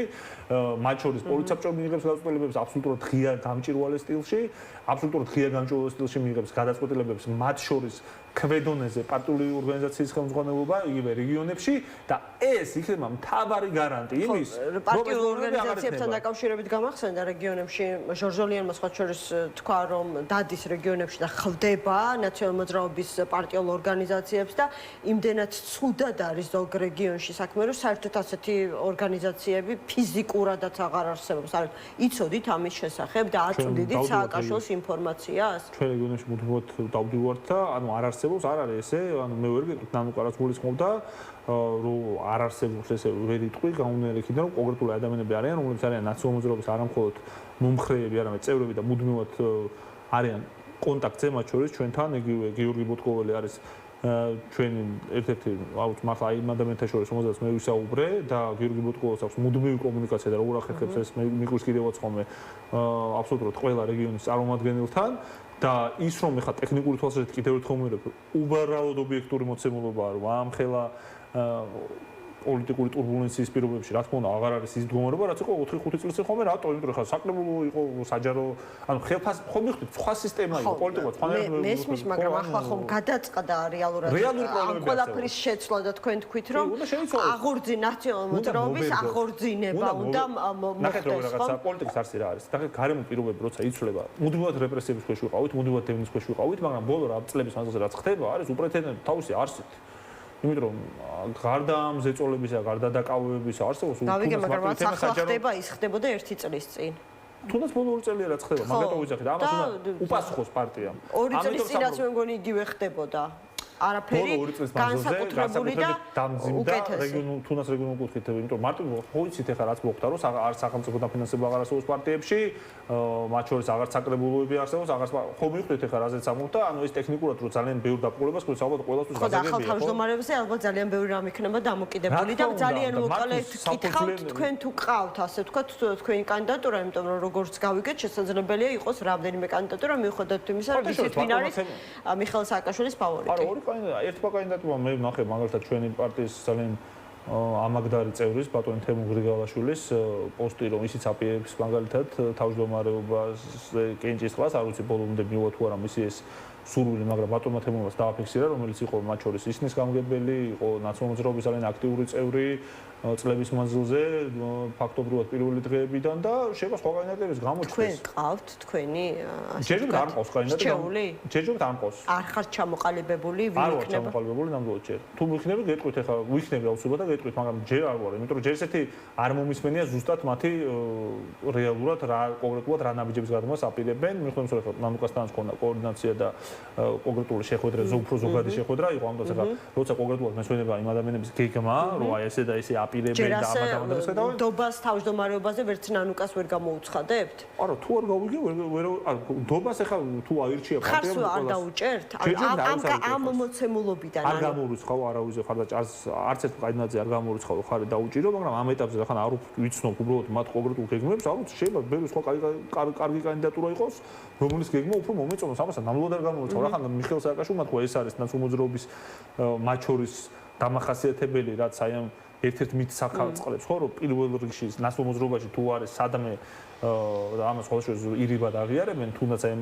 მათ შორის პოლიცია მიიღებს გადაწყვეტილებებს აბსოლუტურად ღია გამჭვირვალე სტილში, აბსოლუტურად ღია გამჭვირვალე სტილში მიიღებს გადაწყვეტილებებს მათ შორის ქვედონეზე პარტიული ორგანიზაციის ხელმძღვანელობა იგივე რეგიონებში და ეს იქნება მთავარი გარანტი იმის, რომ პარტიულ ორგანიზაციებთან დაკავშირებით გამახსენდა რეგიონებში ჟორჟოლიანმა სხვა შორის თქვა, რომ დადის რეგიონებში და ხვდება ნაციონალურ მოძრაობის პარტიულ ორგანიზაციებს და იმდენად ცუდად არის ზოგ რეგიონში საქმე, რომ საერთოდ ასეთი ორგანიზაციები ფიზიკურადაც აღარ არსებობს. არის იცოდით ამის შესახებ და აწვდიდით სააკაშვილის ინფორმაციას? ჩვენ რეგიონებში მუდმივად დავდივართ და ანუ არ არსებობს, არ არის ესე, ანუ მე ვერ გეტყვით ნანუკარას გულისხმობდა, რომ არ არსებობს ესე ვერ იტყვი გამუნერიქიდან, რომ კონკრეტული ადამიანები არიან, რომლებიც არიან ნაციონალურ მოძრაობის არა მხოლოდ მომხრეები, არამედ წევრები და მუდმივად არიან კონტაქტზე მათ შორის ჩვენთან, იგივე გიორგი ბუტკოველი არის ჩვენი ერთ-ერთი აუც მართლა იმ ადამიანთა შორის რომელსაც მე ვისაუბრე და გიორგი ბუტკოვას აქვს მუდმივი კომუნიკაცია და როგორ ახერხებს ეს მიკროს კიდევაც ხოლმე აბსოლუტურად ყველა რეგიონის წარმომადგენელთან და ის რომ ეხა ტექნიკური თვალსაზრისით კიდევ ერთხელ ვიმეორებ უბრალოდ ობიექტური მოცემულობაა რომ ამ ხელა პოლიტიკური турბულენციის პირობებში რა თქმა უნდა აღარ არის ის მდგომარეობა რაც იყო 4-5 წლის წინ ხოლმე რატო იმიტომ რომ ხა საკრებულო იყო საჯარო ანუ ხელფას ხომ მიხდით სხვა სისტემა იყო პოლიტიკურად ხანერად მესმის მაგრამ ახლა ხომ გადაწყდა რეალურად ამ ყველაფრის შეცვლა და თქვენ თქვით რომ აღორძინ ნაციონალური მოძრაობის აღორძინება უნდა მოხდეს რაღაცა პოლიტიკის არსი რა არის და გარემო პირობები როცა იცვლება მუდმივად რეპრესიების ქვეშ ვიყავით მუდმივად დევნის ქვეშ ვიყავით მაგრამ ბოლო რა წლების მანძილზე რაც ხდება არის უპრეცედენტო თავისი არსით იმიტომ რომ გარდა ამ ზეწოლებისა, გარდა დაკავებებისა არსებობს დავიგე, მაგრამ რაც ახლა ხდება, ის ხდებოდა 1 წლის წინ. თუნდაც ბოლო 2 წელია რაც ხდება, მაგათო ვიძახით, ამას უნდა უპასუხოს პარტიამ. 2 წლის წინ რაც მე მგონი იგივე ხდებოდა. არაფერი განსაკუთრებული და დამძიმდა რეგიონულ თუნდაც რეგიონულ კუთხით, იმიტომ რომ მარტო ხოიცით ახლა რაც მოხდა, რომ არ სახელმწიფო დაფინანსება აღარ არსებობს პარტიებში, მათ შორის აღარ საკრებულოები არსებობს, აღარ ხო მივხვდით ახლა რაზეც ამოხდა, ანუ ეს ტექნიკურად რომ ძალიან ბევრ დაპყრობას გვეც ალბათ ყველასთვის გაზაგებია. ხო, ახალ თავმჯდომარეებზე ალბათ ძალიან ბევრი რამ იქნება დამოკიდებული და ძალიან მოკალედ გითხავთ თქვენ თუ ყავთ, ასე ვთქვათ, თქვენი კანდიდატურა, იმიტომ რომ როგორც გავიგეთ, შესაძლებელია იყოს რამდენიმე კანდიდატურა მიუხედავად იმისა, რომ ისეთ ვინ არის მიხეილ სააკაშვილის ფავორიტი. ერთმა კანდიდატურამ მე ვნახე მაგალითად ჩვენი პარტიის ძალიან ამაგდარი წევრის ბატონ თემურ გრიგალაშვილის პოსტი რომ ისიც აპირებს მაგალითად თავმჯდომარეობას კენჭის წყალს არ ვიცი ბოლომდე მივა თუ არა მისი ეს სურვილი მაგრამ ბატონმა თემურმაც დააფიქსირა რომელიც იყო მათ შორის ისნის გამგებელი იყო ნაციონალური მოძრაობის ძალიან აქტიური წევრი წლების მანძილზე ფაქტობრივად პირველი დღეებიდან და შეიძლება სხვა კანდიდატების გამოჩნდეს თქვენ ყავთ თქვენი ჯერჯერობით არ მყავს კანდიდატი ჯერჯერობით არ მყავს არ ხართ ჩამოყალიბებული ვინ იქნება არ ჩამოყალიბებული ნამდვილად ჯერ თუ ვიქნები გეტყვით ახლა ვიქნები აუცილებლად და გეტყვით მაგრამ ჯერ არ ვარ იმიტომ რომ ჯერ ესეთი არ მომისმენია ზუსტად მათი რეალურად რა კონკრეტულად რა ნაბიჯების გადმოს აპირებენ მიხედავთ რომ ნანუკასთან ხონდა კოორდინაცია და კონკრეტული შეხვედრა უფრო ზოგადი შეხვედრა იყო ამიტომ ახლა როცა კონკრეტულად მესვენება იმ ადამიანების გეგმა რომ აი ესე და ესე აპირებენ და ამას ხედავენ დობას თავმჯდომარეობაზე ვერც ნანუკას ვერ გამოუცხადებთ არა თუ არ გავიგე ვერ დობას ახლა თუ აირჩია პარტია ხარს არ დაუჭერთ ამ მოცემულობიდან არ გამორიცხავ არავის ხარ და არც ერთ კანდიდატზე არ გამორიცხავ ხარ დაუჭირო მაგრამ ამ ეტაპზე ახლა არ ვიცნობ უბრალოდ მათ კონკრეტულ გეგმებს არ ვიცი შეიძლება ბევრი სხვა კარგი კანდიდატურა იყოს რომლის გეგმა უფრო მომეწონოს ამასთან ნამდვილად არ გამორიცხავ რა ხან მიხეილ სააკაშვილმა თქვა ეს არის ნაციონალური მოძრაობის მათ შორის დამახასიათებელი რაც აი ამ ერთ-ერთ მით საკალწყლებს ხო რომ პირველ რიგში ნაციონალურ მოძრაობაში თუ არის სადმე ამას ყოველ შემთხვევაში ირიბად აღიარებენ თუნდაც აი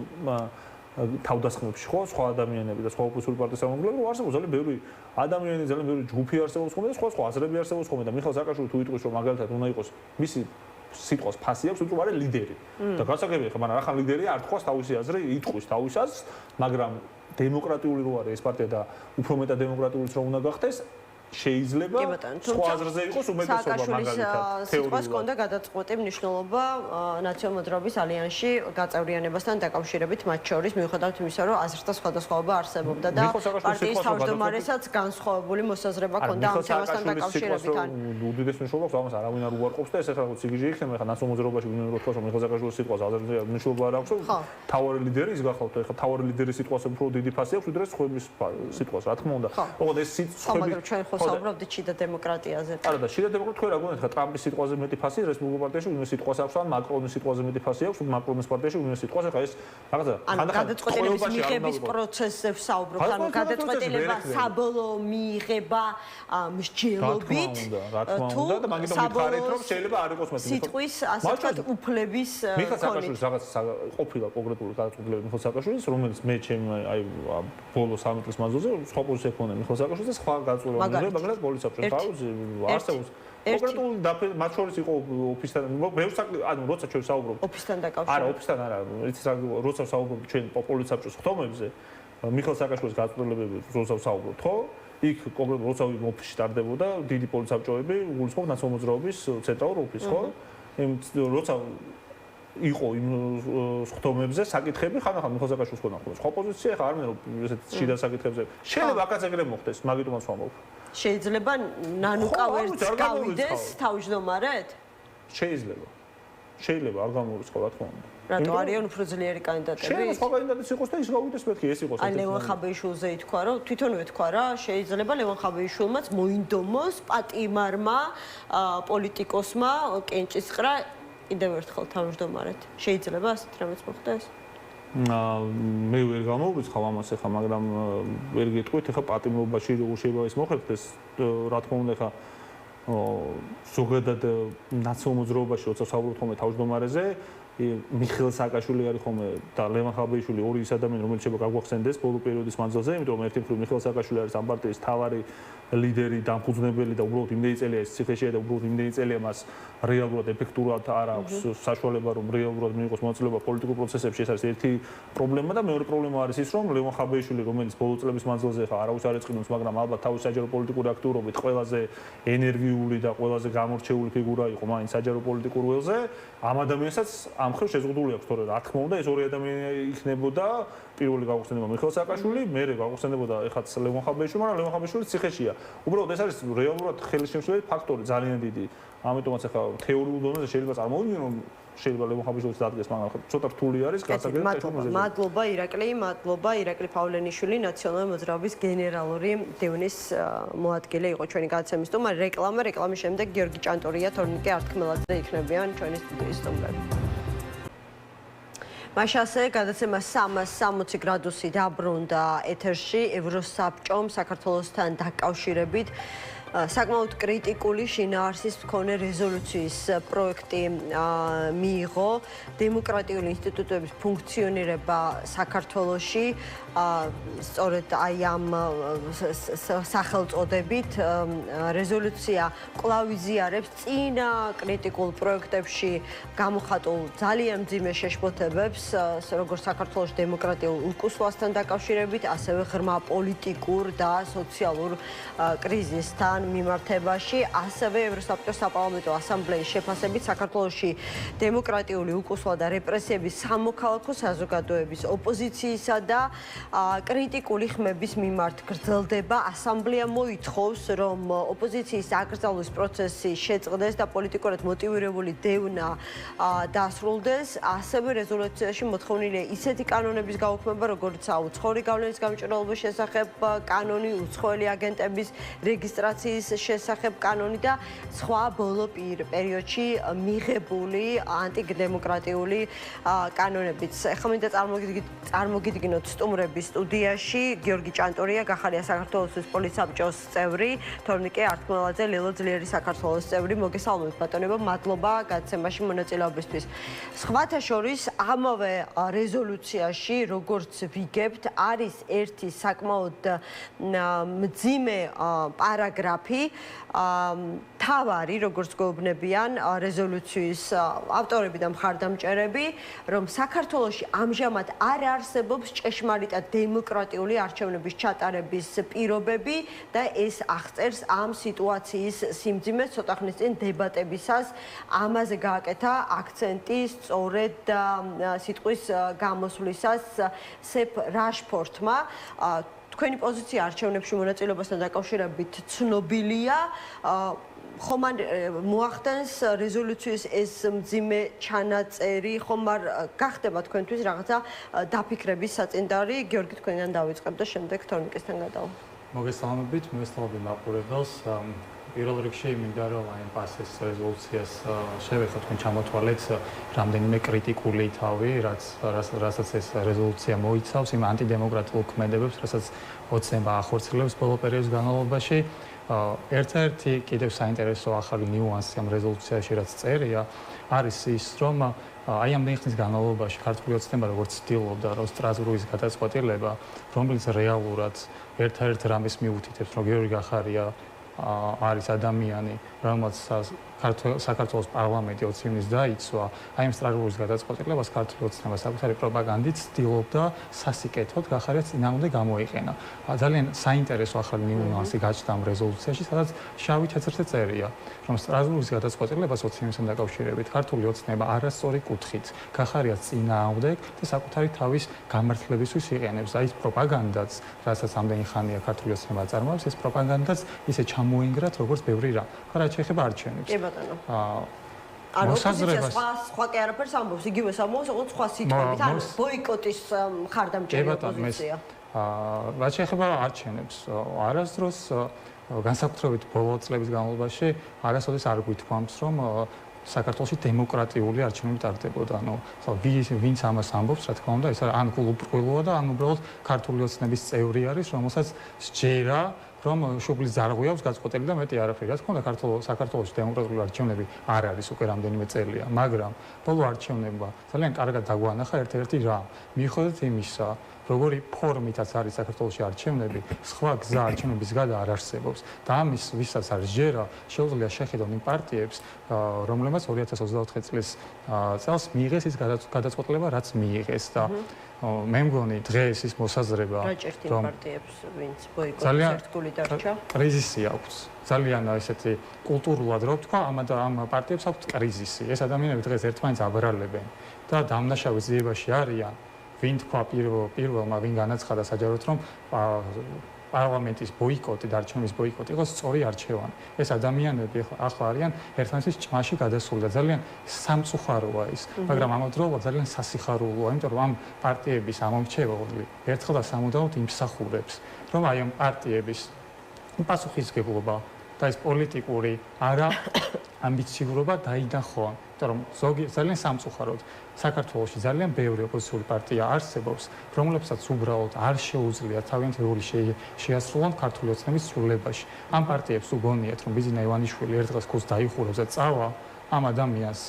თავდასხმებში ხო სხვა ადამიანები და სხვა ოპოზიციური პარტიის წარმომადგენლები რომ არსებობს ძალიან ბევრი ადამიანი ძალიან ბევრი ჯგუფი არსებობს ხოლმე და სხვა აზრები არსებობს ხოლმე და მიხეილ სააკაშვილი თუ იტყვის რომ მაგალითად უნდა იყოს მისი სიტყვის ფასი აქვს უფრო არის ლიდერი და გასაგებია ხო მაგრამ ახლა ლიდერი არ თხოვს თავისი აზრი იტყვის თავის აზრს მაგრამ დემოკრატიული რო არის ეს პარტია და უფრო მეტად დემოკრატიულიც რომ უნდა გახდეს შეიძლება სხვა აზრზე იყოს უმეტესობა მაგალითად სიტყვას კონდა გადაწყვეტი მნიშვნელობა ნაციონალურ მოძრაობის ალიანსში გაწევრიანებასთან დაკავშირებით მათ შორის მიუხედავად იმისა რომ აზრთა სხვადასხვაობა არსებობდა და პარტიის თავმჯდომარესაც განსხვავებული მოსაზრება ჰქონდა ამ თემასთან დაკავშირებით ან უდიდეს მნიშვნელობას ამას არავინ არ უარყოფს და ეს ახლა ციგიჟე იქნება ახლა ნაციონალურ მოძრაობაში ვინმე რო თქვა რომ მიხეილ სააკაშვილის სიტყვას აზრზე მნიშვნელობა არ აქვს თავარი ლიდერი ის გახლავთ ახლა თავარი ლიდერის სიტყვას უფრო დიდი ფასი აქვს ვიდრე სხვების სიტყვას რა თქმა უნდა ოღონდ ეს სიტყვები საუბრობდით შიდა დემოკრატიაზე. არა და შიდა დემოკრატია თქვენ რა გონიათ ხა ტრამპის სიტყვაზე მეტი ფასი რესპუბლიკურ პარტიაში ვინმე სიტყვას აქვს ან მაკრონის სიტყვაზე მეტი ფასი აქვს მაკრონის პარტიაში ვინმე სიტყვას ახლა ეს რაღაცა გადაწყვეტილების მიღების პროცესზე ვსაუბრობთ ანუ გადაწყვეტილება საბოლოო მიღება მსჯელობით თუ და მაგიტომ მითხარით რომ შეიძლება არ იყოს მეტი სიტყვის ასე ვთქვათ უფლების მიხეილ სააკაშვილის რაღაც ყოფილა კონკრეტული გადაწყვეტილება მიხეილ სააკაშვილის რომელიც მე ჩემ აი ბოლო 3 წლის მანძილზე სხვა პოზიცია ქონდა მიხეილ სააკაშვილის და სხვა გადაწყვეტილება მაგრამ პოლიცია თავზე არსებობს კონკრეტული მათ შორის იყო ოფისთან ანუ როცა ჩვენ საუბრობთ ოფისთან დაკავშირებით არა ოფისთან არა იცით როცა საუბრობთ ჩვენ პოლიციაბჭოს ხტომებზე მიხეილ სააკაშვილის გადაწყვეტილებები როცა საუბრობთ ხო იქ კონკრეტულად როცა ოფისში ტარდებოდა დიდი პოლიციაბჭოები გულისხმობ ნაციონალურ მოძრაობის ცენტრალურ ოფისს ხო როცა იყო იმ ხტომებზე საკითხები ხანახან მიხეილ სააკაშვილის ქონა ხოლმე სხვა პოზიცია ხა არ მინდა ესეთ შიდა საკითხებზე შეიძლება აქაც ეგრე მოხდეს მაგიტომაც ვამბობ შეიძლება ნანუკა ვერც გავიდეს თავმჯდომარედ შეიძლება შეიძლება არ გამოურიცხო რა თქმა უნდა. რატო არიან უფრო ძლიერი კანდიდატები? შეიძლება სხვა კანდიდატიც იყოს და ის გავიდეს მეთქი ეს იყოს. აი ლევან ხაბეიშვილზე ითქვა, რომ თვითონვე თქვა რა, შეიძლება ლევან ხაბეიშვილმაც მოინდომოს პატიმარმა პოლიტიკოსმა კენჭისყრა კიდევ ერთხელ თავმჯდომარედ. შეიძლება ასეთ რამეც მოხდეს? მე ვერ გამოურიცხავ ამას ახლა, მაგრამ ვერ გეტყვით ახლა პატიმრობაში როგორ შეიძლება ეს მოხდეს, რა თქმა უნდა ახლა ზოგადად ნაციონალურ მოძრაობაში როცა საუბრობთ ხოლმე თავმჯდომარეზე მიხეილ სააკაშვილი არის ხოლმე და ლევან ხაბეიშვილი ორი ის ადამიანი რომელიც შეიძლება გაგვახსენდეს ბოლო პერიოდის მანძილზე, იმიტომ რომ ერთი მხრივ მიხეილ სააკაშვილი არის ამ პარტიის მთავარი ლიდერი, დამფუძნებელი და უბრალოდ იმდენი წელია ეს ციხეშია და უბრალოდ იმდენი წელია მას რეალურად ეფექტურად არ აქვს საშუალება რომ რეალურად მიიღოს მონაწილეობა პოლიტიკურ პროცესებში. ეს არის ერთი პრობლემა და მეორე პრობლემა არის ის რომ ლევან ხაბეიშვილი რომელიც ბოლო წლების მანძილზე ხა არავის არ ეწყინოს, მაგრამ ალბათ თავის საჯარო პოლიტიკური აქტიურობით ყველაზე ენერგიული და ყველაზე გამორჩეული ფიგურა იყო მაინც საჯარო პოლიტიკურ ველზე, ამ ადამიანსაც ამ მხრივ შეზღუდული აქვს, თორე რა თქმა უნდა ეს ორი ადამიანი იქნებოდა პირველი გაუხსენდება მიხეილ სააკაშვილი, მერე გაუხსენდებოდა ეხაც ლევან ხაბეიშვილი, მაგრამ ლევან ხაბეიშვილი ციხეშია. უბრალოდ ეს არის რეალურად ხელისშემშლელი ფაქტორი ძალიან დიდი. ამიტომაც ახლა თეორიულ დონეზე შეიძლება წარმოვიდგინო რომ შეიძლება ლევან ხაბეიშვილის დადგეს, მაგრამ ცოტა რთული არის გასაგებად ტექნოლოგიაზე. მადლობა ირაკლი პავლენიშვილი, ნაციონალური მოძრაობის გენერალური დევნის მოადგილე იყო ჩვენი გადაცემის სტუმარი. რეკლამის შემდეგ გიორგი ჭანტურია, თორნიკე ართქმელაძე იქნებიან ჩვენი სტუდიის სტუმრები. მაშასე გადაცემა 360 გრადუსი დაბრუნდა ეთერში ევროსაბჭომ საქართველოსთან დაკავშირებით საკმაოდ კრიტიკული შინაარსის მქონე რეზოლუციის პროექტი მიიღო დემოკრატიული ინსტიტუტების ფუნქციონირება საქართველოში სწორედ აი ამ სახელწოდებით რეზოლუცია კვლავ იზიარებს წინა კრიტიკულ პროექტებში გამოხატულ ძალიან მძიმე შეშფოთებებს როგორც საქართველოს დემოკრატიულ უკუსვასთან დაკავშირებით, ასევე ღრმა პოლიტიკურ და სოციალურ კრიზისთან მიმართებაში, ასევე ევროსაბჭოს საპარლამენტო ასამბლეის შეფასებით საქართველოში დემოკრატიული უკუსვა და რეპრესიების სამოქალაქო საზოგადოების ოპოზიციისა და კრიტიკული ხმების მიმართ გრძელდება. ასამბლეა მოითხოვს, რომ ოპოზიციის აკრძალვის პროცესი შეწყდეს და პოლიტიკურად მოტივირებული დევნა დასრულდეს. ასევე რეზოლუციაში მოთხოვნილია ისეთი კანონების გაუქმება, როგორიცაა უცხოური გავლენის გამჭვირვალობის შესახებ კანონი, უცხოელი აგენტების რეგისტრაციის შესახებ კანონი და სხვა ბოლო პერიოდში მიღებული ანტიდემოკრატიული კანონებიც. ეხლა მინდა წარმოგიდგინოთ სტუმრების სტუდიაში გიორგი ჭანტურია, გახარია საქართველოს პოლიცსაბჭოს წევრი, თორნიკე ართქმელაძე, ლელო ძლიერი საქართველოს წევრი. მოგესალმებით ბატონებო, მადლობა გადაცემაში მონაწილეობისთვის. სხვათა შორის ამავე რეზოლუციაში, როგორც ვიგებთ, არის ერთი საკმაოდ მძიმე პარაგრაფი, თავარი, როგორც გვეუბნებიან რეზოლუციის ავტორები და მხარდამჭერები, რომ საქართველოში ამჟამად არ არსებობს ჭეშმარიტად დემოკრატიული არჩევნების ჩატარების პირობები და ეს აღწერს ამ სიტუაციის სიმძიმეს. ცოტა ხნის წინ დებატებისას ამაზე გააკეთა აქცენტი სწორედ სიტყვის გამოსვლისას სეფ რაშფორდმა. თქვენი პოზიცია არჩევნებში მონაწილეობასთან დაკავშირებით ცნობილია. ხომ არ მოახდენს რეზოლუციის ეს მძიმე ჩანაწერი, ხომ არ გახდება თქვენთვის რაღაცა დაფიქრების საწინდარი? გიორგი, თქვენგან დავიწყებ და შემდეგ თორნიკესთან გადავალ. მოგესალმებით, მოგესალმებით მაყურებელს. პირველ რიგში მინდა რომ აი პასეს რეზოლუციას შევეხო თქვენ ჩამოთვალეთ რამდენიმე კრიტიკული თავი, რასაც ეს რეზოლუცია მოიცავს იმ ანტიდემოკრატიულ ქმედებებს, რასაც ოცნება ახორციელებს ბოლო პერიოდის განმავლობაში. ერთ-ერთი კიდევ საინტერესო ახალი ნიუანსი ამ რეზოლუციაში რაც წერია, არის ის, რომ აი ამდენი ხნის განმავლობაში ქართული ოცნება როგორც ცდილობდა, რომ სტრასბურგის გადაწყვეტილება, რომელიც რეალურად ერთ-ერთ რამის მიუთითებს, რომ გიორგი გახარია არის ადამიანი, რომელსაც საქართველოს პარლამენტი 20 ივნისს დაიცვა, აი ამ სტრასბურგის გადაწყვეტილებას ქართული ოცნება საკუთარი პროპაგანდით ცდილობდა სასიკეთოდ გახარიას წინააღმდეგ გამოიყენა. ძალიან საინტერესო ახალი ნიუანსი გაჩნდა ამ რეზოლუციაში, სადაც შავი თეთრზე წერია, რომ სტრასბურგის გადაწყვეტილებას 20 ივნისთან დაკავშირებით ქართული ოცნება არასწორი კუთხით გახარიას წინააღმდეგ და საკუთარი თავის გამართლებისთვის იყენებს. აი ეს პროპაგანდაც, რასაც ამდენი ხანია ქართული ოცნება აწარმოებს, ეს პროპაგანდაც ისე ჩამოინგრათ, როგორც ბევრი რამ. ხარ რაც შეეხება არჩევნებს. ანუ ოპოზიცია სხვა კი არაფერს ამბობს, იგივე ამბობს, ოღონდ სხვა სიტყვებით, ანუ ბოიკოტის მხარდამჭერი ოპოზიცია. რაც შეეხება არჩევნებს, არასდროს განსაკუთრებით ბოლო წლების განმავლობაში არასოდეს არ გვითქვამს, რომ საქართველოში დემოკრატიული არჩევნები ტარდებოდა. ანუ ვინც ამას ამბობს, რა თქმა უნდა, ეს ან გულუბრყვილოა და ან უბრალოდ ქართული ოცნების წევრი არის, რომელსაც სჯერა რომ შუბლის ძარღვი აქვს გაწყვეტილი და მეტი არაფერი. რა თქმა უნდა, საქართველოში დემოკრატიული არჩევნები არ არის უკვე რამდენიმე წელია, მაგრამ ბოლო არჩევნებმა ძალიან კარგად დაგვანახა ერთ-ერთი რამ. მიუხედავად იმისა, როგორი ფორმითაც არის საქართველოში არჩევნები, სხვა გზა არჩევნების გადა არ არსებობს და ამის ვისაც არ სჯერა, შეუძლია შეხედონ იმ პარტიებს, რომლებმაც 2024 წელს მიიღეს ის გადაწყვეტილება, რაც მიიღეს და მე მგონი დღეს ის მოსაზრება რომ პარტიებს ვინც ბოიკოტის ერთგული დარჩა კრიზისი აქვს ძალიან ესეთი კულტურულად რო ვთქვა ამ პარტიებს აქვს კრიზისი ეს ადამიანები დღეს ერთმანეთს აბრალებენ და დამნაშავის ძიებაში არიან ვინ თქვა პირველმა ვინ განაცხადა საჯაროდ რომ პარლამენტის ბოიკოტი და არჩევნების ბოიკოტი იყოს სწორი არჩევანი. ეს ადამიანები ახლა არიან ერთმანეთის ჭმაში გადასული და ძალიან სამწუხაროა ის, მაგრამ ამავდროულად ძალიან სასიხარულოა, იმიტომ რომ ამ პარტიების ამომრჩეველი ერთხელ და სამუდამოდ იმსახურებს, რომ აი ამ პარტიების პასუხისგებლობა და ეს პოლიტიკური არა ამბიციურობა დაინახონ. რომ ზოგი ძალიან სამწუხაროდ საქართველოში ძალიან ბევრი ოპოზიციური პარტია არსებობს, რომლებსაც უბრალოდ არ შეუძლიათ თავიანთი როლი შეასრულონ ქართული ოცნების ცვლილებაში. ამ პარტიებს უგონიათ, რომ ბიზინა ივანიშვილი ერთ დღეს ქოს დაიხურებს და წავა ამ ადამიანს.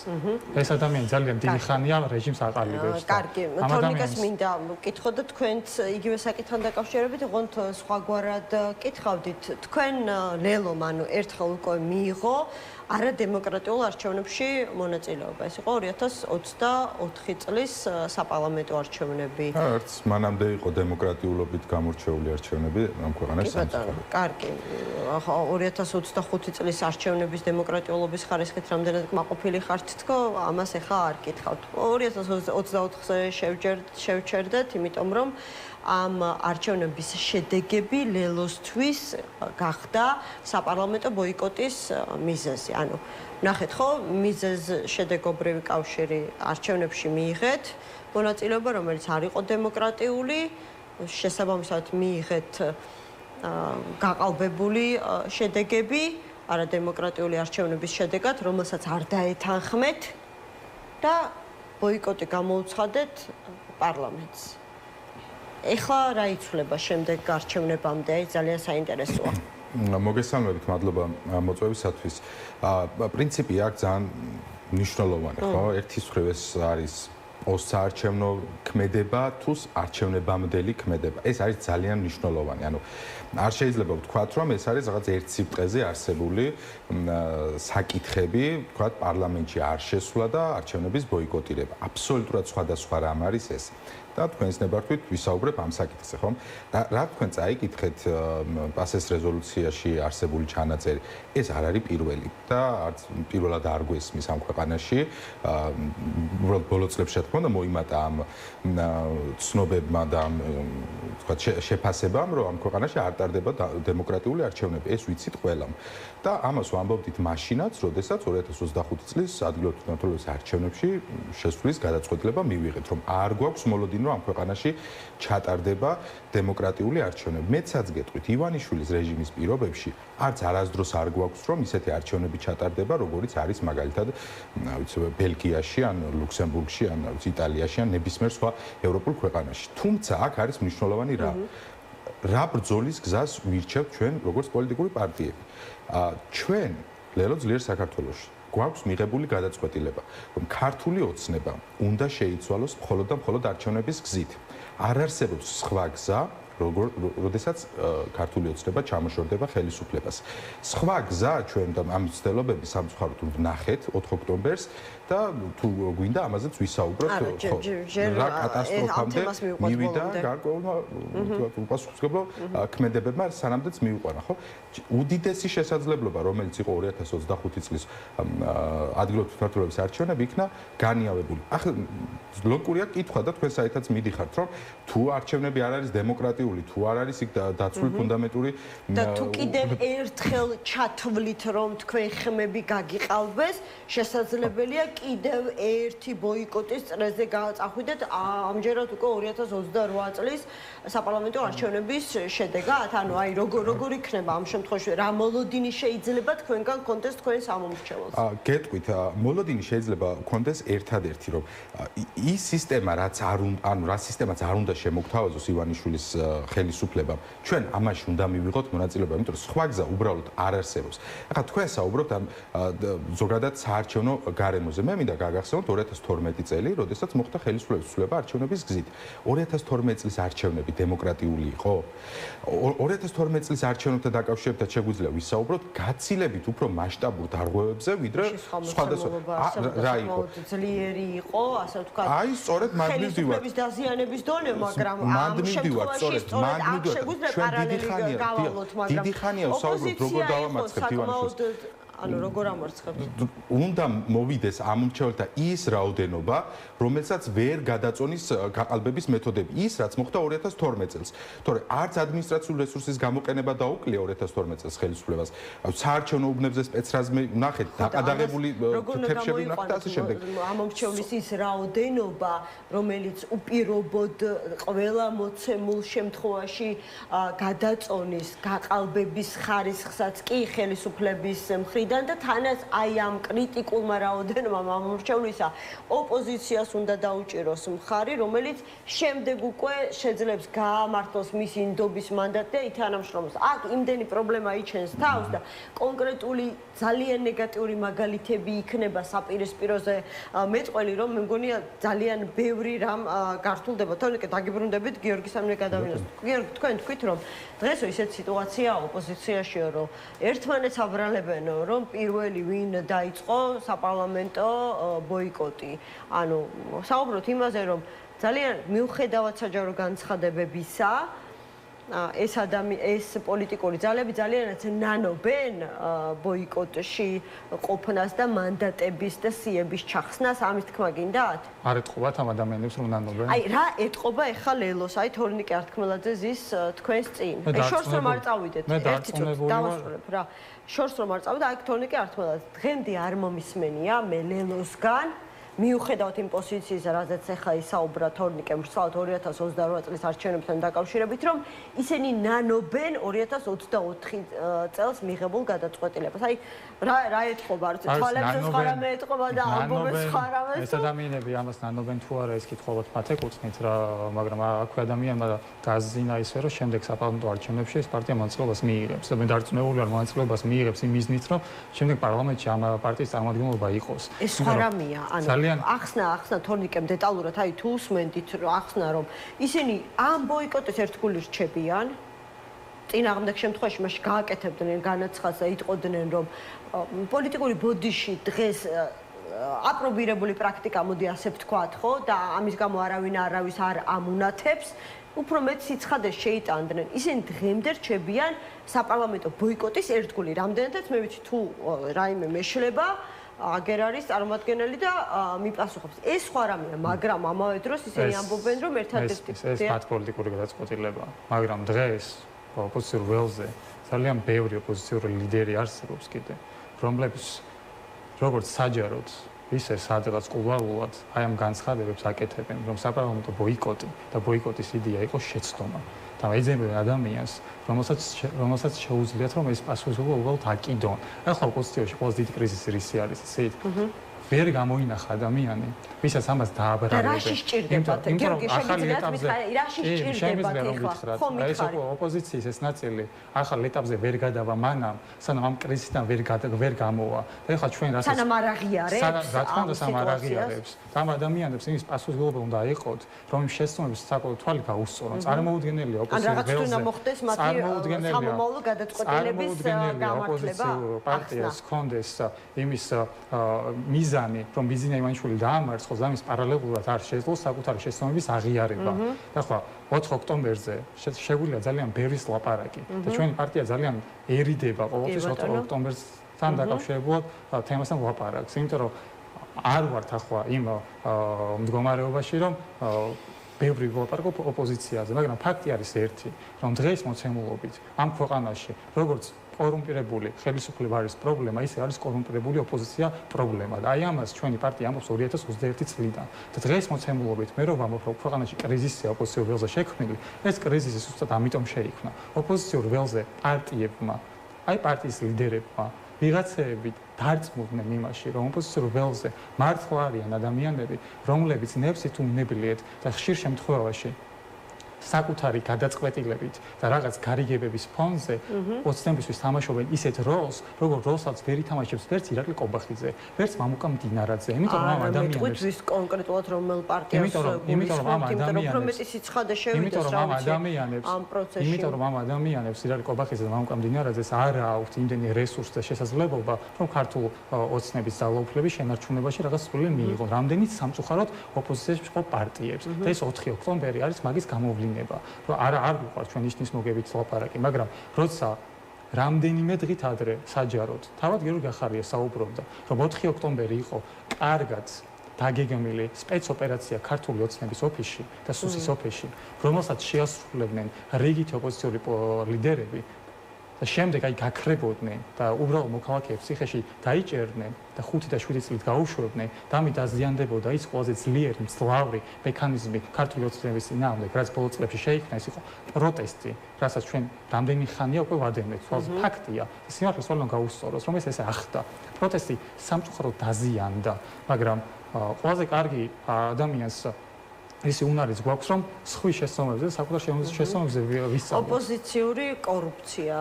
ეს ადამიანი ძალიან დიდი ხანია რეჟიმს აყალიბებს. კარგი, თორნიკას მინდა ვკითხო და თქვენც იგივე საკითხთან დაკავშირებით, ოღონდ სხვაგვარად კითხავდით. თქვენ ლელომ, ანუ ერთხელ უკვე მიიღო არა დემოკრატიულ არჩევნებში მონაწილეობა. ეს იყო 2024 წლის საპარლამენტო არჩევნები. არც მანამდე იყო დემოკრატიულობით გამორჩეული არჩევნები ამ ქვეყანაში. კარგი. 2025 წლის არჩევნების დემოკრატიულობის ხარისხით რამდენად კმაყოფილი ხართ თქო, ამას ახლა არ კითხავთ. 2024-ზე შევჩერდეთ, იმიტომ რომ ამ არჩევნების შედეგები ლელოსთვის გახდა საპარლამენტო ბოიკოტის მიზეზი. ანუ ნახეთ ხო, მიზეზ შედეგობრივი კავშირი არჩევნებში მიიღეთ მონაწილეობა, რომელიც არ იყო დემოკრატიული, შესაბამისად მიიღეთ გაყალბებული შედეგები, არადემოკრატიული არჩევნების შედეგად, რომელსაც არ დაეთანხმეთ და ბოიკოტი გამოუცხადეთ პარლამენტს. ეხლა რა იცვლება შემდეგ არჩევნებამდე? აი ძალიან საინტერესოა. მოგესალმებით, მადლობა მოწვევისათვის. პრინციპი აქ ძალიან მნიშვნელოვანი, ხო? ერთის მხრივ ეს არის პოსტსაარჩევნო ქმედება თუ არჩევნებამდელი ქმედება. ეს არის ძალიან მნიშვნელოვანი. ანუ არ შეიძლება ვთქვათ, რომ ეს არის რაღაც ერთ სიბრტყეზე არსებული საკითხები, ვთქვათ, პარლამენტში არ შესვლა და არჩევნების ბოიკოტირება. აბსოლუტურად სხვადასხვა რამ არის ეს. და თქვენს ნებართვით ვისაუბრებ ამ საკითხზე, ხომ? რა თქვენ წაიკითხეთ პასეს რეზოლუციაში არსებული ჩანაწერი? ეს არ არის პირველი და არც პირველად არ გვესმის ამ ქვეყანაში. უბრალოდ ბოლო წლებში რა თქმა უნდა მოიმატა ამ ცნობებმა და ამ თქვა შეფასებამ, რომ ამ ქვეყანაში არ ტარდება დემოკრატიული არჩევნები. ეს ვიცით ყველამ. და ამას ვამბობდით მაშინაც, როდესაც 2025 წლის ადგილობრივ მმართველობის არჩევნებში შესვლის გადაწყვეტილება მივიღეთ, რომ არ გვაქვს მოლოდინი რომ ამ ქვეყანაში ჩატარდება დემოკრატიული არჩევნები. მეცაც გეტყვით, ივანიშვილის რეჟიმის პირობებში არც არასდროს არ გვაქვს რომ ისეთი არჩევნები ჩატარდება, როგორიც არის მაგალითად, ვიცი, ბელგიაში ან ლუქსემბურგში ან იტალიაში ან ნებისმიერ სხვა ევროპულ ქვეყანაში. თუმცა აქ არის მნიშვნელოვანი რა ბრძოლის გზას ვირჩევთ ჩვენ როგორც პოლიტიკური პარტიები. ჩვენ ლელო ძლიერ საქართველოში გვაქვს მიღებული გადაწყვეტილება, რომ ქართული ოცნება უნდა შეიცვალოს მხოლოდ და მხოლოდ არჩევნების გზით. არ არსებობს სხვა გზა, როდესაც ქართული ოცნება ჩამოშორდება ხელისუფლებას. სხვა გზა ჩვენ და ამ ცდილობების სამწუხაროდ ვნახეთ 4 ოქტომბერს და თუ გვინდა ამაზეც ვისაუბროთ, რა კატასტროფამდე მივიდა გარკვეულმა უპასუხისმგებლო ქმედებებმა სანამდეც მივიყვანა, ხო? უდიდესი შესაძლებლობა, რომელიც იყო 2025 წლის ადგილობრივ მმართველობის არჩევნები, იქნა განიავებული. ახლა ლოგიკურია კითხვა და თქვენ საერთოდ მიდიხართ, რომ თუ არჩევნები არ არის დემოკრატიული დემოკრატიული თუ არ არის იქ დაცული ფუნდამენტური და თუ კიდევ ერთხელ ჩათვლით რომ თქვენ ხმები გაგიყალბეს, შესაძლებელია კიდევ ერთი ბოიკოტის წრეზე წახვიდეთ ამჯერად უკვე 2028 წლის საპარლამენტო არჩევნების შედეგად, ანუ აი როგორ იქნება ამ შემთხვევაში, რა მოლოდინი შეიძლება თქვენგან კონდეს თქვენ სამომრჩეველს? გეტყვით, მოლოდინი შეიძლება კონდეს ერთადერთი, რომ ის სისტემა რაც არ ანუ რა სისტემაც არ უნდა შემოგთავაზოს ივანიშვილის ხელისუფლებამ, ჩვენ ამაში უნდა მივიღოთ მონაწილეობა, იმიტომ რომ სხვა გზა უბრალოდ არ არსებობს. ახლა თქვენ საუბრობთ ამ ზოგადად საარჩევნო გარემოზე. მე მინდა გაგახსენოთ 2012 წელი, როდესაც მოხდა ხელისუფლების ცვლილება არჩევნების გზით. 2012 წლის არჩევნები დემოკრატიული იყო? 2012 წლის არჩევნებთან დაკავშირებთან შეგვიძლია ვისაუბროთ გაცილებით უფრო მასშტაბურ დარღვევებზე, ვიდრე სხვადასხვა რა იყო? ძლიერი იყო, ასე ვთქვათ. აი, სწორედ მან მივდივართ. ხელისუფლების დაზიანების დონე, მაგრამ ამ შემთხვევაში სწორედ აქ შეგვიძლია პარალელი გავალოთ, მაგრამ დიდი ხანია ვსაუბრობთ როგორ დავამარცხებთ ივანიშვილს. ანუ როგორ ამარცხებთ? უნდა მოვიდეს ამ მრჩეველთა ის რაოდენობა, რომელსაც ვერ გადაწონის გაყალბების მეთოდები. ის რაც მოხდა 2012 წელს. თორე არც ადმინისტრაციული რესურსის გამოყენება დაუკლია 2012 წელს ხელისუფლებას. საარჩევნო უბნებზე სპეცრაზმი ნახეთ, დაყადაღებული თეთრშები ნახეთ და ასე შემდეგ. ამ მრჩევლის ის რაოდენობა, რომელიც უპირობოდ ყველა მოცემულ შემთხვევაში გადაწონის გაყალბების ხარისხსაც კი ხელისუფლების მხრიდან და თანაც აი ამ კრიტიკულმა რაოდენობამ ამ მრჩევლისა ოპოზიციას უნდა დაუჭიროს მხარი, რომელიც შემდეგ უკვე შეძლებს გაამართლოს მისი ინდობის მანდატი და ითანამშრომლოს. აქ იმდენი პრობლემა იჩენს თავს და კონკრეტული ძალიან ნეგატიური მაგალითები იქნება საპირისპიროზე მეტყველი, რომ მე მგონია ძალიან ბევრი რამ გართულდება. თორემ დაგიბრუნდებით გიორგი სამნე გადავინოს. გიორგი, თქვენ თქვით, რომ დღეს ისეთ სიტუაციაა ოპოზიციაშიო, რომ ერთმანეთს აბრალებენ, რომ პირველი ვინ დაიწყო საპარლამენტო ბოიკოტი. ანუ საუბრობთ იმაზე, რომ ძალიან მიუხედავად საჯარო განცხადებებისა, ეს პოლიტიკური ძალები ძალიანაც ნანობენ ბოიკოტში ყოფნას და მანდატების და სიების ჩახსნას, ამის თქმა გინდათ? არ ეთყობათ ამ ადამიანებს რომ ნანობენ? აი რა ეთყობა ეხა ლელოს, აი თორნიკე ართქმელაძე ზის თქვენს წინ. შორს რომ არ წავიდეთ, ერთი წუთი დავასრულებ რა. შორს რომ არ წავიდეთ, აი თორნიკე ართქმელაძე დღემდე არ მომისმენია მე ლელოსგან მიუხედავად იმ პოზიციის, რაზეც ახლა ისაუბრა თორნიკე მრცვალად 2028 წლის არჩევნებთან დაკავშირებით, რომ ისინი ნანობენ 2024 წელს მიღებულ გადაწყვეტილებას. აი რა ეთყობა, თვალებზე სხვა რამე ეთყობა და ალბომებს სხვა რამე. ეს ადამიანები ამას ნანობენ თუ არა, ეს კითხულობთ მათ ეკუთვნით რა, მაგრამ აქვე ადამიანმა დაზინა ისე, რომ შემდეგ საპარლამენტო არჩევნებში ეს პარტია მონაწილეობას მიიღებს და მე დარწმუნებული ვარ, მონაწილეობას მიიღებს იმ მიზნით, რომ შემდეგ პარლამენტში ამ პარტიის წარმომადგენლობა იყოს. ეს სხვა რამეა, ანუ ახსნა თორნიკემ დეტალურად, აი თუ უსმენდით, ახსნა რომ ისინი ამ ბოიკოტის ერთგული რჩებიან. წინააღმდეგ შემთხვევაში მაშინ გააკეთებდნენ განაცხადს და იტყოდნენ, რომ პოლიტიკური ბოდიში დღეს აპრობირებული პრაქტიკა, მოდი ასე ვთქვათ, ხო, და ამის გამო არავის არ ამუნათებს. უფრო მეტ სიცხადეს შეიტანდნენ. ისინი დღემდე რჩებიან საპარლამენტო ბოიკოტის ერთგული. რამდენადაც მე ვიცი თუ რაიმე მეშლება აგერ არის წარმომადგენელი და მიპასუხებს. ეს სხვა რამეა, მაგრამ ამავე დროს ისინი ამბობენ, რომ ერთადერთი ეს მათ პოლიტიკური გადაწყვეტილებაა. მაგრამ დღეს ოპოზიციურ ველზე ძალიან ბევრი ოპოზიციური ლიდერი არსებობს კიდე, რომლებიც როგორც საჯაროდ, ისე სადღაც ყურვალულად აი ამ განცხადებებს აკეთებენ, რომ საპარლამენტო ბოიკოტი და ბოიკოტის იდეა იყო შეცდომა. და ეძებენ ადამიანს, რომელსაც შეუძლიათ, რომ ეს პასუხისმგებლობა უბრალოდ აკიდონ. ახლა ოპოზიციაში ყველაზე დიდი კრიზისი რისი არის, ისეთ ვერ გამოინახა ადამიანი, ვისაც ამას დააბრალებენ. რაში სჭირდებათ? გიორგი, შეგიძლიათ მითხრათ, რაში სჭირდებათ ეხლა? ხო, ეს ოპოზიციის ეს ნაწილი ახალ ეტაპზე ვერ გადავა მანამ, სანამ ამ კრიზისიდან ვერ გამოვა. და ეხლა ჩვენ რასაც სანამ არ აღიარებს, რა თქმა უნდა, სანამ არ აღიარებს. ამ ადამიანებს იმის პასუხისმგებლობა უნდა აიყოთ, რომ იმ შეცდომებს საკუთარ თვალი გაუსწორონ. წარმოუდგენელია ოპოზიციის ველზე. ან რაღაც უნდა მოხდეს მათი სამომავლო გადაწყვეტილების გამართლება. პარტიას კონდეს იმის მიზანი, რომ ბიზნეს ივანიშვილი დაამარცხოს, ამის პარალელურად არ შეძლოს საკუთარი შეცდომების აღიარება. ახლა 4 ოქტომბერზე შეგვიძლია ძალიან ბევრის ლაპარაკი და ჩვენი პარტია ძალიან ერიდება ყოველთვის 4 ოქტომბერთან დაკავშირებულად თემასთან ლაპარაკს, იმიტომ რომ არ ვართ ახლა იმ მდგომარეობაში, რომ ბევრი ვილაპარაკობ ოპოზიციაზე, მაგრამ ფაქტი არის ერთი, რომ დღეს მოცემულობით ამ ქვეყანაში როგორც კორუმპირებული ხელისუფლება არის პრობლემა, ისე არის კორუმპირებული ოპოზიცია პრობლემა. და აი ამას ჩვენი პარტია ამბობს 2021 წლიდან. და დღეს მოცემულობით მე რომ ვამბობ, რომ ქვეყანაში კრიზისია ოპოზიციურ ველზე შექმნილი, ეს კრიზისი ზუსტად ამიტომ შეიქმნა. ოპოზიციურ ველზე პარტიებმა, აი პარტიის ლიდერებმა, ვიღაცეები დარწმუნდნენ იმაში, რომ ოპოზიციურ ველზე მართლა არიან ადამიანები, რომლებიც ნებსით უნებლიეთ და ხშირ შემთხვევაში საკუთარი გადაწყვეტილებით და რაღაც გარიგებების ფონზე ოცნებისთვის თამაშობენ ისეთ როლს, როგორ როლსაც ვერ ითამაშებს ვერც ირაკლი კობახიძე, ვერც მამუკა მდინარაძე. იმიტომ რომ ამ ადამიანებს ვის კონკრეტულად რომელ პარტიას იმიტომ რომ ამ ადამიანებს ირაკლი კობახიძე და მამუკა მდინარაძეს არ აქვთ იმდენი რესურსი და შესაძლებლობა, რომ ქართულ ოცნების ძალაუფლების შენარჩუნებაში რაღაც სრული მიიღონ. რამდენიც სამწუხაროდ ოპოზიციაში მყოფ პარტიებს. და ეს 4 ოქტომბერი არის მაგის გამოვლენა. რომ არ გვიყვარს ჩვენ ისნის მოგებით ლაპარაკი, მაგრამ როცა რამდენიმე დღით ადრე საჯაროდ თავად გიორგი ახარია საუბრობდა, რომ 4 ოქტომბერი იყო კარგად დაგეგმილი სპეცოპერაცია ქართული ოცნების ოფისში და სუსის ოფისში, რომელსაც შეასრულებდნენ რიგითი ოპოზიციური ლიდერები და შემდეგ აი გაქრებოდნენ და უბრალოდ მოქალაქეებს ციხეში დაიჭერდნენ და 5 და 7 წლით გაუშვებდნენ და ამით დაზიანდებოდა ის ყველაზე ძლიერი მძლავრი მექანიზმი ქართული ოცნების წინააღმდეგ, რაც ბოლო წლებში შეიქმნა, ეს იყო პროტესტი, რასაც ჩვენ რამდენი ხანია უკვე ვადევნებთ. ფაქტია, სიმართლეს ვარლონ გაუსწოროს, რომ ეს ესე ახდა. პროტესტი სამწუხაროდ დაზიანდა, მაგრამ ყველაზე კარგი ადამიანს ისი უნარიც გვაქვს, რომ სხვის შესწავლებზე, საკუთარ შესწავლებზე ვისწავლოთ. ოპოზიციური კორუფცია.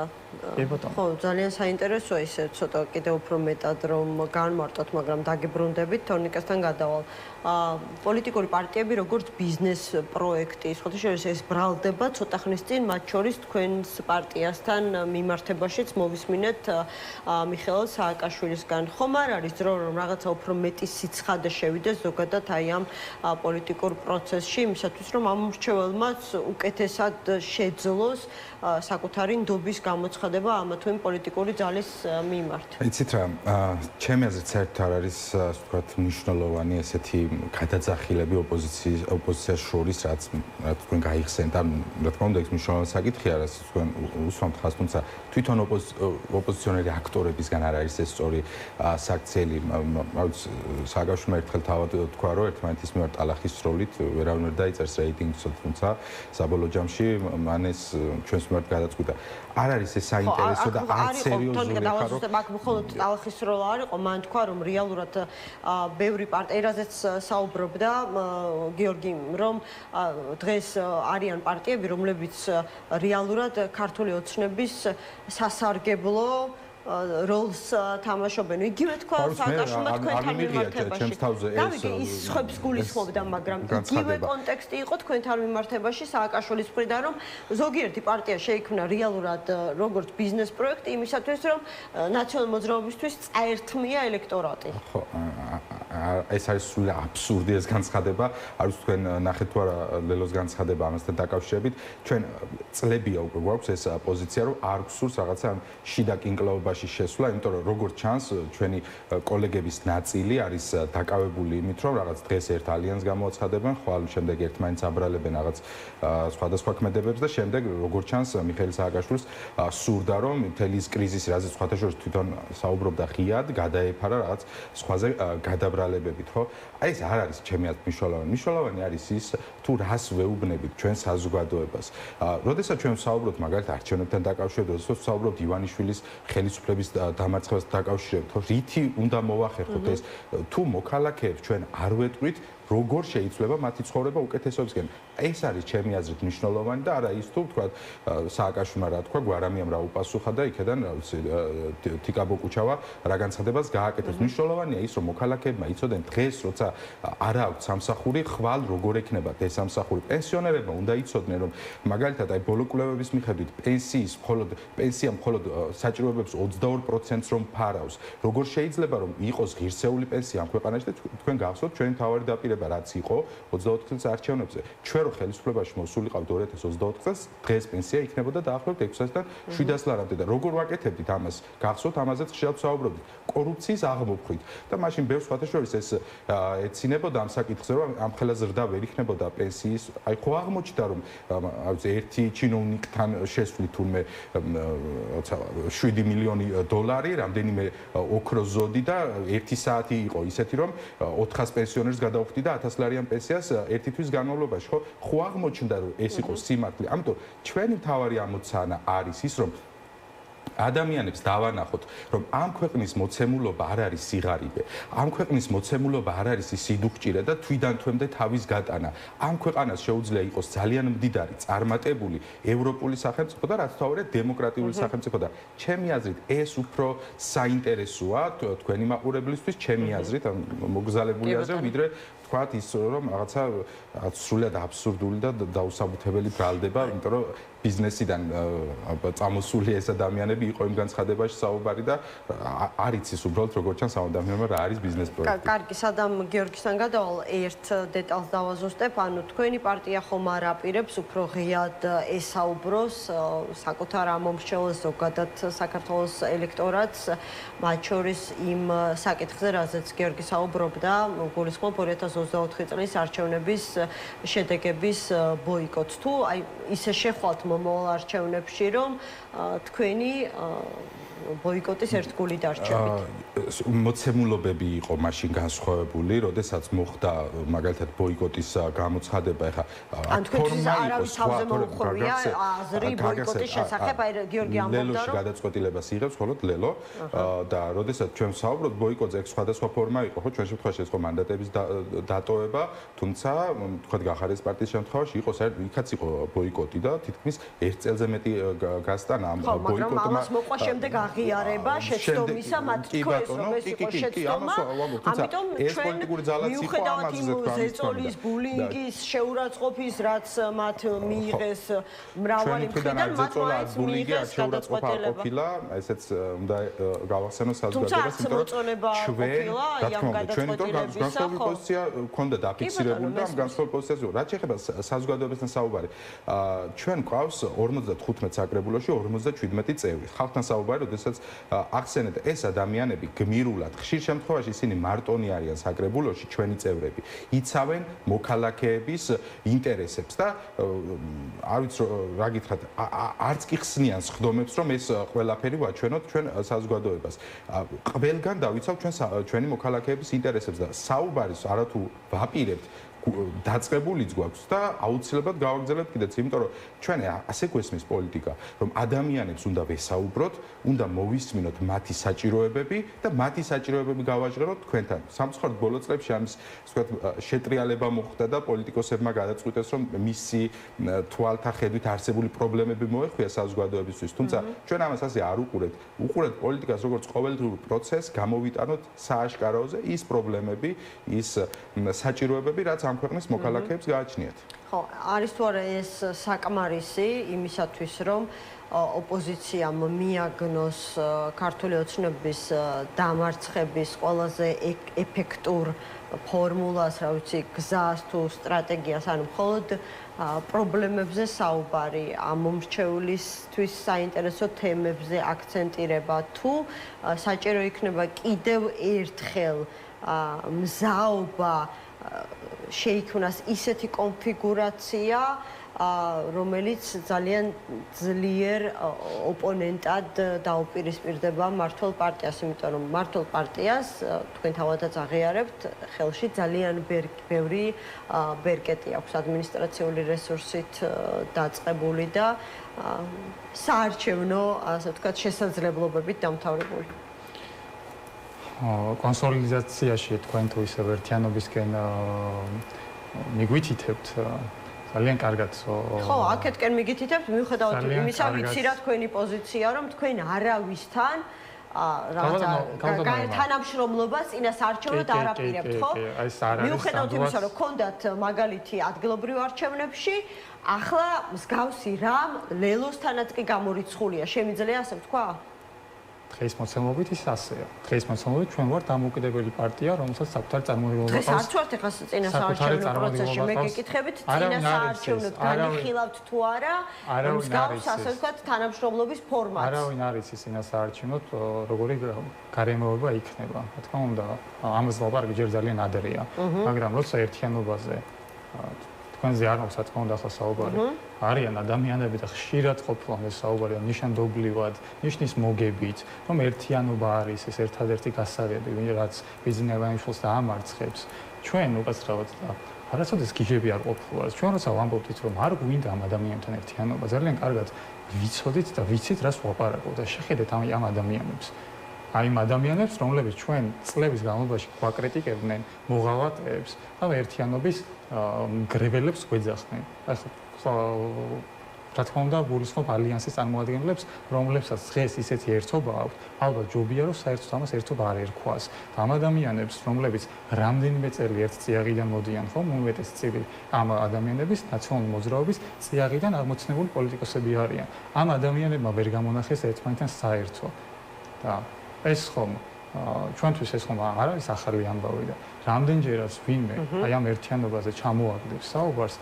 ხო, ძალიან საინტერესოა ისე ცოტა კიდევ უფრო მეტად რომ განმარტოთ, მაგრამ დაგებრუნდებით თორნიკასთან გადავალ. პოლიტიკური პარტიები როგორც ბიზნეს პროექტი, სხვათა შორის ეს ბრალდება ცოტა ხნის წინ, მათ შორის თქვენს პარტიასთან მიმართებაშიც მოვისმინეთ მიხეილ სააკაშვილისგან. ხომ არ არის დრო რომ რაღაცა უფრო მეტი სიცხადე შევიდეს ზოგადად აი ამ პოლიტიკურ პროცესში, იმისათვის რომ ამ მრჩეველმაც უკეთესად შეძლოს საკუთარი ნდობის გამოცხადება ამა თუ იმ პოლიტიკური ძალის მიმართ. იცით რა, ჩემი აზრით საერთოდ არ არის ასე ვთქვათ მნიშვნელოვანი ესეთი გადაძახილები ოპოზიციას შორის, რაც თქვენ გაიხსენეთ, ან რა თქმა უნდა, ეს მნიშვნელოვანი საკითხია, რაც თქვენ უსვამთ ხაზს, თუმცა თვითონ ოპოზიციონერი აქტორებისგან არ არის ეს სწორი საქციელი. სააკაშვილმა ერთხელ თავად თქვა, რომ ერთმანეთის მიმართ ტალახის სროლით ვერავინ ვერ დაიწერს რეიტინგს, თუმცა საბოლოო ჯამში მან ეს ჩვენს მიმართ გადაწყვიტა. არ არის ეს საინტერესო და არ სერიოზული ხარო. მაგ მხოლოდ ტალახის სროლა არ იყო, მან თქვა, რომ რეალურად ბევრი პარტიაზეც საუბრობდა გიორგი, რომ დღეს არიან პარტიები, რომლებიც რეალურად ქართული ოცნების სასარგებლო როლს თამაშობენ. იგივე თქვა სააკაშვილმა თქვენთან მიმართებაში. დავიგე ის ხებს გულისხმობდა, მაგრამ იგივე კონტექსტი იყო თქვენთან მიმართებაში სააკაშვილის მხრიდან, რომ ზოგიერთი პარტია შეიქმნა რეალურად როგორც ბიზნეს პროექტი იმისათვის, რომ ნაციონალურ მოძრაობისთვის წაერთმია ელექტორატი. ხო, ეს არის სულ აბსურდი ეს განცხადება. არ ვიცი თქვენ ნახეთ თუ არა ლელოს განცხადება ამასთან დაკავშირებით. ჩვენ წლებია უკვე გვაქვს ეს პოზიცია, რომ არ გსურს რაღაცა შიდა კინკლაობაში შესვლა, იმიტომ რომ როგორც ჩანს, ჩვენი კოლეგების ნაწილი არის დაკავებული იმით, რომ რაღაც დღეს ერთ ალიანს გამოაცხადებენ, ხვალ შემდეგ ერთმანეთს აბრალებენ რაღაც სხვადასხვა ქმედებებს და შემდეგ როგორც ჩანს, მიხეილ სააკაშვილს სურდა, რომ მთელი ის კრიზისი, რაზეც სხვათა შორის თვითონ საუბრობდა ღიად, გადაეფარა რაღაც სხვაზე გადაბრალებებით, ხო? აი ეს არ არის ჩემი აზრით მნიშვნელოვანი. მნიშვნელოვანი არის ის, თუ რას ვეუბნებით ჩვენ საზოგადოებას. როდესაც ჩვენ ვსაუბრობთ მაგალითად არჩევნებთან დაკავშირებით, როდესაც ვსაუბრობთ ივანიშვილის ხელისუფლების დამარცხებასთან დაკავშირებით, ხო? რითი უნდა მოვახერხოთ ეს? თუ მოქალაქეებს ჩვენ არ ვეტყვით, როგორ შეიძლება მათი ცხოვრება უკეთესობისკენ. ეს არის ჩემი აზრით მნიშვნელოვანი და არა ის თუ თქვა სააკაშვილმა რა თქვა, გვარამიამ რა უპასუხა და იქედან რა ვიცი თიკაბო კუჩავა რა განცხადებას გააკეთეს. მნიშვნელოვანია ის, რომ მოქალაქეებმა იცოდნენ დღეს, როცა არ აქვთ სამსახური, ხვალ როგორ ექნებათ ეს სამსახური. პენსიონერებმა უნდა იცოდნენ, რომ მაგალითად აი ბოლო კვლევების მიხედვით პენსია მხოლოდ საჭიროებებს 22%-ს რომ ფარავს. როგორ შეიძლება რომ იყოს ღირსეული პენსია ამ ქვეყანაში და თქვენ გახსოვთ ჩვენი თავარი დაპირება მიღება რაც იყო 24 წელს არჩევნებზე. ჩვენ რო ხელისუფლებაში მოსულიყავთ 2024 წელს, დღეს პენსია იქნებოდა დაახლოებით 600-დან 700 ლარამდე და როგორ ვაკეთებდით ამას? გახსოვთ, ამაზეც ხშირად ვსაუბრობდით. კორუფციის აღმოფხვით და მაშინ ბევრ სხვათა შორის ეს ეცინებოდა ამ საკითხზე, რომ ამ ხელა ზრდა ვერ იქნებოდა პენსიის. აი ხო აღმოჩნდა, რომ ერთი ჩინოვნიკთან შესვლით თურმე 7 მილიონი დოლარი, რამდენიმე ოქროს ზოდი და 1 საათი იყო ისეთი, რომ 400 პენსიონერს გადავხდი და 1000 ლარიან პენსიას ერთი თვის განმავლობაში, ხო? ხო აღმოჩნდა, რომ ეს იყო სიმართლე. ამიტომ ჩვენი მთავარი ამოცანა არის ის, რომ ადამიანებს დავანახოთ, რომ ამ ქვეყნის მოცემულობა არ არის სიღარიბე, ამ ქვეყნის მოცემულობა არ არის სიდუხჭირე და თვიდან თვემდე თავის გატანა. ამ ქვეყანას შეუძლია იყოს ძალიან მდიდარი, წარმატებული ევროპული სახელმწიფო და რაც თავარია დემოკრატიული სახელმწიფო და ჩემი აზრით ეს უფრო საინტერესოა თქვენი მაყურებლისთვის, ჩემი აზრით, მოგზალებული აზრი, ვიდრე თქვათ ის რომ რაღაცა სრულად აბსურდული და დაუსაბუთებელი ბრალდება, იმიტომ რომ ბიზნესიდან წამოსული ეს ადამიანები იყო იმ განცხადებაში საუბარი და არ იცის უბრალოდ როგორ ჩანს ამ ადამიანმა რა არის ბიზნეს პროექტი. კარგი, სადამ გიორგისთან გადავალ, ერთ დეტალს დავაზუსტებ, ანუ თქვენი პარტია ხომ არ აპირებს უფრო ღიად ესაუბროს საკუთარ ამომრჩეველს, ზოგადად საქართველოს ელექტორატს, მათ შორის იმ საკითხზე, რაზეც გიორგი საუბრობდა, გულისხმობ 2024 წლის არჩევნების შედეგების ბოიკოტს. თუ აი ისე შეხვალთ მომავალ არჩევნებში, რომ თქვენი ბოიკოტის ერთგული დარჩებით. მოცემულობები იყო მაშინ განსხვავებული, როდესაც მოხდა მაგალითად ბოიკოტის გამოცხადება, ეხა ფორმა იყო სხვა თორემ აზრი ბოიკოტის შესახებ, აი გიორგი ამბობდა, რომ გადაწყვეტილებას იღებს მხოლოდ ლელო და როდესაც ჩვენ ვსაუბრობთ ბოიკოტზე, ეს სხვადასხვა ფორმა იყო, ხო, ჩვენ შემთხვევაში ეს ხო მანდატების დატოვება, თუმცა თქვა გახარეს პარტიის შემთხვევაში იყო იქაც იყო ბოიკოტი და თითქმის 1 წელზე მეტი გასტანა ამ ბოიკოტმა. მაგრამ ამას მოყვა შემდეგ აღიარება შეცდომისა, მათ თქოს რომ ეს იყო შეცდომა, ამიტომ ჩვენ მიუხედავად იმ ზეწოლის, ბულინგის, შეურაცხყოფის, რაც მათ მიიღეს მრავალი მხრიდან, მათ მაინც მიიღეს გადაწყვეტილება. ესეც უნდა გავახსენოთ საზოგადოებას, იმიტომ რომ ჩვენ განსხვავებული პოზიცია ქონდა დაფიქსირებული და ამ განსხვავებული პოზიციაზე, რაც შეეხება საზოგადოებასთან საუბარი. ჩვენ გვყავს 55 საკრებულოში 57 წევრი. ხალხთან საუბარი, როდესაც ახსენეთ, ეს ადამიანები გმირულად, ხშირ შემთხვევაში ისინი მარტონი არიან საკრებულოში, ჩვენი წევრები, იცავენ მოქალაქეების ინტერესებს და არ ვიცი რა გითხრათ, არც კი ხსნიან სხდომებს, რომ ეს ყველაფერი ვაჩვენოთ ჩვენ საზოგადოებას. ყველგან დავიცავ ჩვენი მოქალაქეების ინტერესებს და საუბარის არათუ ვაპირებთ დაწყებულიც გვაქვს და აუცილებლად გავაგზავნებთ კიდეც, იმიტომ რომ ჩვენ ასე გვესმის პოლიტიკა, რომ ადამიანებს უნდა ვესაუბროთ, უნდა მოვისმინოთ მათი საჭიროებები და მათი საჭიროებები გავაჟღეროთ თქვენთან. სამწუხაროდ ბოლო წლებში ამის ვთქვათ შეტრიალება მოხდა და პოლიტიკოსებმა გადაწყვიტეს, რომ მისი თვალთა ხედვით არსებული პრობლემები მოეხვია საზოგადოებისთვის. თუმცა ჩვენ ამას ასე არ უყურებთ. უყურებთ პოლიტიკას როგორც ყოველდღიურ პროცესს, გამოვიტანოთ სააშკაროზე ის პრობლემები, ის საჭიროებები, რაც ამ ქვეყნის მოქალაქეებს გააჩნიათ. ხო, არის თუ არა ეს საკმარისი იმისათვის, რომ ოპოზიციამ მიაგნოს ქართული ოცნების დამარცხების ყველაზე ეფექტურ ფორმულას, რა ვიცი, გზას თუ სტრატეგიას, ანუ მხოლოდ პრობლემებზე საუბარი, ამომრჩევლისთვის საინტერესო თემებზე აქცენტირება, თუ საჭირო იქნება კიდევ ერთხელ მზაობა შეიქმნას ისეთი კონფიგურაცია, რომელიც ძალიან ძლიერ ოპონენტად დაუპირისპირდება მმართველ პარტიას, იმიტომ რომ მმართველ პარტიას თქვენ თავადაც აღიარებთ, ხელში ძალიან ბევრი ბერკეტი აქვს ადმინისტრაციული რესურსით დაწყებული და საარჩევნო, ასე ვთქვათ, შესაძლებლობებით დამთავრებული. კონსოლიდაციაში თქვენ თუ ისევ ერთიანობისკენ მიგვითითებთ ძალიან კარგად. ხო, აქეთკენ მიგითითებთ, მიუხედავად იმისა, ვიცი რა თქვენი პოზიცია, რომ თქვენ არავისთან თანამშრომლობას წინას არჩევნად არ აპირებთ, ხო? მიუხედავად იმისა, რომ გქონდათ მაგალითი ადგილობრივ არჩევნებში, ახლა მსგავსი რამ ლელოსთანაც კი გამორიცხულია, შემიძლია ასე ვთქვა? დღეს მოცემულობით ის ასეა. დღეს მოცემულობით ჩვენ ვართ დამოუკიდებელი პარტია, რომელსაც საკუთარი წარმოადგენლობა დღეს არც ვართ ეხლა წინასაარჩევნო პროცესში. მე გეკითხებით წინასაარჩევნოდ განიხილავთ თუ არა მსგავს ასე ვთქვათ თანამშრომლობის ფორმატს. არავინ არ იცის წინასაარჩევნოდ როგორი გარემოება იქნება. რა თქმა უნდა, ამას ლაპარაკი ჯერ ძალიან ადრეა, მაგრამ როცა ერთიანობაზე თქვენზე არ მაქვს რა თქმა უნდა ახლა საუბარი. არიან ადამიანები და ხშირად ყოფილა ეს საუბარი ნიშანდობლივად, ნიშნის მოგებით, რომ ერთიანობა არის ეს ერთადერთი გასაღები, რაც ბიზნესმენებს დაამარცხებს. ჩვენ უკაცრავად და არასოდეს გიჟები არ ყოფილა. ჩვენ როცა ვამბობთ რომ არ გვინდა ამ ადამიანთან ერთიანობა, ძალიან კარგად ვიცოდით და ვიცით რას ვაპარაკობ და შეხედეთ ამ ადამიანებს. აი ამ ადამიანებს, რომლებიც ჩვენ წლების განმავლობაში გვაკრიტიკებდნენ, მოღალატეებს და ერთიანობის მგრეველებს გვეძახდნენ. აი ხო რა თქმა უნდა, გულისხმობ ალიანსის წარმომადგენლებს, რომლებსაც დღეს ისეთი ერთობა აქვს, ალბათ ჯობია რომ საერთოდ ამას ერთობა არ ერქვას. და ამ ადამიანებს, რომლებიც რამდენიმე წელი ერთ წიაღიდან მოდიან, ხო, უმეტეს წილი ამ ადამიანების ნაციონალური მოძრაობის წიაღიდან აღმოცენებული პოლიტიკოსები არიან. ამ ადამიანებმა ვერ გამონახეს ერთმანეთთან საერთო. და ეს ხომ ჩვენთვის ეს ხომ არ არის ახალი ამბავი და რამდენჯერაც ვინმე აი ამ ერთიანობაზე ჩამოაგდებს საუბარს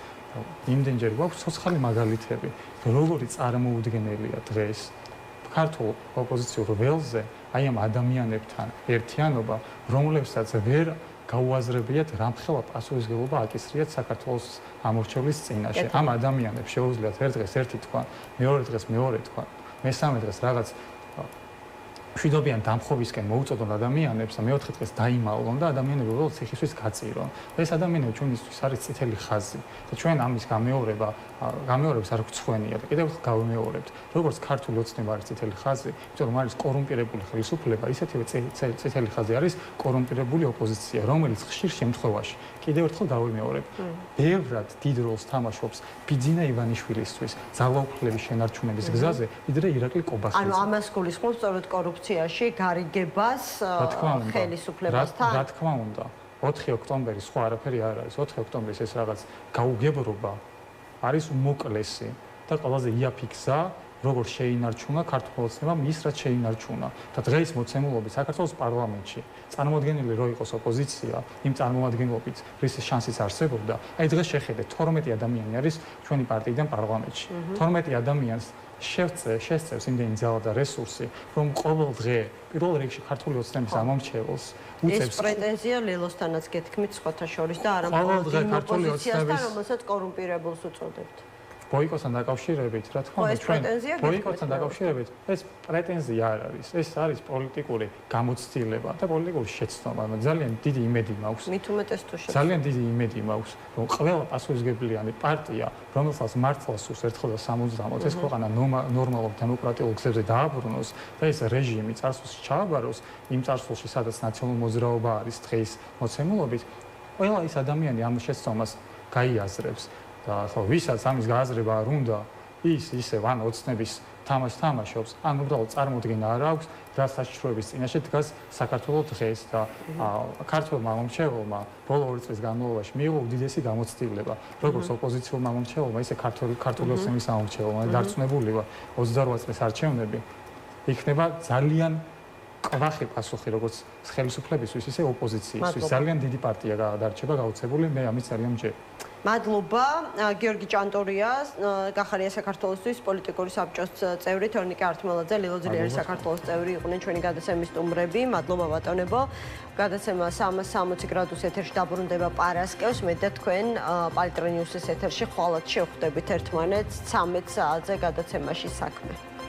იმდენჯერ გვაქვს ცოცხალი მაგალითები როგორი წარმოუდგენელია დღეს ქართულ ოპოზიციურ ველზე აი ამ ადამიანებთან ერთიანობა რომლებსაც ვერ გაუაზრებიათ რამხელა პასუხისმგებლობა აკისრიათ საქართველოს ამორჩევლის წინაშე ამ ადამიანებს შეუძლიათ ერთ დღეს ერთი თქვა მეორე დღეს მეორე თქვა მესამე დღეს რაღაც მშვიდობიან დამხობისკენ მოუწოდონ ადამიანებს და მეოთხე დღეს დაიმალონ და ადამიანები უბრალოდ ციხისთვის გაწირონ. ეს ადამიანები ჩვენისთვის არის წითელი ხაზი და ჩვენ ამის გამეორებას არ გვცხვენია და კიდევ ერთხელ გავიმეორებთ. როგორც ქართული ოცნება არის წითელი ხაზი, იმიტომ რომ არის კორუმპირებული ხელისუფლება, ისეთივე წითელი ხაზი არის კორუმპირებული ოპოზიცია, რომელიც ხშირ შემთხვევაში კიდევ ერთხელ გავიმეორებ. ბევრად დიდ როლს თამაშობს ბიძინა ივანიშვილისთვის ძალაუფლების შენარჩუნების გზაზე, ვიდრე ირაკლი კობახიძე. ანუ ამას გულისხმობს სწორედ კორუფციაში გარიგებას ხელისუფლებასთან? რა თქმა უნდა. 4 ოქტომბერი სხვა არაფერი არ არის. 4 ოქტომბრის ეს რაღაც გაუგებრობა არის უმოკლესი და ყველაზე იაფი გზა, როგორ შეინარჩუნა ქართულ ოცნებამ ის, რაც შეინარჩუნა. და დღეს მოცემულობით საქართველოს პარლამენტში წარმოადგენელი რო იყოს ოპოზიცია, იმ წარმოადგენლობით, რის შანსიც არსებობდა, აი დღეს შეხედეთ 12 ადამიანი არის ჩვენი პარტიიდან პარლამენტში. 12 ადამიანს შესწევს იმდენი ძალა და რესურსი, რომ ყოველ დღე პირველ რიგში ქართული ოცნების ამომრჩეველს უწევს. ეს პრეტენზია ლელოსთანაც გეთქმით სხვათა შორის და არა მხოლოდ იმ ოპოზიციასთან, რომელსაც კორუმპირებულს უწოდებთ. ბოიკოტთან დაკავშირებით, რა თქმა უნდა, ჩვენ ბოიკოტთან დაკავშირებით ეს პრეტენზია არ არის. ეს არის პოლიტიკური გამოცდილება და პოლიტიკური შეცდომა. ძალიან დიდი იმედი მაქვს. მით უმეტეს თუ შეცდომა. ძალიან დიდი იმედი მაქვს, რომ ყველა პასუხისმგებლიანი პარტია, რომელსაც მართლაც სურს ერთხელ და 60-ად ეს ქვეყანა ნორმალურ დემოკრატიულ გზებზე დააბრუნოს და ეს რეჟიმი წარსულში ჩააბაროს, იმ წარსულში, სადაც ნაციონალური მოძრაობა არის დღეს მოცემულობით, ყველა ის ადამიანი ამ შეცდომას გაიაზრებს. და ხო ვისაც ამის გააზრება არ უნდა ის ისევ ან ოცნების თამაშს თამაშობს ან უბრალოდ წარმოდგენა არ აქვს რა საშიშროების წინაშე დგას საქართველოს დღეს და ქართულმა მომრჩეველმა ბოლო 2 წლის განმავლობაში მიიღო უდიდესი გამოცდილება როგორც ოპოზიციურმა მომრჩეველმა ისე ქართული ოცნების მომრჩეველმა დარწმუნებული 28 წლის არჩევნები იქნება ძალიან კვახი პასუხი როგორც ხელისუფლებისთვის ისე ოპოზიციისთვის ძალიან დიდი პარტია გადარჩება გაუცებული მე ამის ძალიან მჯერა მადლობა გიორგი ჭანტურია გახარია საქართველოსთვის პოლიტიკური საბჭოს წევრი თორნიკე ართმელაძე ლილო ძლიერი საქართველოს წევრი იყვნენ ჩვენი გადაცემის სტუმრები მადლობა ბატონებო გადაცემა 360 გრადუს ეთერში დაბრუნდება პარასკევს მე და თქვენ პალიტრო ნიუსის ეთერში ხვალად შევხვდებით ერთმანეთს 13 საათზე გადაცემაში საქმე